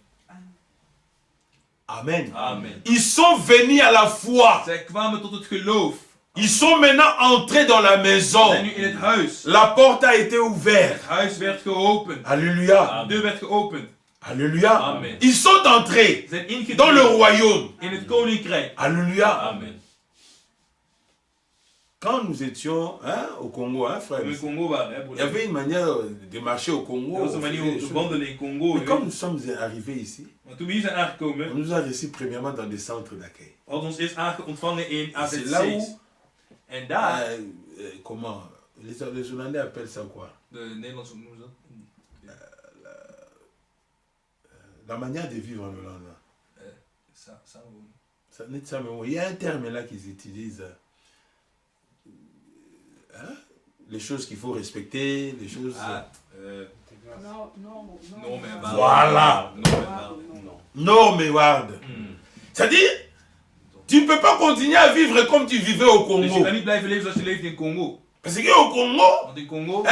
Amen. Amen. Ils sont venus à la foi. Zij kwamen tot het geloof. Ils sont maintenant entrés dans la Ze maison. zijn nu in het huis. La porte a été ouverte. Het huis werd geopend. Alléluia. De deur werd geopend. Alléluia. Amen. Ils sont entrés Ze zijn dans le ingetreden royaume. in het koninkrijk. Alléluia. Amen. Quand nous étions au Congo, frère, Toen we in Congo waren, hè, il y broeder. avait une manière de marcher au Er Congo. was een manier om te wandelen in Congo. Mais je quand weet. nous sommes arrivés ici, Maar toen we hier zijn on aangekomen, nous a reçus premièrement dans des centres d'accueil. hadden we ons eerst ontvangen in C'est là où, AZC's. En daar, comment, les Hollandais appellent ça quoi? de Nederlandse, hoe noemen ze dat? La manière de vivre en Hollande. Samenwonen. Ça n'est pas ça, mais il y a un terme là qu'ils utilisent. Les choses qu'il faut respecter, les choses... Ah, normen en waarden. Voilà. Normen en waarden. Normes et waarden. C'est-à-dire, tu ne peux pas continuer à vivre comme tu vivais au Dus je Congo. kan niet blijven leven zoals je leeft in Congo. Parce qu'au Congo, Want in Congo,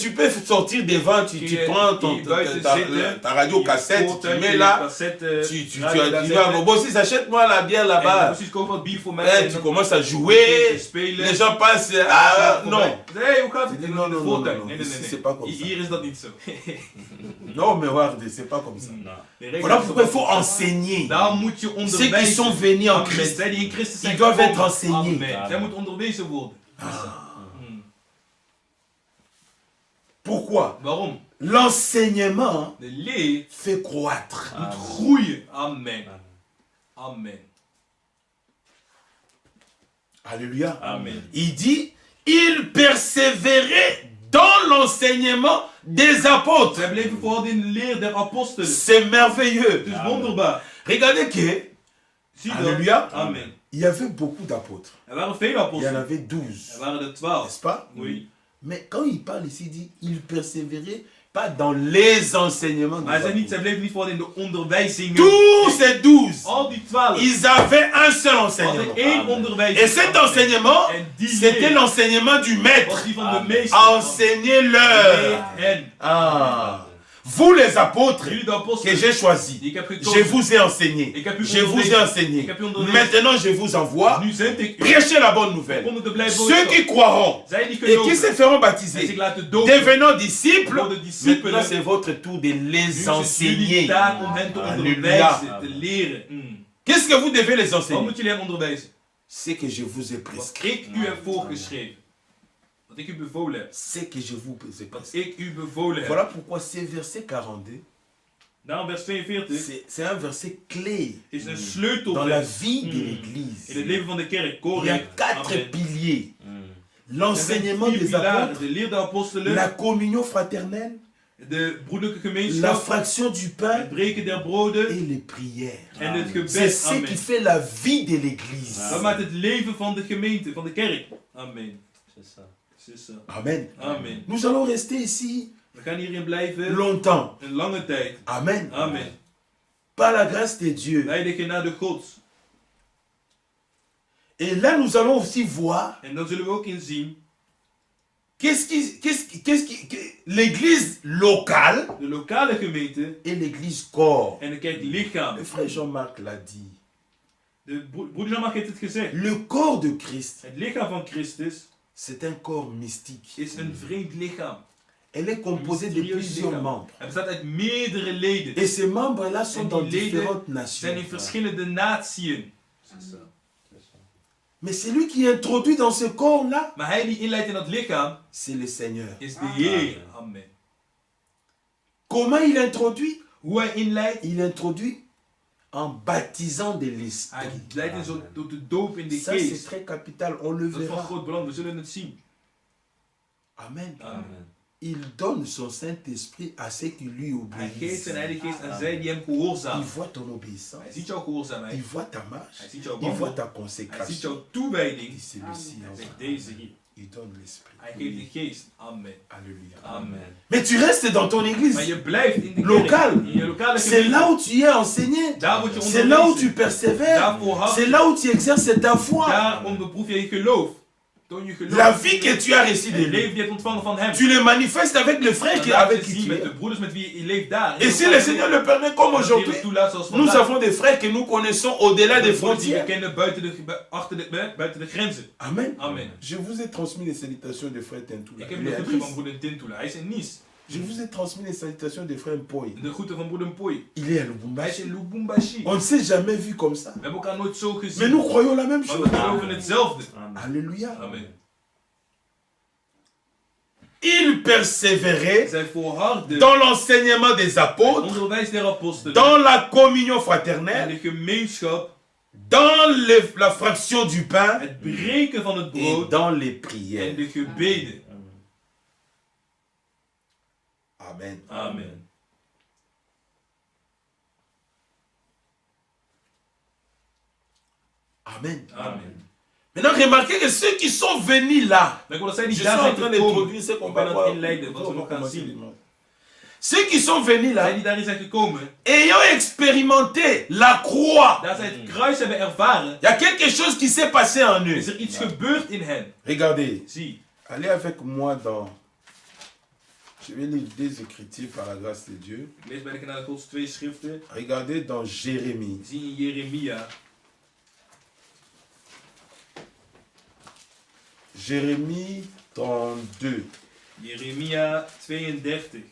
tu peux sortir devant, tu prends ta radio cassette, tu mets là, tu vas, bon, si achète-moi la bière là-bas, precies koop wat bier voor mij. tu commences à jouer, spelen. les gens pensent, ah non. Nee, hoe gaat het? Non, non, non, Voortuin. non, Nee, non, nee, nee. c'est pas comme ça. Hier is dat niet zo. Non, mais regarde, c'est pas comme ça. Non. De regels Voilà zijn pourquoi il zo. faut enseigner. Daarom moet je Ceux qui onderwijzen. sont venus en Amen. Christ, Zij die in Christus zijn ils doivent être gekomen. enseignés. Amen. Zij moeten onderwezen worden. Pourquoi? Waarom? L'enseignement De leer fait croître. moet groeien. Amen. Amen. Alléluia. Amen. Il dit, il persévérait dans l'enseignement des apôtres. Zij bleven volhouden in de leer der apostelen. C'est merveilleux. Het is wonderbaar. Regardez que, Zie je Alléluia. dat? Amen. il y avait beaucoup d'apôtres. Er waren veel Il y en apostelen. avait 12. Er waren er 12. N'est-ce pas? Oui. Mais quand il parle ici, il dit, il persévérait Pas dans les enseignements. Maar zij bleven niet gewoon in de onderwijzingen. Tous ces 12, Al die 12. ils avaient un seul Hadden enseignement. één onderwijzer. Et cet enseignement, En die c'était leer l'enseignement du was maître. die van de meester. Enseignez-leur. En Ah. Vous les apôtres jullie de que apostelen j'ai choisis, die ik heb je gekozen. vous ai enseigné. Ik heb u Je vous ai onderwezen. enseigné. Ik heb u onderwezen. Maintenant, je vous envoie. Nu zend ik u. Prêchez la bonne nouvelle. Om de blije Ceux boodschap. qui croiront Zij die et qui geloven. se feront En baptiser, zich laten dopen. devenant disciples, Worden discipelen. maintenant c'est votre tour de Nu les is het jullie enseigner. taak om hen te Halleluja. onderwijzen. Te leren. Qu'est-ce que vous devez les Wat enseigner? moeten jullie hen onderwijzen? Ce que je vous ai Wat prescrit. ik u heb voorgeschreven. Wat ik u bevolen heb. Ce que je vous ai Wat prescrit. ik u bevolen heb. Voilà pourquoi ce verset 42, Daarom vers 42 c'est un verset clé is een dans la sleutelvers vie de in het l'Église. leven van de kerk. Il y a Correct. 4 Amen. piliers. Mm. L'enseignement Er zijn 4 des pilaren. apôtres, De leer der apostelen. la communion fraternelle, De broederlijke la gemeenschap. fraction du Het pain breken der broden. et les prières. En het C'est gebed. ce qui Amen. fait la vie de l'Église. Dat maakt het leven van de gemeente, van de kerk. Amen. C'est ça. C'est ça. Amen. Amen. Nous allons rester ici We gaan hierin blijven longtemps. een lange tijd. Amen. Amen. Par la grâce de Dieu. Bij de genade Gods. Et là, nous allons aussi voir En dan zullen we ook inzien, l'église locale de lokale gemeente et l'église corps. en de kerk lichaam. Le frère Jean-Marc l'a dit. De broeder Jean-Marc heeft het gezegd. Le corps de Christ, Het lichaam van Christus c'est un corps mystique. is een vreemd lichaam. Elle est composée de Mysterieus plusieurs lichaam. membres. Het bestaat uit meerdere leden. Et ces membres-là sont En dans die leden différentes zijn nations. in verschillende natieën. C'est ça. C'est ça. Mais celui qui est introduit dans ce corps-là, Maar hij die inleidt in dat lichaam c'est le Seigneur. is de Heer. Amen. Comment il introduit? Hoe hij inleidt? Il introduit en baptisant de Hij l'esprit. leidt in zo tot de doop in de Ça, c'est geest. très capital. On le Dat is van verra. groot belang, we zullen het zien. Amen. Amen. Il donne son Saint-Esprit à ceux qui lui Hij geeft obéissent. zijn Heilige Geest aan zij die hem Il gehoorzamen. voit ton obéissance. Hij ziet jouw gehoorzaamheid. Il voit ta marche. Hij ziet jouw Il voit wandel. ta Hij ziet consécration. jouw toewijding. Il celui-ci, Hij en zegt toi. deze hier. Il donne l'Esprit. Hij geeft de geest. Amen. Alléluia. Amen. Mais tu restes dans ton Maar église. je blijft in de Lokaal. kerk. In je lokale C'est là gemeente. où tu es enseigné. Daar word je C'est là où tu onderwezen. persévères. Daar volhard C'est je. là où tu exerces ta foi. Daarom beproef je je geloof. Toon je geloof. La vie que tu as reçue de Het lui. leven die je hebt ontvangen van hem. Tu le manifestes avec le frère Dat qui, laat avec je qui zien tu met es. de broeders met wie je leeft daar. Et si le Seigneur le permet, comme aujourd'hui, nous avons des frères que nous connaissons au-delà des die we frontières. kennen buiten de grenzen. Amen. Amen. Je vous ai transmis les salutations de frère Tentoula. Ik heb Il de est à groeten van Nice. broeder Tintula. Hij is in Nice. Je vous ai transmis les salutations de frère Mpoy. De groeten van broeder Mpoi. Il est à Hij is Lubumbashi. in Lubumbashi. On ne s'est jamais vu comme ça. We hebben elkaar nooit zo Mais gezien. nous croyons la même Maar chose. we geloven hetzelfde. Amen. Alléluia. Amen. Il persévérait Zij volharden dans l'enseignement des apôtres, onderwijs der apostelen. dans la communion En fraternelle, de gemeenschap. dans la fraction du pain Het breken van het et brood. dans les En prières. de gebeden. Amen. Amen. Amen. Amen. Maintenant, remarquez que ceux qui sont venus là, Maar ik wil dat zij je die suis daar en zijn train gekomen. d'introduire ce qu'on Ik va ben aan voir. het inleiden, wat we On va nog gaan commencer zien. dimanche. Ceux qui sont venus Zij là, die daarin zijn gekomen. ayant expérimenté la croix, Daar zij het kruis hebben ervaren. il y a quelque chose qui s'est passé en eux. Is er iets gebeurd in hen. Regardez, Zie. allez avec moi dans... Je vais lire des Écritures par la grâce de Dieu. Ik lees bij de genade Gods 2 schriften. Regardez dans Jérémie. Zie in Jeremia. Jérémie 32. Jeremia 32.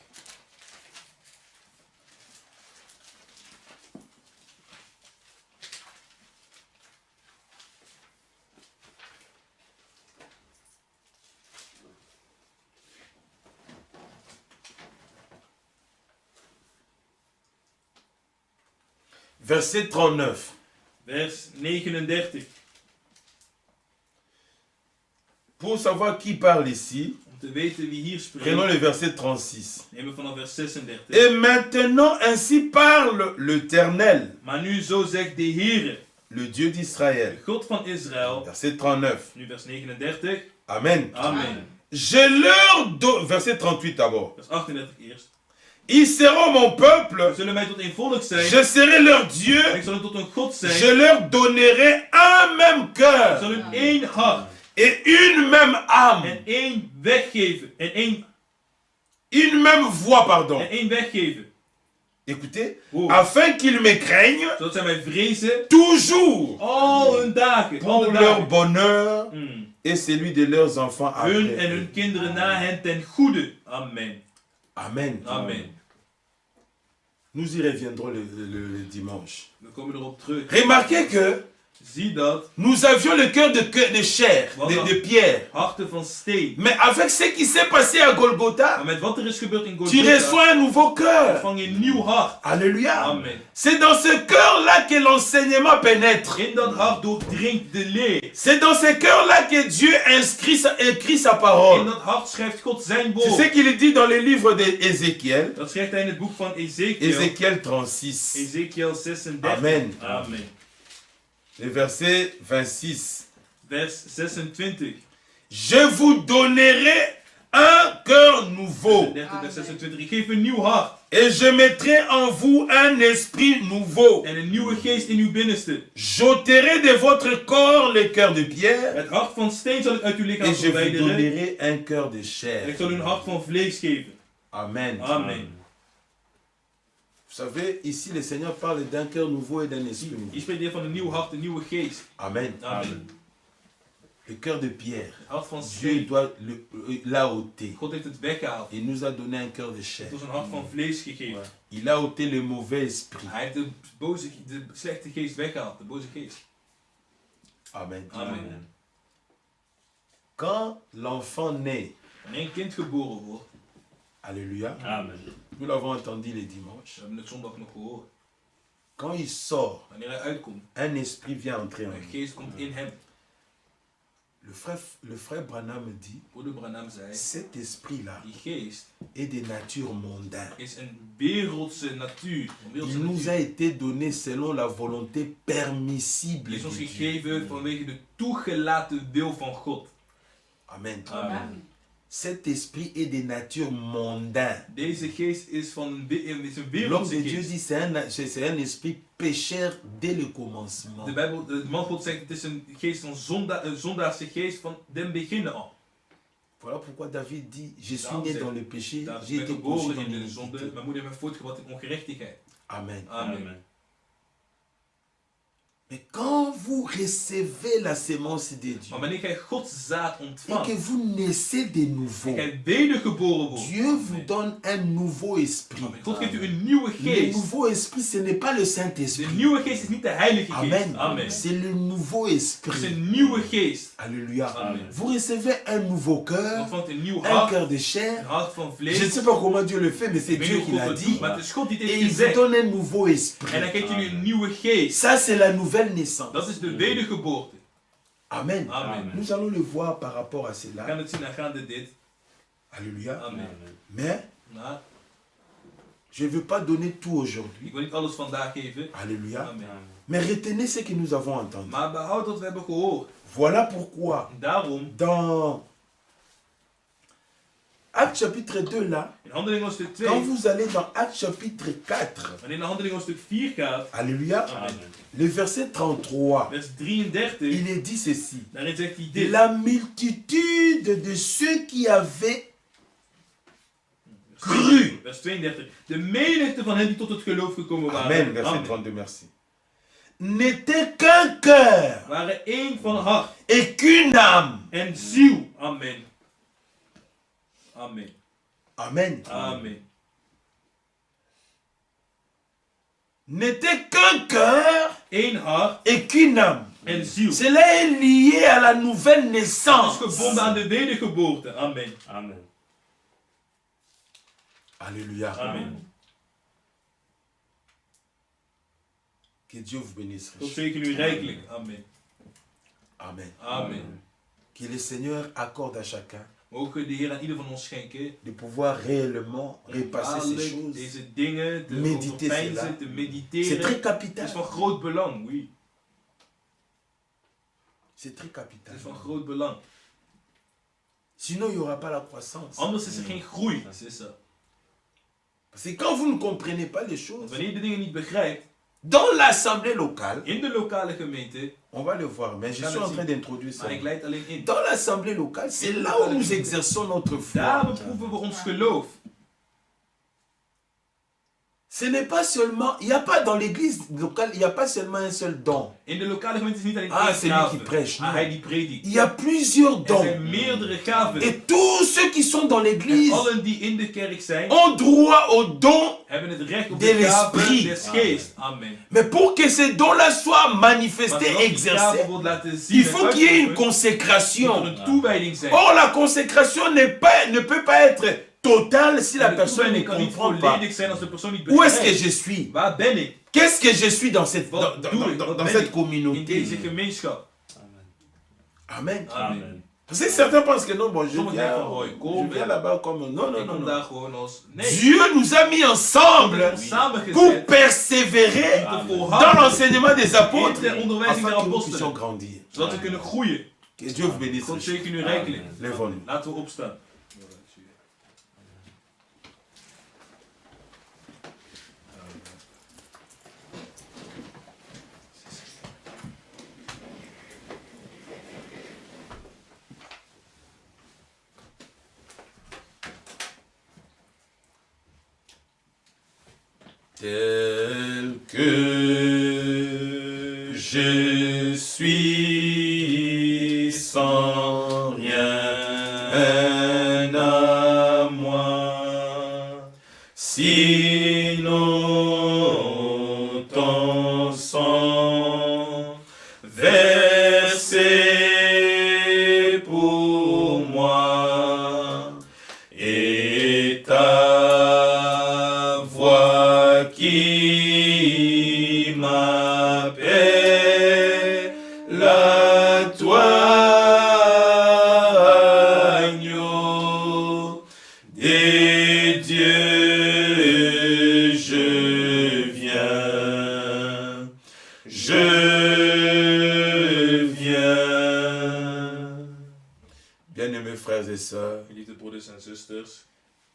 Verset 39. Vers 39. Pour savoir qui parle ici, Om te weten wie hier prenons spreekt. le verset 36. Nemen we vanaf vers 36. Et maintenant, ainsi parle l'Éternel, Maar nu zo zegt de Heer, le Dieu de d'Israël. God van Israël. Verset 39. Nu vers 39. Amen. Amen. verset 38 d'abord. Vers 38 eerst. Ils seront mon peuple, Ze zullen mij tot een volk zijn. je serai leur Dieu, En ik zal hun tot een God zijn. je leur donnerai un même Ik cœur zal hun één hart et une même âme, en één weg geven. une même voix, pardon. En één weg geven. Écoutez, Wow. afin qu'ils me craignent Zodat zij mij vrezen. toujours Al hun dagen. Al pour hun leur dagen. bonheur Mm. et celui de leurs enfants Hun en après. hun kinderen na hen ten goede. Amen. Amen. Amen. Nous y reviendrons le dimanche. We komen erop terug. Remarquez que Zie dat. nous avions le cœur de chair, de pierre. Harten van steen. Mais avec ce qui s'est passé à Golgotha, Maar met wat er is gebeurd in tu Golgotha, reçois un nouveau cœur. ontvang je een nieuw hart. Alléluia. Amen. C'est dans ce cœur-là que l'enseignement pénètre. In dat hart doordringt de leer. C'est dans ce cœur-là que Dieu écrit sa In parole. dat hart schrijft God zijn C'est ce woord. qu'il dit dans le livre d'Ézéchiel. Dat schrijft hij in het boek van Ezekiel. Ézéchiel 36. Ezekiel 36. Amen. Amen. Le verset 26. Vers 26. Je vous donnerai un cœur nouveau. 30 vers 26. Ik geef een nieuw hart. Et je mettrai en vous un esprit nouveau. En een nieuwe geest in uw binnenste. J'ôterai de votre corps le cœur de pierre. Het hart van steen zal ik uit uw lichaam Et je vous verwijderen. donnerai un cœur de En ik chair. zal u een hart van vlees geven. Amen. Amen. Vous savez, ici le Seigneur parle d'un cœur nouveau et d'un esprit Hier nouveau. spreekt hij van een nieuw hart, een nieuwe geest. Amen. Amen. Le cœur de pierre. Het hart van Dieu steen. doit l'a ôté. God heeft het weggehaald. Il nous a donné un cœur de Het chair. was een hart van vlees gegeven. Il a ôté le mauvais esprit. Hij heeft de slechte geest weggehaald. De boze geest. Amen. Amen. Quand l'enfant naît, Wanneer een kind geboren wordt, alléluia, Amen. nous l'avons entendu le we dimanche. hebben het zondag nog gehoord. Quand il sort, Wanneer hij uitkomt, un esprit vient entrer en een lui. geest komt in hem. Le frère Branham dit, Broeder Branham zei, cet esprit-là die geest est de nature mondaine. is een wereldse natuur. Een wereldse Il nous natuur. a été donné selon la volonté permissible Die is de ons Dieu. gegeven vanwege de toegelaten wil van God. Amen. Amen. Cet esprit est de nature mondaine. Deze geest is van is een L'homme wereldse de Dieu geest. dit c'est un esprit pécheur dès le commencement. De Bijbel, de man God zegt het is een geest van een zondaarse geest van den beginnen al. Voilà pourquoi David dit, je suis Daarom né zegt dans le péché, Dat j'ai ik ben été conçu geboren dans in de zonde, l'iniquité. mijn moeder heeft mij voortgebracht in ongerechtigheid. Amen. Amen. Mais quand vous recevez la sémence de Dieu Maar wanneer gij Gods zaad et que ontvangt, vous naissez de nouveau, en gij wedergeboren wordt, Dieu vous donne un nouveau esprit. Amen. God geeft u een nieuwe Le geest. nouveau esprit, ce n'est pas le De Saint-Esprit. nieuwe geest is niet de heilige geest. Amen. Amen. C'est le nouveau Het is esprit. een nieuwe geest. Alléluia. Amen. Vous recevez un nouveau Je cœur, ontvangt een nieuw un hart, cœur de een chair. hart van Je ne vlees. sais pas comment Dieu le fait, mais c'est Ik weet Dieu niet qui hoe God l'a het dit. doet, maar het is God die dit Et heeft il vous gezegd. donne un nouveau En esprit. dan geeft hij u een nieuwe geest. Ça, c'est la nouvelle naissance. Dat is de wedergeboorte. Amen. Amen. Nous allons le voir par rapport à We gaan cela. het zien aangaande dit. Alléluia. Amen. Mais Maar je ne veux pas donner tout aujourd'hui. ik wil niet alles vandaag geven. Alléluia. Amen. Mais retenez ce que nous avons entendu. Maar behoud wat we hebben gehoord. Voilà pourquoi, Daarom, dans Acte chapitre 2, là, in Handelingen hoofdstuk 2, quand vous allez dans Acte chapitre 4, wanneer naar Handelingen hoofdstuk 4 gaat, Alléluia, Amen. le verset 33, vers 33, il est dit ceci. daarin zegt hij dit. La multitude de ceux qui avaient cru. Vers 32. De menigte van hen die tot het geloof gekomen waren. Amen, verset Amen. 32, merci. N'était qu'un cœur Waren één van hart et qu'une âme. en ziel. Amen. Amen. Amen. Amen. N'était qu'un cœur Eén hart et qu'une âme. en ziel. Cela est lié à la nouvelle Dat naissance. is gebonden aan de wedergeboorte. Amen. Amen. Alléluia. Amen. Que Dieu vous bénisse. God zegen u rijkelijk. Amen. Amen. Amen. Que le Seigneur accorde à chacun Mogen de Heer aan ieder van ons schenken. de pouvoir réellement repasser ces Dadelijk choses. deze dingen te Mediter overpeinzen, cela. te C'est mediteren. très Het capital. is van groot belang. Oui. C'est très Het capital. is van groot belang. Sinon, il n'y aura pas la croissance. Anders is er geen groei. Dat is zo. Parce que quand vous ne comprenez pas les choses, Want wanneer je de dingen niet begrijpt, dans l'assemblée locale, in de lokale gemeente, on va le voir, mais je suis en train d'introduire ça. maar ik leid alleen in. Dans l'assemblée locale, c'est là où nous exerçons notre foi. Daar beproeven we ons geloof. Ce n'est pas seulement, il n'y a pas dans l'église locale, il n'y a pas seulement un seul don. In de lokale gemeente is niet alleen Ah, één c'est lui gave. qui prêche. Ah, hij die predikt. Il y a plusieurs Er dons. zijn meerdere gaven. Et tous ceux qui sont dans En l'église allen die in de kerk zijn, ont droit au don. hebben het recht op De de gave l'esprit. des geest. Amen. Mais pour que ces dons-là soient Maar manifestés, zodat die gave exercés, wordt laten zien, il faut qu'il y ait une moet er consécration. een toewijding zijn. Or, la consécration ne peut pas être totale si la De personne ne toewijding kan niet comprend pas. volledig zijn als de persoon niet Où est-ce que begrijpt. je suis? Waar ben ik? Qu'est-ce que je suis dans cette, Wat dans, doe ik? dans- Wat dans ben cette ik communauté? in deze gemeenschap? Amen. Amen. Parce que certains pensent que non, bon, je Sommigen viens, denken, oh, ik kom, je viens là-bas comme... Non, non, Ik non, kom non. daar gewoon als... Nee. Dieu nous a mis ensemble pour Samengezet persévérer te dans volhouden l'enseignement des apôtres in de onderwijzing der afin que nous puissions apostelen. grandir. Zodat we kunnen groeien. Que Dieu vous bénisse. God zegen u rijkelijk. Lèvons-nous. Laten we opstaan. Tel que je suis sans rien à moi, sinon ton sang versé pour moi et ta voix qui m'appelle à toi, agneau des dieux, je viens, je viens. Bien-aimés frères et sœurs, Geliefde broeders en zusters,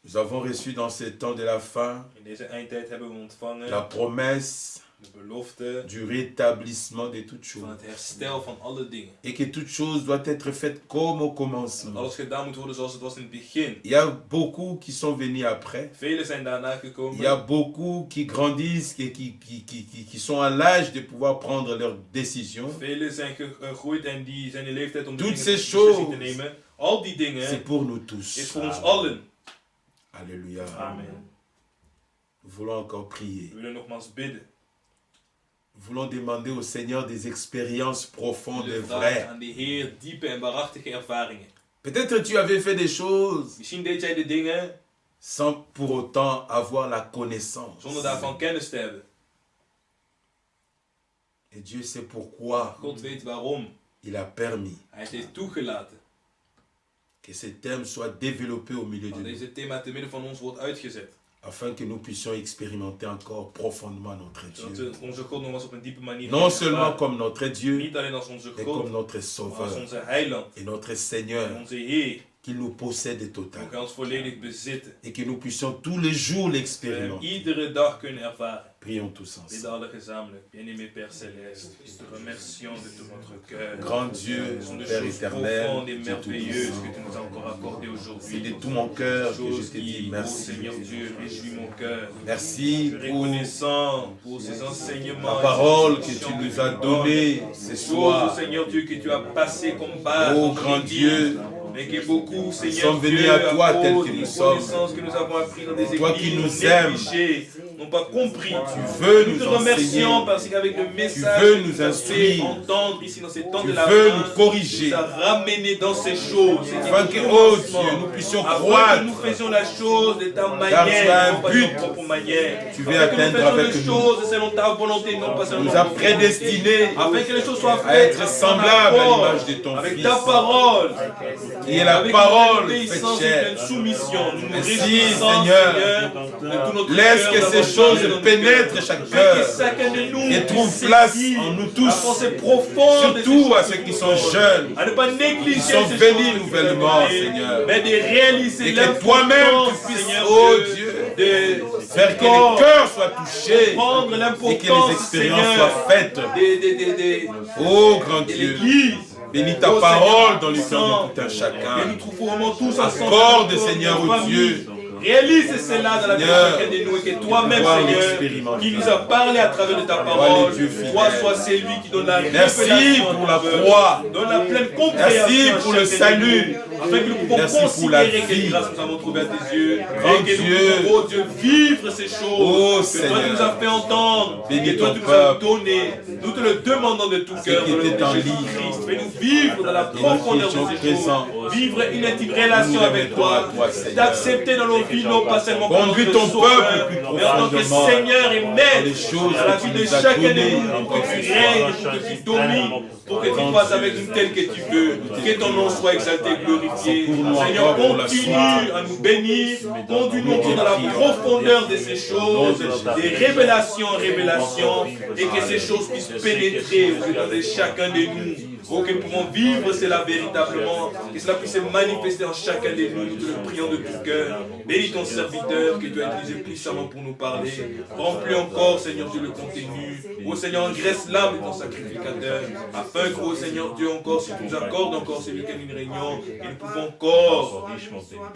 nous avons reçu dans ces temps de la fin in deze eindtijd hebben we ontvangen la promesse de belofte du rétablissement de toutes van choses het herstel van alle dingen. et que toutes choses doivent être faites comme au Dat commencement. alles gedaan moet worden zoals het was in het begin. Il y a beaucoup qui sont venus après. Velen zijn daarna Il y a gekomen. beaucoup qui grandissent et qui sont à l'âge de pouvoir prendre leurs décisions. Velen zijn gegroeid en die zijn in leeftijd om de Toutes dingen ces beslissing te choses, nemen. Al die c'est dingen pour nous is tous. voor ons allen. Alléluia. Amen. Nous voulons encore prier. We willen nogmaals bidden. Nous voulons demander au Seigneur des expériences We profondes et willen vragen vraies. aan de Heer diepe en waarachtige ervaringen. Peut-être tu avais fait des choses Misschien deed jij de dingen sans pour autant avoir la connaissance. zonder daarvan kennis te hebben. Et Dieu sait pourquoi God weet waarom. il a permis Hij het heeft toegelaten que ce thème soit développé au milieu dat de nous, deze thema te midden van ons wordt uitgezet. afin que nous puissions expérimenter encore profondément notre Zodat Dieu. we onze God nog eens op een diepe manier Non kunnen seulement ervaren. comme notre Dieu, Niet alleen als onze mais comme God, notre maar als Sauveur onze heiland et notre en Seigneur, onze Heer. qu'il nous possède Hoe totalement hij ons volledig bezitten. et que nous puissions tous les jours We hem l'expérimenter. iedere dag kunnen ervaren. Prions tous Bidden ensemble. alle gezamenlijk. Bien-aimé Père Céleste, nous te remercions de tout notre cœur. Grand Dieu, Ce sont des Père choses éternel, profondes et Dieu merveilleuses tout-puissant, que tu nous as encore accordées c'est aujourd'hui. de tout mon cœur que je Choses te dis qui, oh merci. Seigneur Dieu, réjouit mon cœur. Merci Je suis pour reconnaissant pour ces enseignements. la et parole ces que tu instructions nous as tu donnes. donnée ce Choses, soir. Seigneur Dieu, que tu as passé comme base. Oh comme grand je dis. Dieu, Mais que beaucoup, nous Seigneur sommes venus Dieu, à toi à tel cause que des nous sommes. connaissances que nous avons appris dans des églises, Toi qui nous ont aimes. négligé, n'ont pas compris. Tu veux Nous nous te remercions enseigner. parce qu'avec le message veux que nous tu as fait instruire. entendre ici dans ces temps Tu de la veux fin, nous corriger. nous a ramené dans ces choses. Afin que, oh Dieu, nous puissions Afin croître. que nous faisions la chose de ta tu as manière, un non pas de but. notre propre manière. Tu veux Afin que nous atteindre fassions avec les nous. choses selon ta volonté, non pas selon Nous notre a volonté. prédestinés Afin que les choses soient à faites être semblables à en l'image de ton avec Fils, ta parole. qui est la Avec parole une faite obéissance et chair. une soumission. Nous nous Merci, réjouissons, Seigneur. Seigneur, de tout notre Laisse cœur que ces d'avoir choses pénètrent chaque cœur et trouvent place en nous tous, surtout à ceux qui sont jeunes, qui sont bénis nouvellement, Seigneur. Et que toi-même, tu puisses, oh Dieu, faire que les cœurs soient touchés et que les expériences soient faites. Oh grand Dieu, bénis ta parole dans le cœur de tout un chacun. Accorde, Seigneur, oh Dieu, réalise cela dans la vie de chacun de nous et que toi-même, Seigneur, qui nous a parlé à travers de ta parole, toi sois celui qui donne la révélation. Merci pour la croix. Donne la pleine compréhension. Merci pour le salut. Afin que nous pouvons considérer quelle grâce nous avons trouvé à tes yeux. Et que nous pouvons, oh Dieu, vivre ces choses que toi tu nous as fait entendre. Et que toi tu nous as donné. Nous te le demandons de tout cœur. Dans le nom de Jésus-Christ. Fais-nous vivre dans la profondeur de ces choses. Vivre une intime relation avec toi. D'accepter dans nos vies, non pas seulement comme conduis ton peuple plus mais en tant que profondément Seigneur et Maître dans la vie de chacun de nous, pour pour que tu règnes, pour que tu domines, pour que tu fasses avec nous tel que tu veux, que ton nom soit exalté, glorifié. Seigneur, continue à nous bénir, conduis-nous dans la profondeur de ces choses, des révélations en révélations, et que ces choses puissent pénétrer dans chacun de nous. Oh, que nous pouvons vivre cela véritablement, que cela puisse se manifester en chacun de nous. Nous te le prions de tout cœur. Bénis ton serviteur que tu as utilisé puissamment pour nous parler. Remplis encore, Seigneur Dieu, le contenu. Oh Seigneur, engraisse l'âme de ton sacrificateur, afin que, oh Seigneur Dieu, encore, si tu nous accordes encore ce week-end une réunion, et nous pouvons encore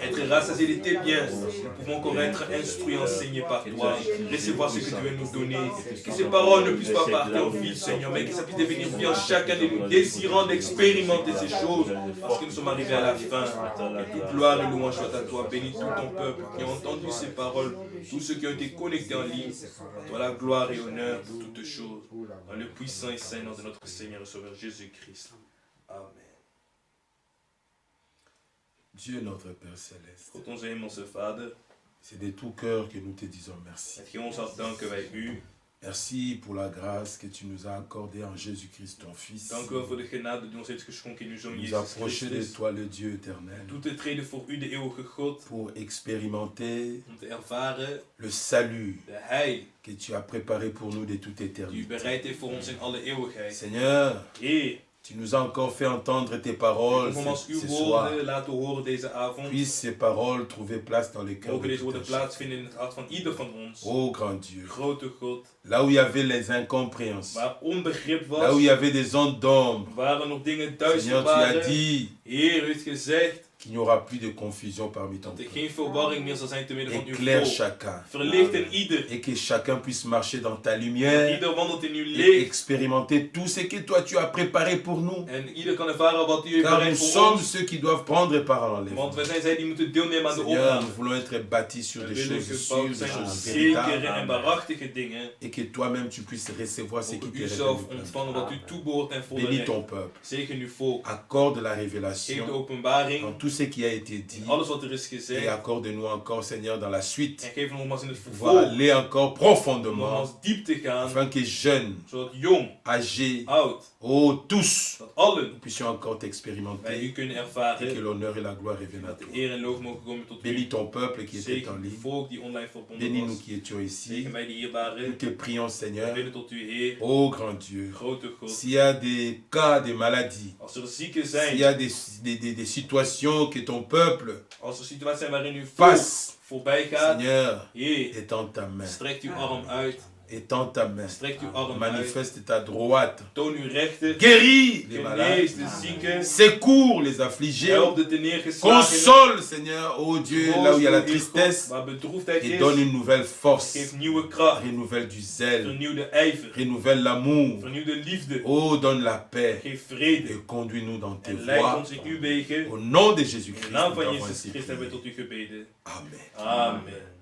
être rassasiés de tes biens, nous pouvons encore être instruits, enseignés par toi, recevoir ce que tu veux nous donner. Que ces paroles ne puissent pas partir au vide, Seigneur, mais que ça puisse devenir vie en chacun de nous, désirant d'expérimenter ces choses, parce que nous sommes arrivés à la fin. Et toute gloire et louange soit à toi. Bénis tout ton peuple qui a entendu ces paroles, tous ceux qui ont été connectés en ligne. À toi la gloire et honneur pour toutes choses. Dans le puissant et saint nom de notre Seigneur et Sauveur Jésus-Christ. Amen. Dieu notre Père Céleste, God onze hemelse Vader, c'est de tout cœur que nous te disons merci. met ons hart danken wij u. Merci pour la grâce que tu nous as accordée en Jésus-Christ, ton Fils. Dank u wel voor de genade die ons heeft geschonken in uw Zoon Nous Jezus approcher de Christus. toi, le Dieu éternel, Toe te treden voor u, de eeuwige God, pour expérimenter om te ervaren le salut de heil que tu as préparé pour nous de toute die u éternité. bereid heeft voor ons in alle eeuwigheid. Seigneur, Heer, tu nous as encore fait entendre tes paroles nogmaals uw ce soir. woorden laten horen deze avond. Puisse ces paroles trouver place dans les cœurs Mogen de deze tout un woorden chacun. plaatsvinden in het hart van ieder van ons. Oh grand Dieu, Grote God, là où il y avait les incompréhensions, waar onbegrip là où il y was, avait des ondes d'ombre, waar er nog dingen duister Seigneur, tu as waren. dit Heer, u heeft gezegd qu'il n'y aura plus de confusion parmi ton dat er peuple. geen verwarring meer zal zijn te midden van uw Éclaire volk. chacun Verlicht in ieder. et que chacun puisse marcher dans ta lumière Ieder wandelt in uw et licht. expérimenter tout ce que toi tu as préparé pour nous. En ieder kan ervaren wat u heeft Car nous bereid voor sommes ons. ceux qui doivent prendre part en l'enlèvement. Want wij zijn zij die moeten deelnemen aan de Seigneur, opname. nous voulons être bâtis sur We des willen choses sûres, gebouwd des zijn op choses zekere en véritables, waarachtige dingen. et que toi-même tu puisses recevoir ce qui Mogen te u revient zelf de plein ontvangen wat u toebehoort en volle Bénis recht. ton peuple. Zegen uw volk. Accorde la Geef de révélation openbaring. dans tout ce qui a été dit. In alles wat er is Et gezegd. accorde-nous encore, Seigneur, dans la suite, En geef nogmaals in het pouvoir vervolg. aller encore Om profondément, nogmaals diep te gaan. afin que jeunes, Zodat jong, âgés, oud, oh tous, dat allen nous puissions encore bij u t'expérimenter kunnen et que ervaren. l'honneur et la gloire reviennent à Dat de toi. eer en lof mogen komen tot Bénis u. ton peuple qui était en Zegen uw ligne. volk die online verbonden Bénis-nous was. qui étions ici. Zegen wij die hier waren. Nous te prions, Seigneur. Bidden tot u, Heer. Oh grand Dieu, Grote God. s'il y a des cas de maladie, Als er zieken s'il zijn, y a des situations que ton peuple als er situaties zijn waarin uw volk passe, voorbij gaat, Seigneur, Heer, étends ta main, strekt uw arm uit. étends ta main, Strekt uw arm uit. manifeste ta droite, Toon uw rechter. guéris les malades, Genees de zieken. secours les affligés, Help de teneergeslagenen. console, Seigneur, oh Dieu, là où il y a la tristesse, Waar bedroefdheid et is, donne une nouvelle force, geef nieuwe kracht. renouvelle du zèle, Vernieuw de ijver. renouvelle l'amour, Vernieuw de liefde. oh donne la paix, Geef vrede. et conduis-nous dans tes En leid voies, ons in uw wegen. au nom de In Jésus-Christ, de naam nous van avons Jezus ainsi Christus hebben we prié. tot u gebeden. Amen. Amen.